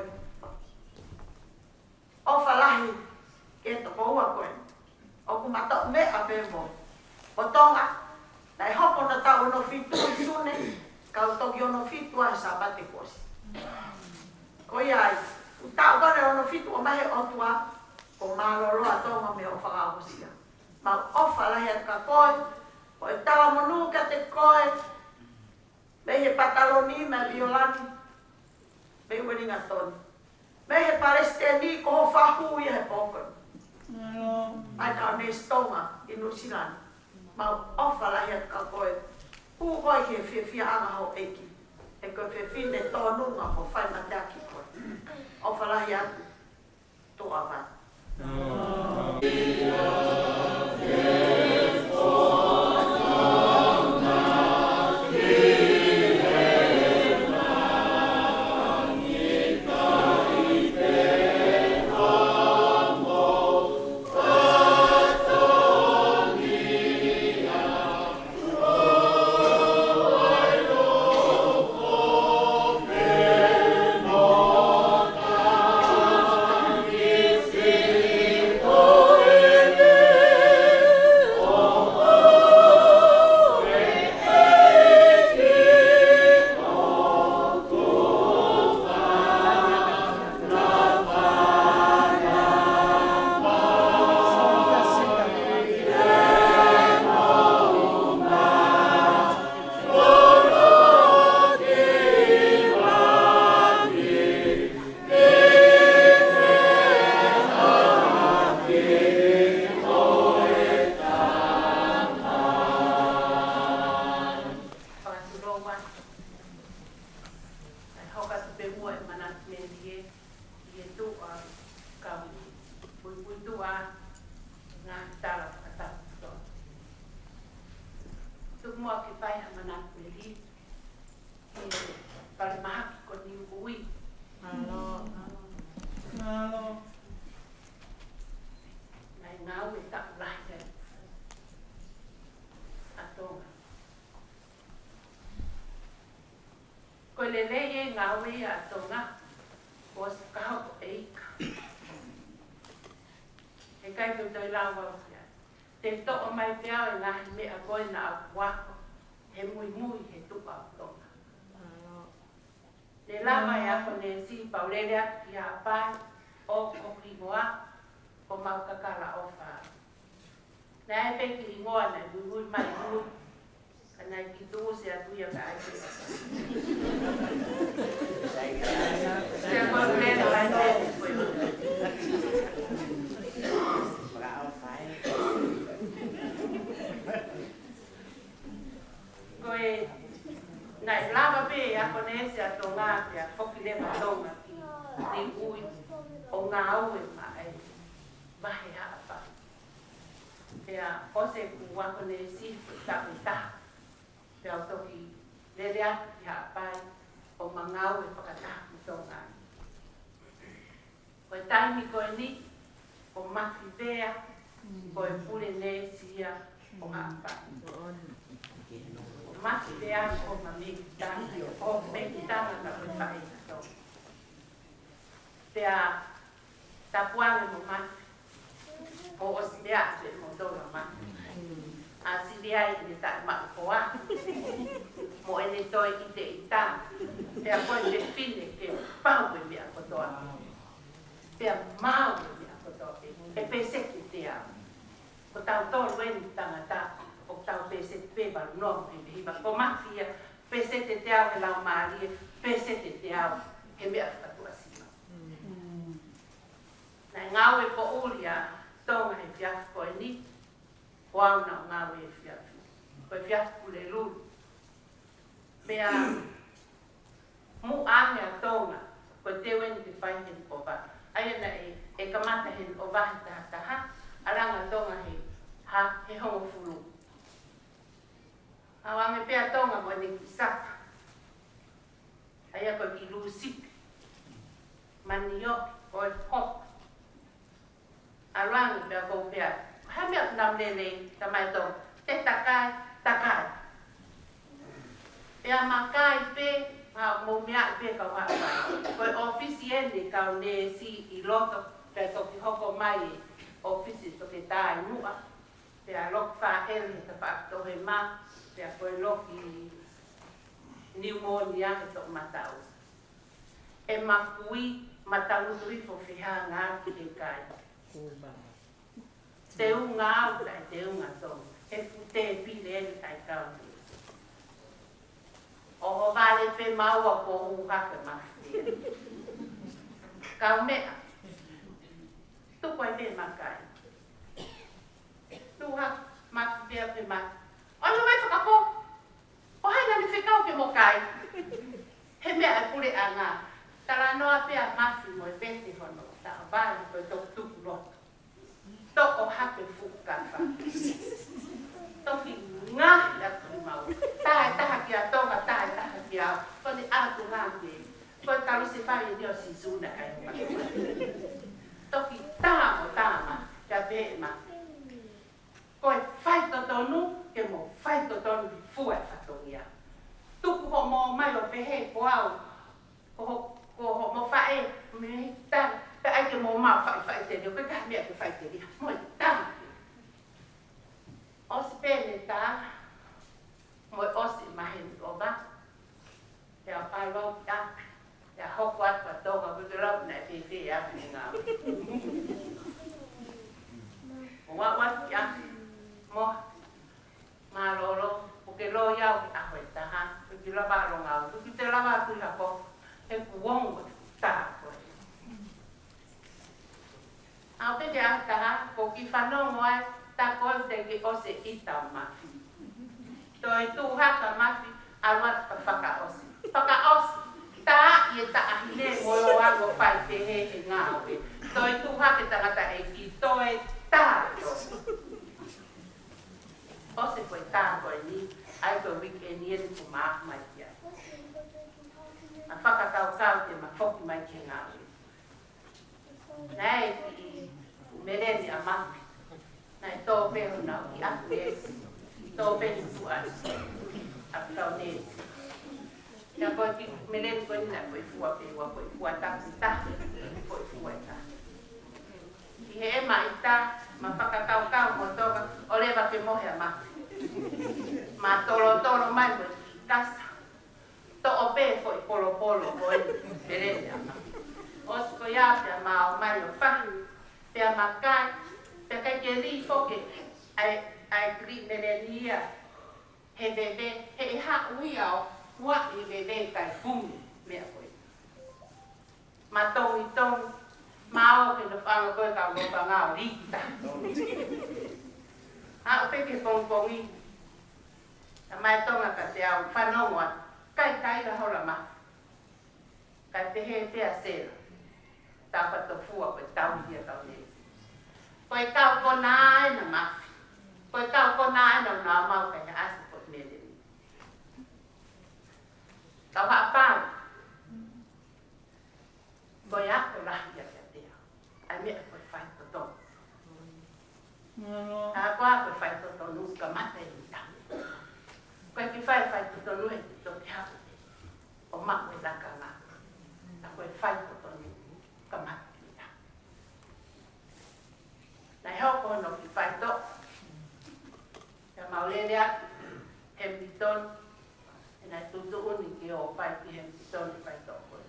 O whalahi ke toko ua koe. O ku mato me a pe mo. O tonga, nai hoko na tau ono fitu i sune, kau toki ono fitu a sabate kosi. Ko iai, u tau kore ono fitu o mahe o tua, ko malolo a tonga me o whakahosia. Ma ofa lahi at ka koe, o e tawa monu ka te koe, me he pataloni me violani, me ueringa toni. Me he palestini ko ho whahu i he pokoni. Ai ka me stonga i Nusilani. Ma ofa lahi at ka koe. Hu koe ke whiwhia anga hau eiki. E koe whiwhine tōnunga ko whai mataki koe. Ofa lahi atu. Toa vai. mua ke pai ha mana peli. Pare mahaki ko ni ui. Malo. Nai ngau e tak rahe. Atonga. Ko le e ngau e atonga. Os kau eika. E kai ko toi lawa ia. Te to'o mai te au e ngahi mea koe na au wako. He mui he tupa atonga. Le lava e ako ne si paulele atu ki a pai o koki ngoa o mau kakala o wha. Na e peki ngoa na lui mai lui. Kana i ki tuu se atu ia ka aike. Se a koe lena lai tene koe. Koe nai lava pe a konese a tonga te a foki le matonga ki ui o ngā ue mai mahe hapa. Pea ose ku a konesi tapu ta. Pea o toki lere atu ki hapai o mangau e whakatapu tonga. Koe taimi koe ni o mafi vea koe pule ne sia o hapai. Mati te ako ma me tangi o me tanga na koe whae to. Te a tapuange mo mati. O o silea se mo tonga mati. A silea i ne tae mati koa. Mo ene toi i te ita. Te a koe te fine ke pau e mea kotoa. Te a mau e mea kotoa. E pese ki te a. Ko tau tolu eni tangata. O tau pese pe ba no e hiba ko mafia pese te au e la maria pese te au e me afa tua sima na ngau e po ulia tonga e fiaf ko ni wa na ngau e fiaf ko fiaf pule lu mea mu anga tonga ko te wen te fai hen ko ba ai na e kamata hen o ba ta ha alanga tonga he ha he hongo fulu. Awa me pea tonga mo ne kisaka. Aia ko ki lusik. Manio o e hop. Arang pea ko pea. Hamea nam lele tamai tong. Te takai. Pea makai pe. Mo mea pe ka wa mai. Ko ofisiende ka ne si I loto. Pea to ki hoko mai. Ofisi to ke tai nua. Pea lok fa ele te pa to he ma. Pea koe loki pneumonia e tō matau. E makui matau tui fo whiha ngā ki te kai. Te unga au tai te unga tō. E fute e pile e kai kauni. O ho vale pe maua ko uhaka mawhia. Kau mea. Tuko e me makai. Tuha mawhia pe makai. Ono mai whakapo. O hai nani whekau ke mo kai. He mea e pure a ngā. Tara noa pea mawhi mo e pete hono. Ta a vāi koe tō tuku roto. Toko hape whukawha. Toki ngahi a kuri mau. Tae taha ki a tonga, tae taha ki a. Kone atu ngāke. Koe karu se whai nio si suna kai mawhi. Toki tāmo tāma. Kia pēe ma. Koe whai to tonu. Ke mo whai to tonu ki fua e whatongia. Tuku ho mo mai o pehe po au. Ko ho mo whae, me tang. Pe ai ke mo mau whai te reo. Koe kaha mea ke whai te reo. Moi tang. Osi pene tā. Moi osi mahen oba. Te a pai lau ki api. Te a hoko atu a tonga. Kutu lau na e whi api ni ngā. Mo watu ki api. Mo. Maroro, porque lo iau ki ahoi taha, porque lava ronga, porque te lava tu hako, e kuongo ta koe. Au te te au taha, ko ki whanongo ai, ta koe te ki ose ita mafi. Toi tu haka mafi, alwat pa whaka osi. Whaka osi, ta i e ta ahine mo o ango whai te he he ngāwe. Toi tu haka tangata e ki toi ta koe. O se koe tā koe ni, ai ko weekend ni ko ma mai kia a whakakau te mawhoki mai ki ngā ui. Nei ki mereni a mahi, nei tō peho nau ki aku esi, tō peho tu asi, a tau nesi. Kia koe ki mereni koe nina koe fua pewa, koe fua taku tahi, koe fua i tahi. Ki he ema i ta, ma whakakau mo toka, o lewa ke mohe a mahi. Ma tolo mai mo ki kasa. To ope foi polo foi perene ama. Os ko ya pe ma o mai o fa. Pe ma kai, pe kai ke ri foke. Ai kri menenia. He bebe, he ha uia wa i bebe kai pum me foi. Ma tong i tong ma o ke no fa ko ka mo pa nga ri ta. Ha o pe ke pong i. Mai tonga ka te au fa no wa. Kai la hola ma. Kai te he te a sera. Tapa to fua koe tau hia tau nesi. Koe kau ko nāe na mafi. Koe kau ko nāe na ngā mau kai ha asa koe mele ni. Kau haa pāu. Koe ako lahi a te au. Ai mea koe whai to tonu. Ha koe koe whai to tonu ka mata i tau. Koe ki whai to tonu he to te hau. O mako e laka ngā. Ta koe whai to tonu ka mata i tau. Nai hoko no ki whai to. Ka maulele atu. Hembiton. E nai tutu uni ki o whai ki hembiton i whai to koe.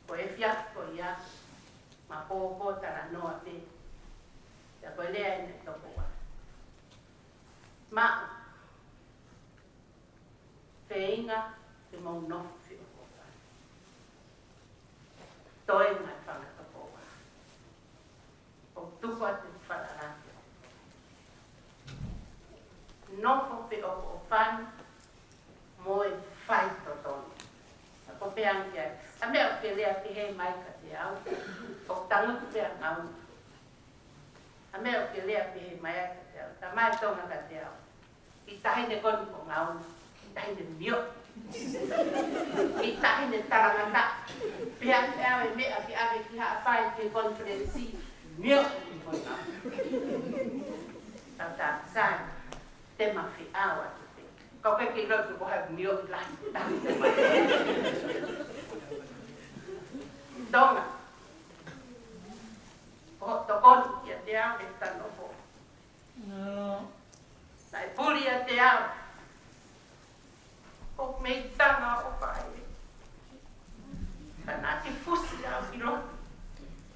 Koe e fiaf koe ia. Ma pōpō tara noa te. Ta koe lea ine toko wa. Ma wheinga te mau nofu whio kōwha. Toi mai whangata kōwha. O tukua te whanarate. Nofu whio kōwhani mo e whai to tonu. A ko peang kia. A mea o ke lea ki hei mai ka te au. O tangutu peang au. A mea o ke lea ki hei mai ka te au. Ta mai tonga ka te au. I tahine koni ko ngau. I tahine mio. I tahine tarangata. Pia te awe mea ki ave ki haa whai ki konferensi. Mio i ko ngau. Tau tā sai. Te mawhi awa te te. Kau kai ki rotu ko hai mio i lahi. Tahine mai. Tonga. Ko to koni ki a te awe tano po. Nai puri a te au. O mei tanga o whai. Ka nā te fusi au ki roto.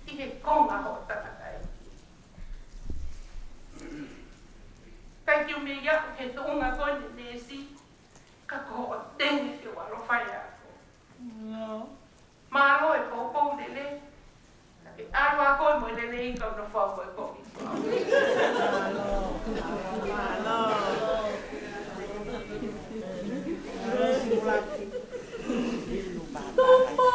I he konga ho tanga kai. Kai ki ume ia he toonga kone nesi. Ka ko o tengi ki walo whai ako. Maro e pōpou lele. Ke arua koe mo lele i kau no whau koe koe. Oh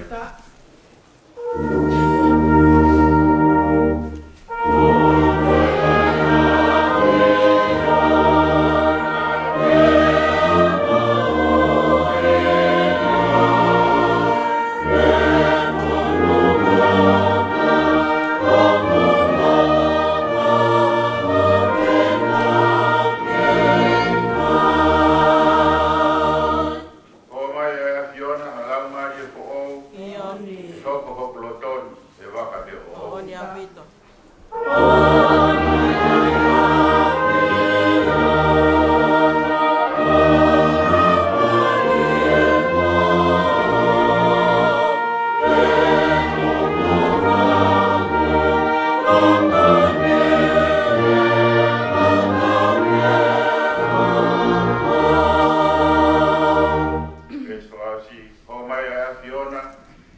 Peta. O mai e Fiona halau mai e po o. Ioni. Toko hoko loton e waka te o. Oni apito. E so asi, o mai e Fiona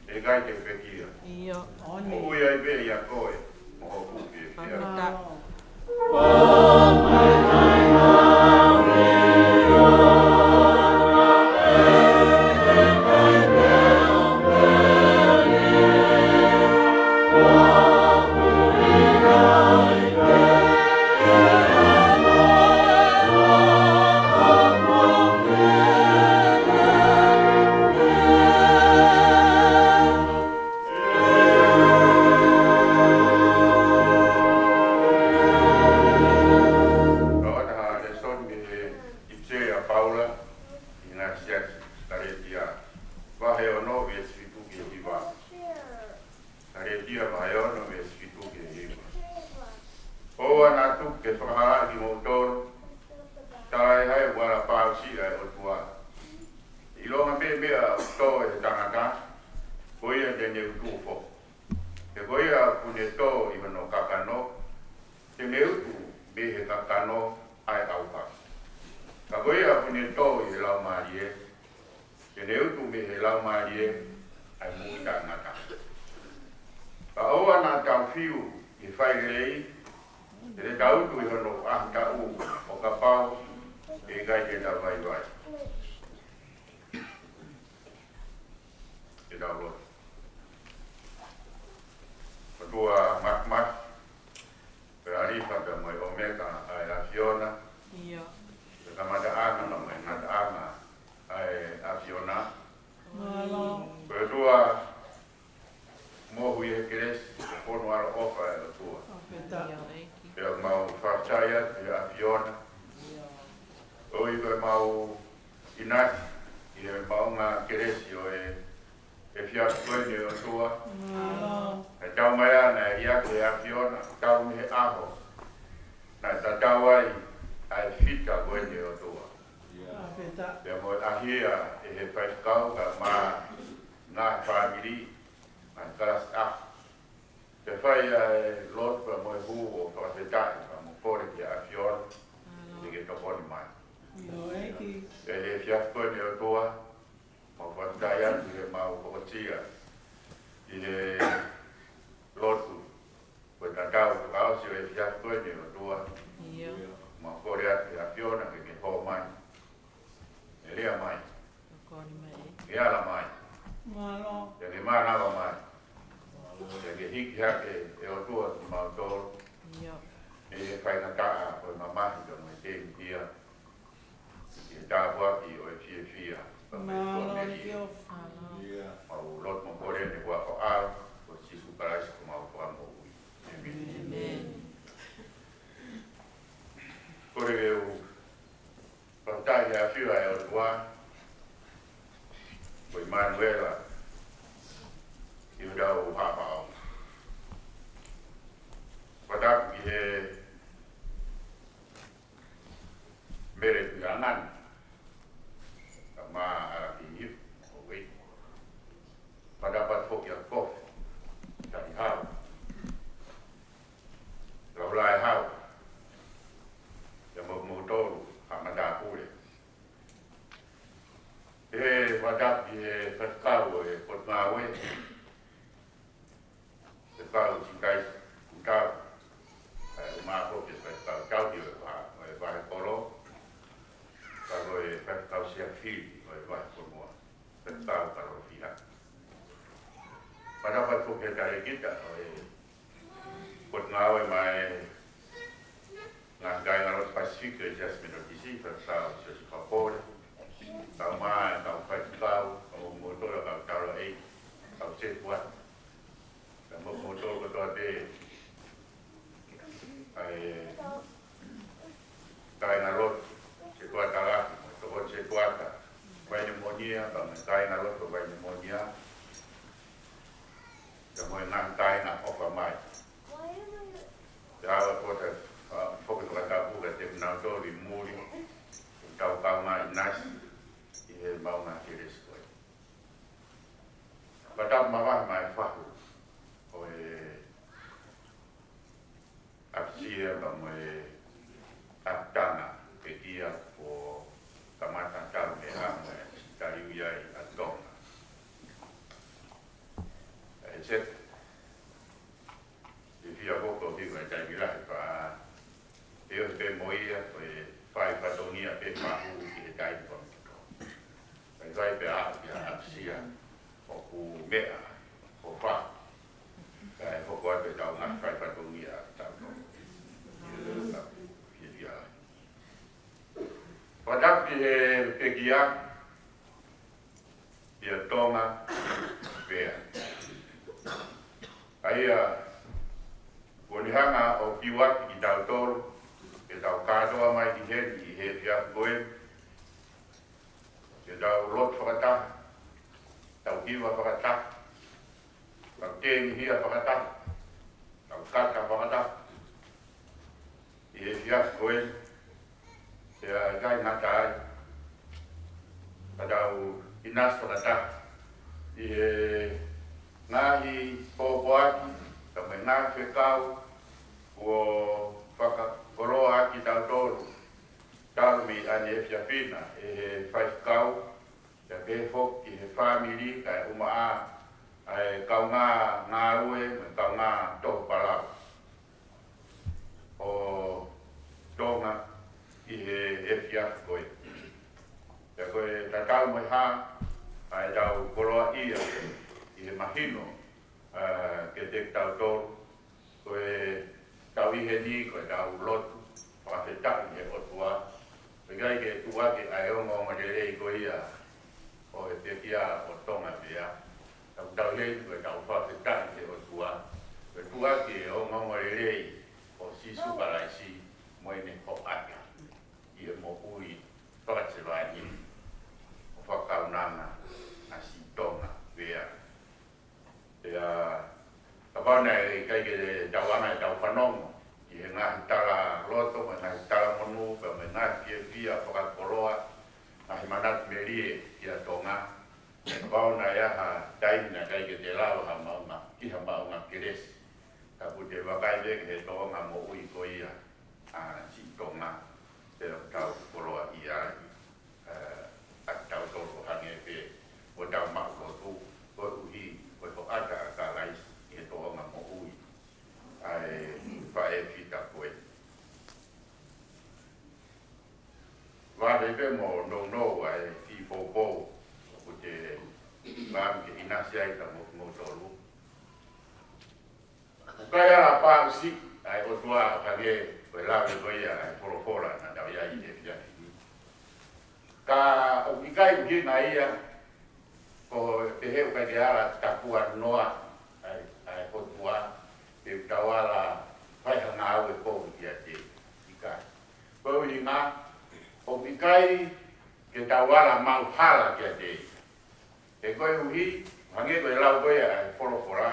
e gai te pekia. Io. Oni. O ui ai be ia koe, mo ho kupi e fia. Peta. Kawana ha le son me i te a Paula i nga sias taretia. Wahe o no me sfitu ki e hiwa. Taretia wahe o no me sfitu ki e hiwa. O ana tu ke whakaha ki motor, tai hai wala pāu si ai o tua. I longa me mea tō e tangata, koia tene utu fo. Ke koia kune tō i mano kakano, tene utu me he kakano ai auka. Ka koia kune tō i he lau marie, tene utu me he lau marie ai mui tangata. Ka oa nā tau whiu i whai rei, te tau tu i hono ahta u o ka pau e gai te tau vai vai. Te tau roto. Patua mak, pe arifa pe moi omega ai a Fiona, Io. pe kamata ana no mai nata ana ai a Fiona. Malo. Patua mohu i he keres, pono aro ofa e o tua. Peta. Io eiki. Pe o mau whakachaya e a Fiona. O i koe mau inati, i he mau ngā keresi o e fiatu koeni o tua. Malo. E tau mai ana e iake e a Fiona, tau mi he aho. Nā ta tau ai ai fita koeni o tua. Peta. Pea mo ahia e he whaikau ka mā ngā whamiri, ngā karas ah. Te whai e lot pa mo e hu o whakatetai, pa mo kore ki a Fiona, i ke tokoni mai. Io eiki. E he fiatu koeni o tua, mo whakatai atu he mau whakatia. I he lotu, koe ta tau tu kaosi o e fiatu koeni o tua, Io. mo kore atu a Fiona ke ho mai. E lea mai, Koni mai. ke ala mai, Malo. e ke mānawa mai. E ke hiki hake e o tua tu mau tōru, Io. e he whaingataa koe mamahi tono e te mtia. I he tāpuaki o e fia fia, pa me Malo. tua meri. Io. Alo. Mau lot mo kore ne kua ko ao, ko sisu paraisi ko mau kua mo ui. Amen. Kore e u pautai a whiua e o tua, ko i Manuela, i u rau hapao. Pataku ki he mere tu angan, ka mā ara ki hip, o wei. Padapat fok ya kof, tani hau. Raulai hau, ya mo toru, hamada pule. E wadak ki e whatkau e ke tare kita kot ngawe mai ngai ngalo Pacific Adjustment Office sa si kapol tau mai tau fai tau o motor ka taro ai tau se buat mo motor ko to de ai kai ngalo se buat ala to se buat vai pneumonia ka kai ngalo to vai pneumonia Kamu nak tay nak offer mai. Jawa kota fokus kata aku kata menaudo di muri. Kau mai nas. Ia mau nak kiri sekoi. Pada mawar mai fahu. Oi. Apsia kamu aptana pedia po kamatan kau meham dari uyai atong. Set if you go to the right time pa eu te moia foi fai patonia pe pahu ki tai kon vai pe a sia o ku mea o fa kai fo ko te tau na fai patonia ta no ki dia pada pe kia dia toma vea Aia, hanga o piwat ki tau tolu, ke tau katoa mai ki he pia koe, ke tau lot whakata, tau kiwa whakata, tau tēngi hia whakata, tau kata whakata, i he pia koe, te a kai ngata ai, ka tau inas whakata, i he ngahi pōpoaki, ka me ngā whekau, o whakakoroa ki tau tōru, tau mi ane e whiawhina, e he whaikau, te pēwhok ki he whamiri, ka e uma ai kau ngā ue, me kau ngā tohu palau. O tonga ki he whiawh koe. Te koe tatau mai hā, ai tau koroa ia, i he mahino ke te tau tōru, koe tau ihe ni, koe tau lotu, whakawhetaki he otua. Pegai ke tua ke ai ongo ngare rei koe ia, o he pekia o tonga pia. Tau hei koe tau whakawhetaki he otua. Koe tua ke ongo ngare rei, o sisu paraisi, moene ho aka. I he mo ui, whakatewani, o whakaunanga, a si tonga pia. Kapana e kai ke tau ana e tau whanongo, i he ngahi tala loto, me ngahi tala monu, me ngahi pia whakakoroa, ngahi manat merie kia tonga. Kapana e aha taina kai ke te lao ha maunga, ki ha maunga kiresi. Tapu te wakai veke he tonga mo ui ko ia, si tonga, te tau koroa ia, a tau toko hange pe, o tau mak lotu, o uhi, o ho ata ka lais, i to nga mo ui. Ai whae whita koe. Wāre pe mo no ai ti pōpō, o te wām ke inasi ai ta mo tolu. Kai ala pāusi, ai o tua kage, koe lawe koe ai porofora na tau ia i te whiaki. Ka o kikai uki na ia, ko te heu kai te ala tapua noa ai potua e tawala pai hanga au e kou ki a te ikai. Kou i ngā, o ikai ke tawala mauhala ki a te. E koe uhi, hange koe lau koe ai wholofora,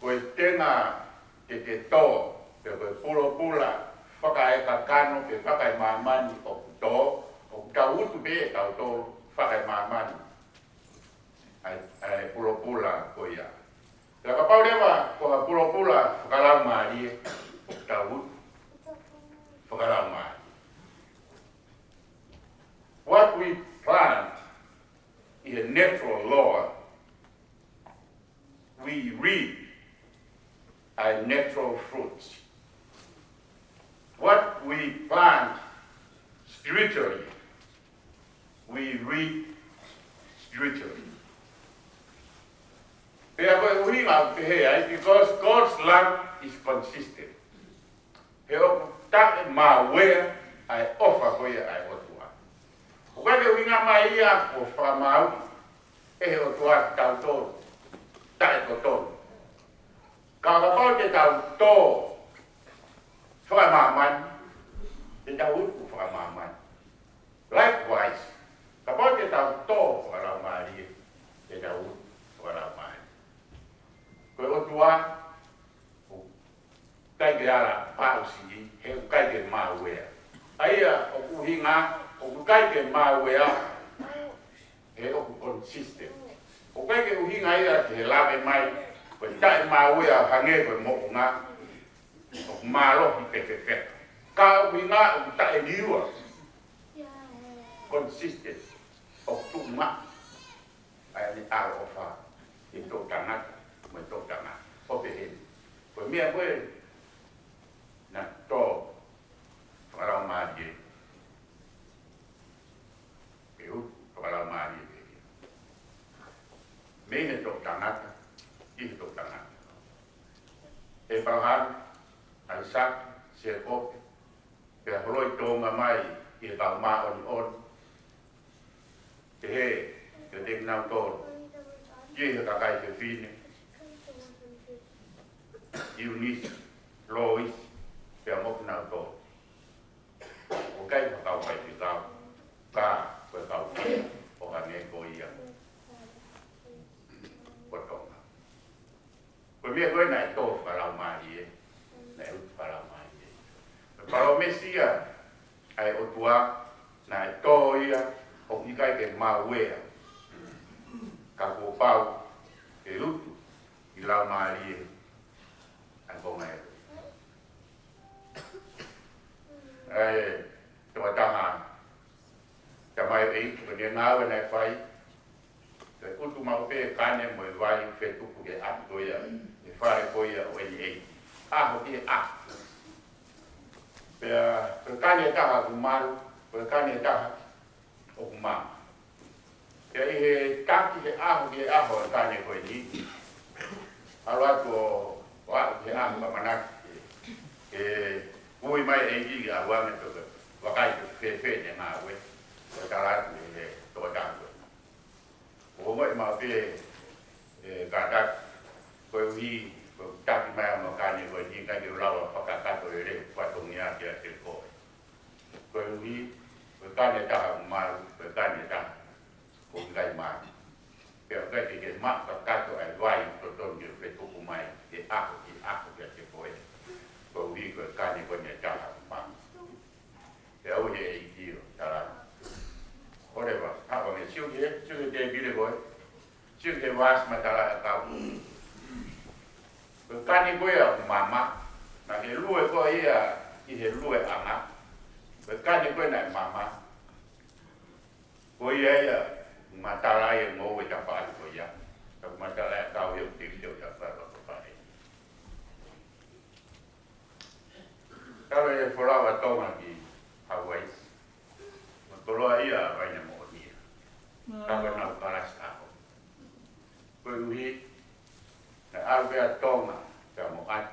koe tenga ke te tō, pe koe pula whakae kakano, ke whakae mamani o tō, o tau utu pe tau tō whakae mamani. Ai pula ko ia. Ka pau lewa ko pula whakalau maari tau whakalau maari. What we plant in a natural law, we reap our natural fruits. What we plant spiritually, we reap spiritually. Pea koe inga pehe because God's love is consistent. He o tak ma wea ai offer ko ia ai otua. O ka ke winga mai ia ko fa mau e o tua tau to tai ko to. Ka ka pa te tau to fa ma man te tau ku fa ma man. Likewise, ka pa te tau to fa la mari te tau fa la mari. Ko o tua kai ke ara pausi he kai ke mawe aia o kuhinga o kai ke mawe he o consistent o kai ke uhinga ia te lave mai ko tai mawe hange ko mo nga o malo hi pepepe ka uhinga o tai liwa consistent o tuma ai ni ara ofa i to tanga mo to tanga o be ko mia ko na to para marie eu para marie me he to tanata I to tanata e para Isaac se ko pe holoi to mai I ba ma on he te ding na to ye ka kai te fine Eunice Lois pe mo na to o kai ka ka kai ka ka ko ka o ka ne ko ia ko to ko me ko na to para ma ie na u para ma ie para o mesia ai o tua na to ia o ni kai ke ma we ka ko pau e lutu I la ma ie a ko mai ai to tanga mai e ko ne na we na fai ke ku tu ma pe ka ne mo vai fe tu ku ke a to ya e fai ko ya o ni a ho ki a pe ka ne ta ku ma pe ka ne ta o ku ma ke e ka ki ke a ho ki a ho ka ne ko ni ala to wa ke a ma na e ui mai e ki a wa me to wa kai fe fe ne ma we wa ta la ni to da ko o mai ma pe e ka ta ko wi ko ta ki mai ma ka ni ko ni ka ki la wa ka ka to re kwa to ni a ke ke ko wi ko ka ne ta ma ko ka ne ta ko kai ma pe ka ke ma ka to ai wai to to ni fe to ku mai e a ko ke ko ko wi ko ka ni ko ne ta ma e o ye I dio ta ore va ha va me siu ke te bi le boy siu ke vas ma ta la ka ko ka ni ko ya mama na ke lu e ko ia I he lu e anga ko ka ni ko na mama ko ia ya ma ta la ye mo we ta pa ko ya ko ma ta la ka yo ti yo ta pa ko pa Kalo e fora toma ki Hawaii. Tolo ia vai na mo ni. Kalo na para sta. Ko ui na alve toma ka mo at.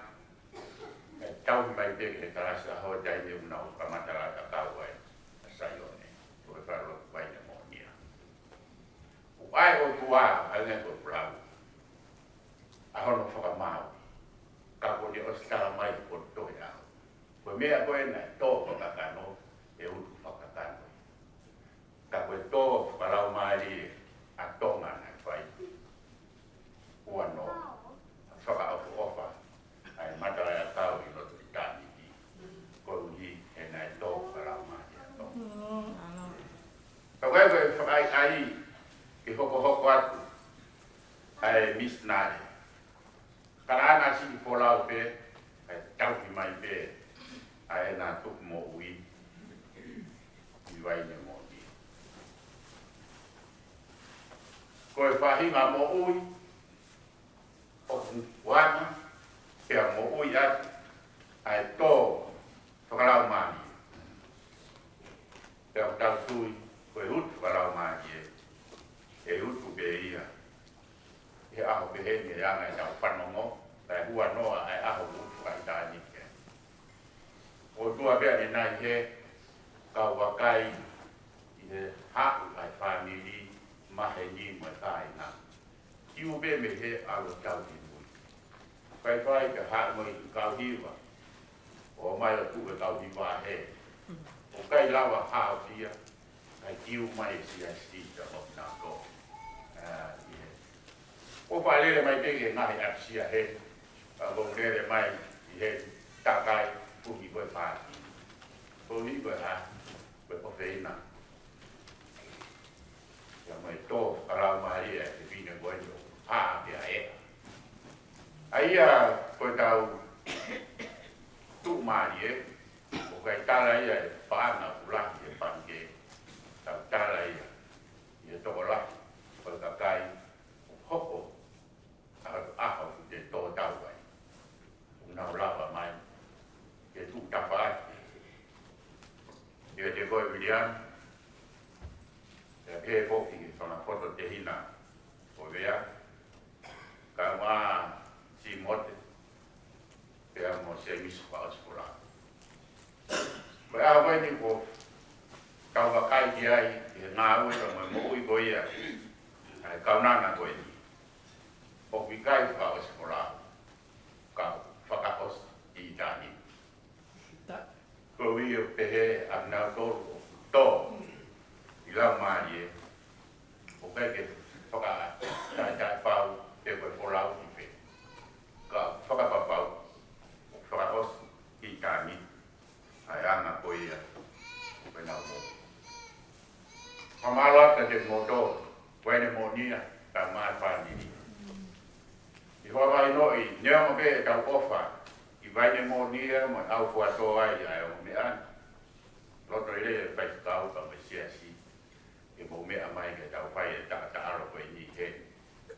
E tau mai te ke para sta ho dai ni una ka matara ka Hawaii. Sa yo ne. Ko fa lo vai na mo ni. O ai o tua ai ne ko bravo. A hono fa mau. Ka ko di ostara mai ko to ya. Ko mea ko na to ko ka no e u fa ka no ka ko to para o mai a tonga na fai o no fa ka o fa ai matara ya tau I no ta ni ko ni e na to para o mai to ka ko fa ai ki hoko atu ai misnare karana si polau pe ai tau ki mai pe ai na tuk mo ui I vai ne mo ni ko e fahinga mo ui o wani ke mo ui atu ai to whakalau mani ke o tau tui ko e utu whakalau mani e utu be ia he aho pehe ni anga e tau whanongo, tai hua noa ai aho utu ai tā nike. O tua bea ni nai he, ka wakai i he hau ai whaniri, mahe ni mo tai na. Kiu be me he alo tau ti mui. Kai whai ka hau mo i kau hiwa, o mai o tu e kau hiwa he. O kai lawa hau tia, kai kiu mai si a si ta hop na ko. O whaelele mai teke ngahi apsia he, wong lele mai i he takai puhi koe whāti. Puhi koe ha, koe kofeina. Ia mai tō karau mahi e te whina koe no, pā pia e. Aia koe tau tuk mahi e, o kai tala ia e whaanga ulahi e panke, tau tala ia, i e toko lahi, koe kakai, hoko, aho te tō tau ai. Unau lava mai, ke tū tapa ati. Ia te koe William, e pē poki ki whana whoto te hina o wea, ka ngā si mote, pēa mo se misu pa ospura. Koe aho mai ni ko, kau wakai ki ai, e ngā ue ka mo ui ko ia, ai kaunanga koe ni. O wikai pa ospura, ka whakakos i tāni. Ko wii o pehe a nau tōru tō i lau maari e. O kai ke whakatai pau te koe wholau i pe. Ka whakapapau o whakakos i tāni. Ai anga koe ia o pe nau mō. Mamala ka te mō tō, koe ne mō nia, ka mai whanini. I hoa mai noi, nea mo be e tau ofa, i vaine mō nia mo au fua tō ai ai o me an. Loto i rea whai kau ka me sia si, e mō mea mai ke tau whai e ta aro koe ni he,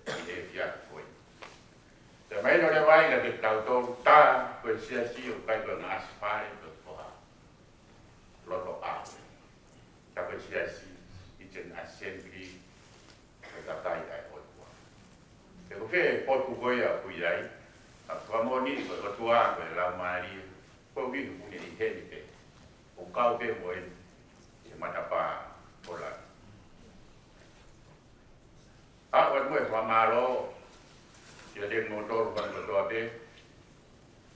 i e fiat koe. Te mai no le vai ka te tau tō tā koe sia si o kai koe ngā asfare koe koha. Loto a. Ta koe sia si, i ten assembly, koe ka kai ai o. Te ko whee potu koe a kui ai, a whamoni koe rotua koe lau maari, koe wihu pune i heni te, o kau te moe e matapā o la. A wat moe whamaro, ia te ngotoru kan rotua te,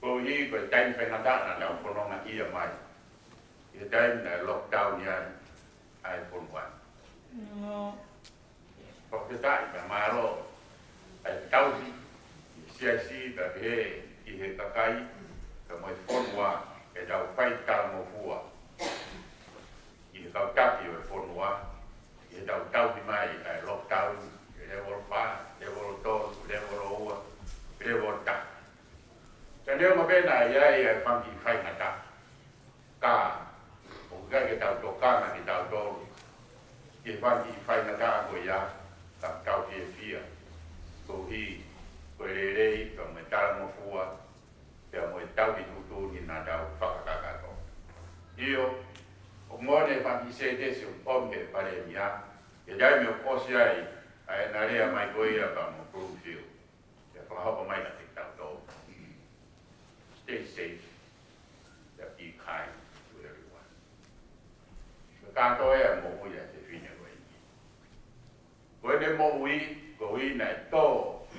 koe hi koe taim whengatana nau whanonga ia mai, ia taim na lockdown ian iPhone 1. Kau te tai whamaro, ai tausi, siasi, ta he, i he kakai, ka mai whonua, e tau whai tala mo fua. I he kau taki o e whonua, i he tau tausi mai, ai lockdown, e level 5, level 2, level 1, level 2. Ka leo ma pena ai whanki whai ngata. Ka, o kai ke tau tokanga ki tau toru. I he whanki whai ngata ko ia, ka tau fia fia. Ko hi, koe rei, ka me tala mo fua, pia mo e tau i tutu ni nā tau whakakakato. Io, o mone whanki se te se un pomke pare mia, e dai me o posi ai, a e nā rea mai koe ia ka mo Broomfield. E whakahopa mai na te tau tō. Stay safe, be kind to everyone. Ka kāto e a mo ui a te whina koe ni. Koe ne mo ui, ko ui nei tō,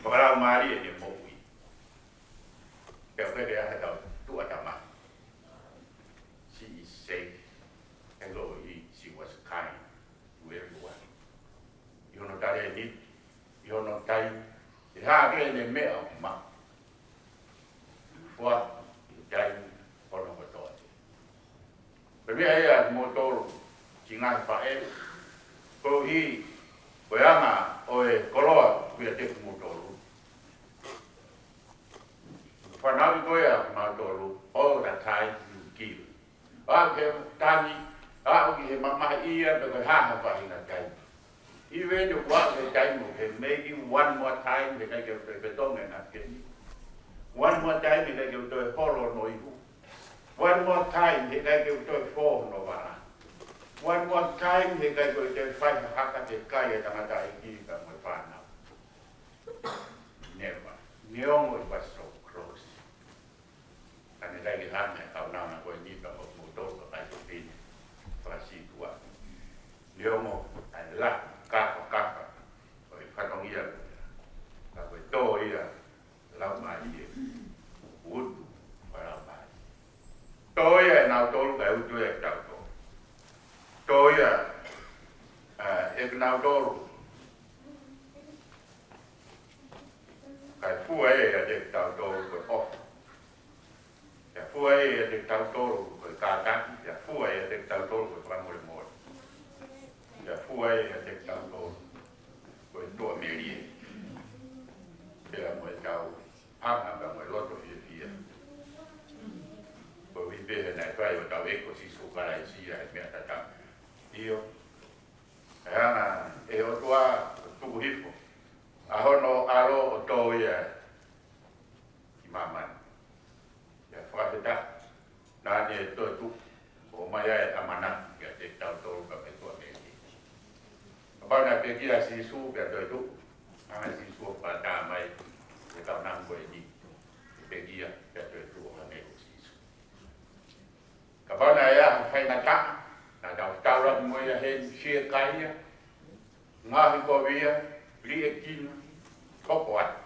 whakarau maari e ne mo ui. Pea koe rea he tau tuatama. She is safe. Hello, she was kind to everyone. I hono tare ni, i hono tai, i haa kei ne mea o ma. Fua, i tai, hono kotoa. Pe mea ea mo tōru, ki ngai whae, ko hi, koe anga o e koloa kuia te kumotoru. Whanawi koe a kumotoru, all the time you give. A ke tani, a uki he mamaha ia, pe koe haha whahina kai. Even if what the time okay, maybe one more time they can get the tongue and again. One more time they can get to a follow no you. One more time they can get to a four no vara. One more time they can go to fight a haka te kai at another idea with fana. ia. Ka koe tō ia, lau mai ia. Utu, pa lau mai. Tō ia e nau tōru kai utu e tau tō. Tō ia, e nau tōru. Kai fua e a te tau tōru koe ofa. Ia fua e a te tau tōru koe kātaki. Ia fua e a te tau tōru koe whamore mōre. Ia fua e a te tau tōru koe toa merie. Pera moe tau hanga ka moe loto fia. Koe wipehe nai whai o tau eko sisu karai sia e mea tatang. Io. E hanga e o tua tuku hifo. Ahono aro o tō ia ki mamani. Ia whakateta. Nāne e tō tu. O mai e amana. Ia te tau tōru ka me tua mea. Kapana pe kia sisu pia tō tu. Hanga sisu o pata mai. E kau nang koe ni. Pe kia pia tō tu o me o sisu. Kapana ia whai na ta. Na tau taurat mo ia he sia kaia. Ngahi ko via. Li e kina. Koko at.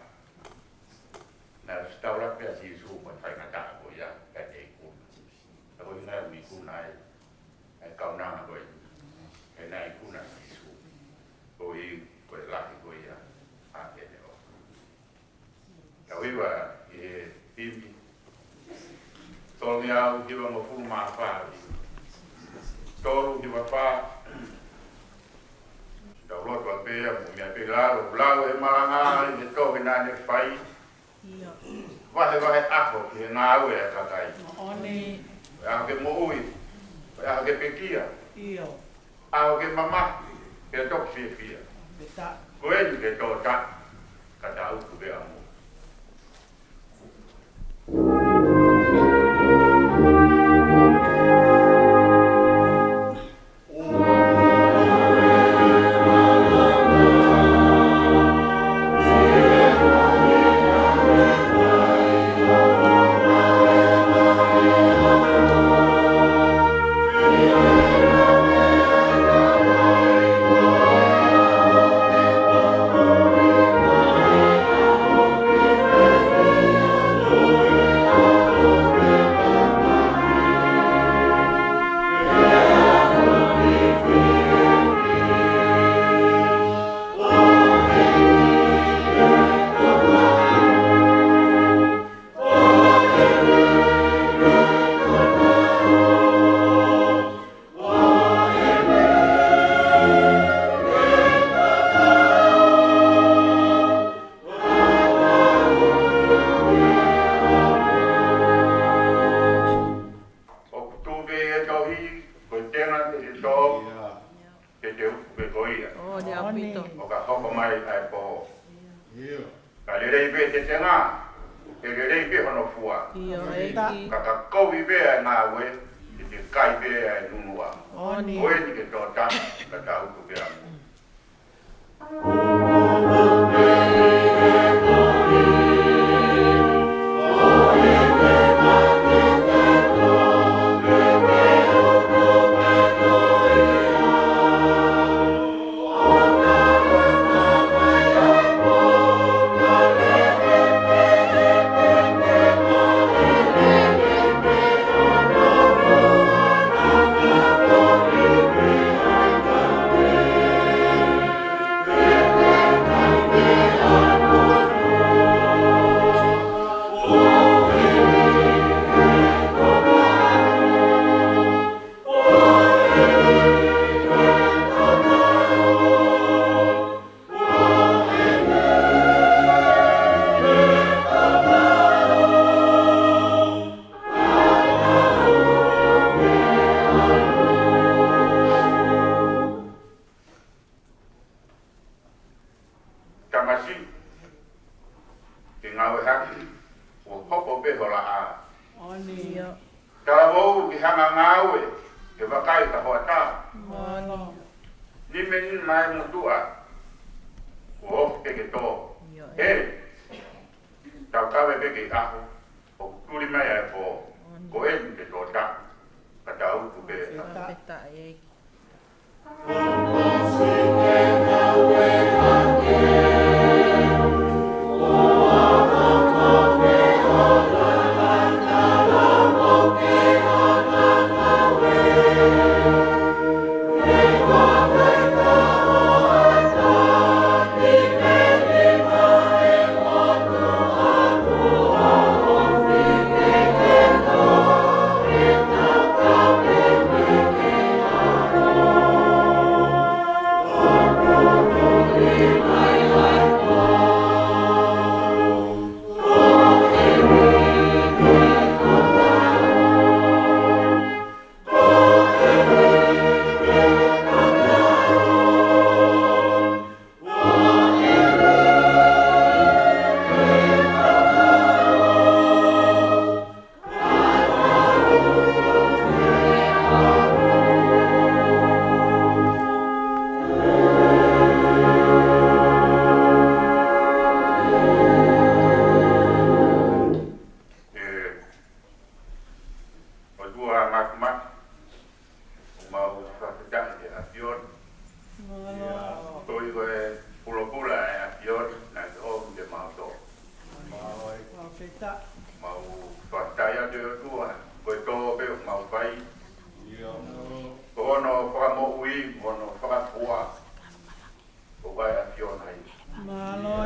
Na taurat pia sisu mo whai na ta ko ia. Pia te kuna. Ako inga mi kuna e. E kau nang koe ni. E nai kuna sisu. Ko i koe laki ko ia. A tene o. Kau iwa i he timi. Tolmi au kiwa mo funu maa whaari. Tolu kiwa whaa. Tau lotu a pēa mo mea pe laro. Lau e maranga i he tohe nane whai. Wahe ako ki he ngā ue a kakai. Oni. Ako ke mo ui. Ako ke pekia. Io. Ako ke mama. Ke tok fia. Beta. Koe ni ke tō ta. Ka tau ku bea mo. Amen.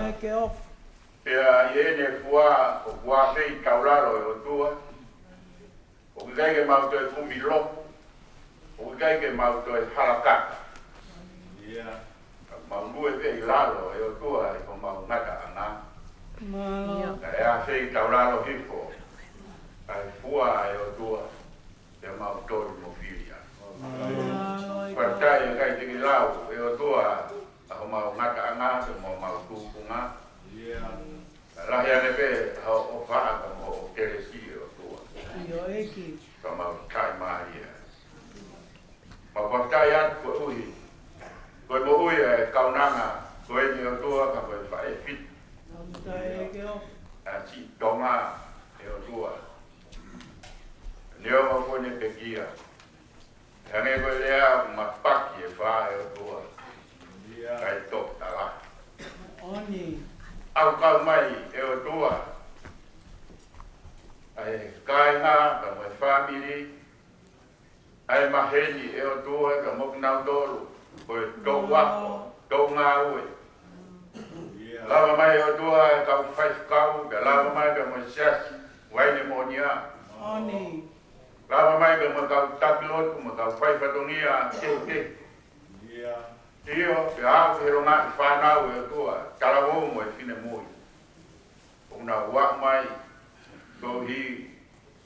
e ke ofa. Pea iene fua o fua fei kaularo e o tua. O kai ke mau toi kumi lopo. O kai ke mau toi harakaka. Mau lue fei lalo e o tua e ko mau ngata anga. Malo. E a fei kaularo hifo. Ai fua e o tua. E mau tori mo filia. Malo. Partai e kai tiki lau e o tua. Ako mau ngata anga se mau tukunga. Lahi ane pe o faa ka mo o keresi e o tua. Io eki. Ka mau kai mahi e. Mau partai atu ko uhi. Koe mo uhi e kaunanga. Koe ni o tua ka koe whae fit. Tai e ke ofa. A si tonga e o tua. Leo ma kone pe kia. Hange koe lea mapaki e wha e o tua. Kai tok tala. Oni. Au kau mai e o tua. Ai kai ngā ka mai family. Ai maheni e o tua ka mok nau tolu. Koe tau wako, tau ngā ue. Lava mai e o tua e kau whaifkau, ka lava mai ka mai siasi, waine monia. Oni. Lava mai ka mai kau takilotu, mai kau whaifatongia, ke. Iyo, te hau ke ronga i whanau e o tua, tarawou mo e whine mui. Una wak mai, ko hi,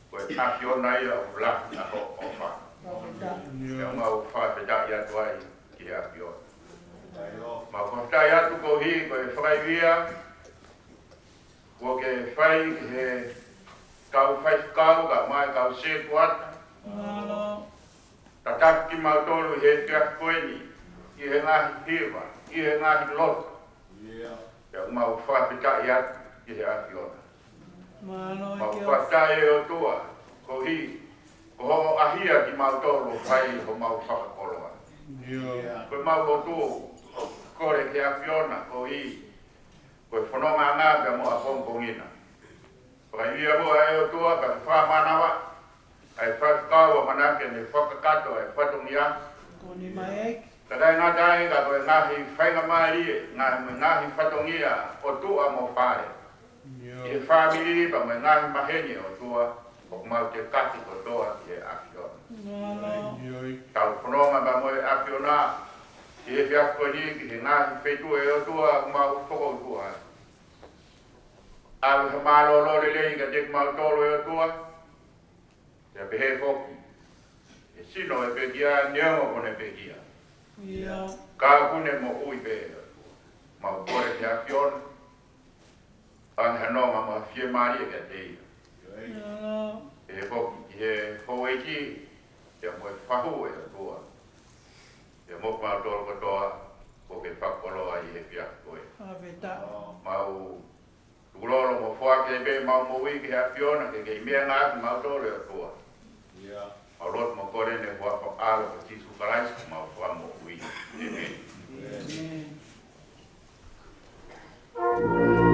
koe takiona ia o lahi na ho o wha. Ia mau whawheta i atu ai ki a piona. Mau whawheta atu ko hi, koe whaiwia, ko ke whai he kau whaifkau, ka mai kau seku ata. Malo. Tataki mau tolu he kia koeni. I he ngahi hiwa, i he ngahi loto. Ia mau whawhita i atu i he afiona. Malo e Mau ke ofa. whawhita e o tua, ko hi, ko ho ahia ki mau tolu whai ho mau whakakoloa. Ko mau o tu, kore ki afiona, ko hi, ko whanonga ngā ka mo a pongpongina. Whai ia mua e o tua, ka whamanawa, ai whawhikaua manake ne whakakato ai whatongia. Koni mai eki. Kadai ngā tai ka koe ngahi whainga mai rie, ngahi whatongia o tua mo whae. I whamiri pa mai ngahi maheni o tua, o mau te kati ko toa ki e afiona. Malo. Tau whanonga pa mo e afiona, ki e whiako ni ki he ngahi whetu e o tua, o mau whoko tua. Alu he malo lore lei ka tek mau tolo e o tua, te pehe whoki. E sino e pekia, neongo kone pekia. Ia. Ka kune mo ui pe mau kore te afiona. Ang hanonga ma fie mari e ka tei. Malo. E hoki, e hoeki, te mo e whahu e o tua. Te mo mau tolo katoa, ko ke whakoloa i e pia koe. Whawheta. Mau tulolo mo whake pe mau mo ui ke afiona, ke mea ngā mau tolo e o tua. Mau lot mo kore ne whako alo ko tisu karaisi, mau wha mo ui. Amen. Amen. Amen.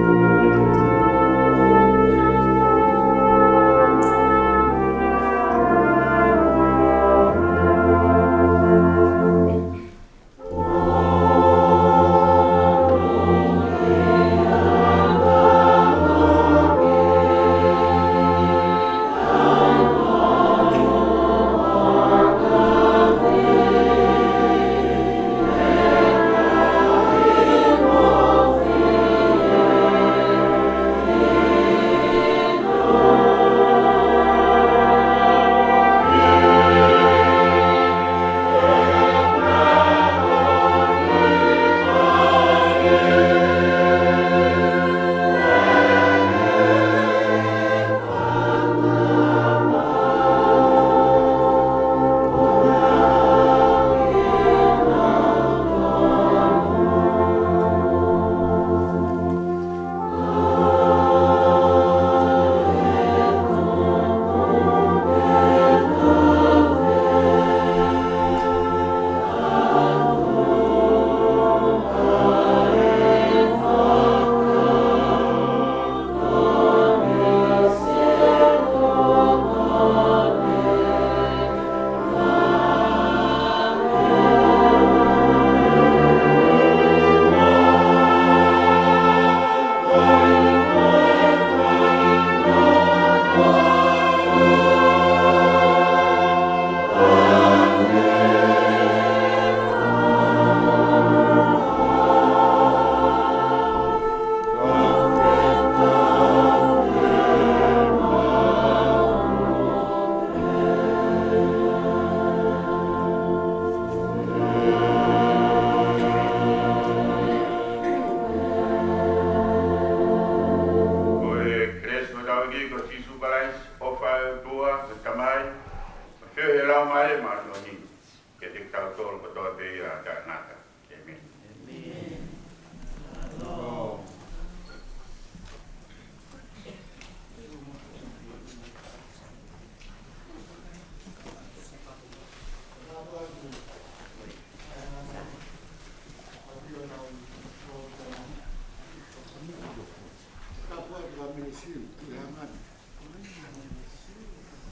siu, tu e angan.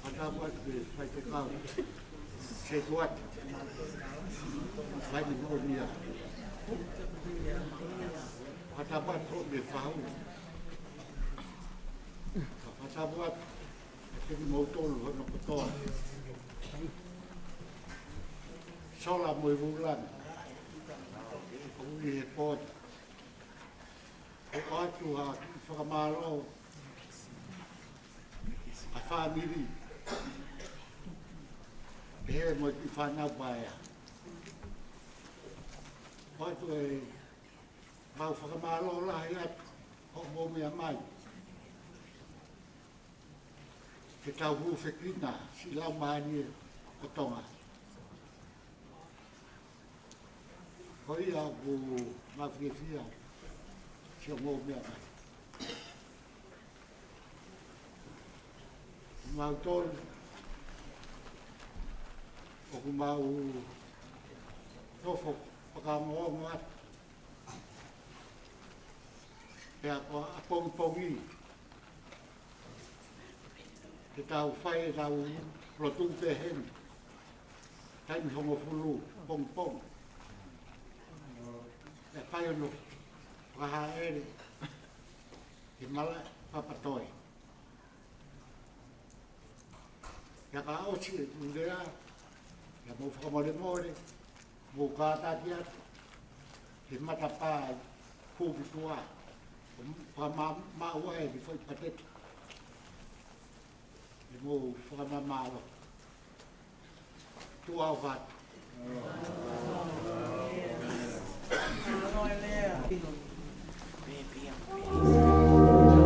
Patabuat ke fai te kau. Se tuat. Fai ni monia. Patabuat ko me fau. Patabuat ke mo tolu ho no kotoa. Sola mo i vulan. Ui he pot. O atu ha whakamaro. A whamiri. He mo i whanau baia. O atu e mau whakamaro lahi atu. Ho mo mea mai. Ke tau hu whekina si lau maani e kotonga. Hoi a ku mawhiawhia si o ngō mea mai. Mau tōru o ku mau tofo whakamoongo atu. Pea ko a pongi. Ke tau whai e tau rotung te hen. Taimi hongo fulu, pong. E whai ono whaha ere. Ke mala papatoi. Ia ka aosi e tūrea. Ia mō whakamore. Mō kātaki atu. Ke matapā kūki tua. Whakamāua e ki whai pateki. Mo whakamamaro. Tu au vatu. Thank you.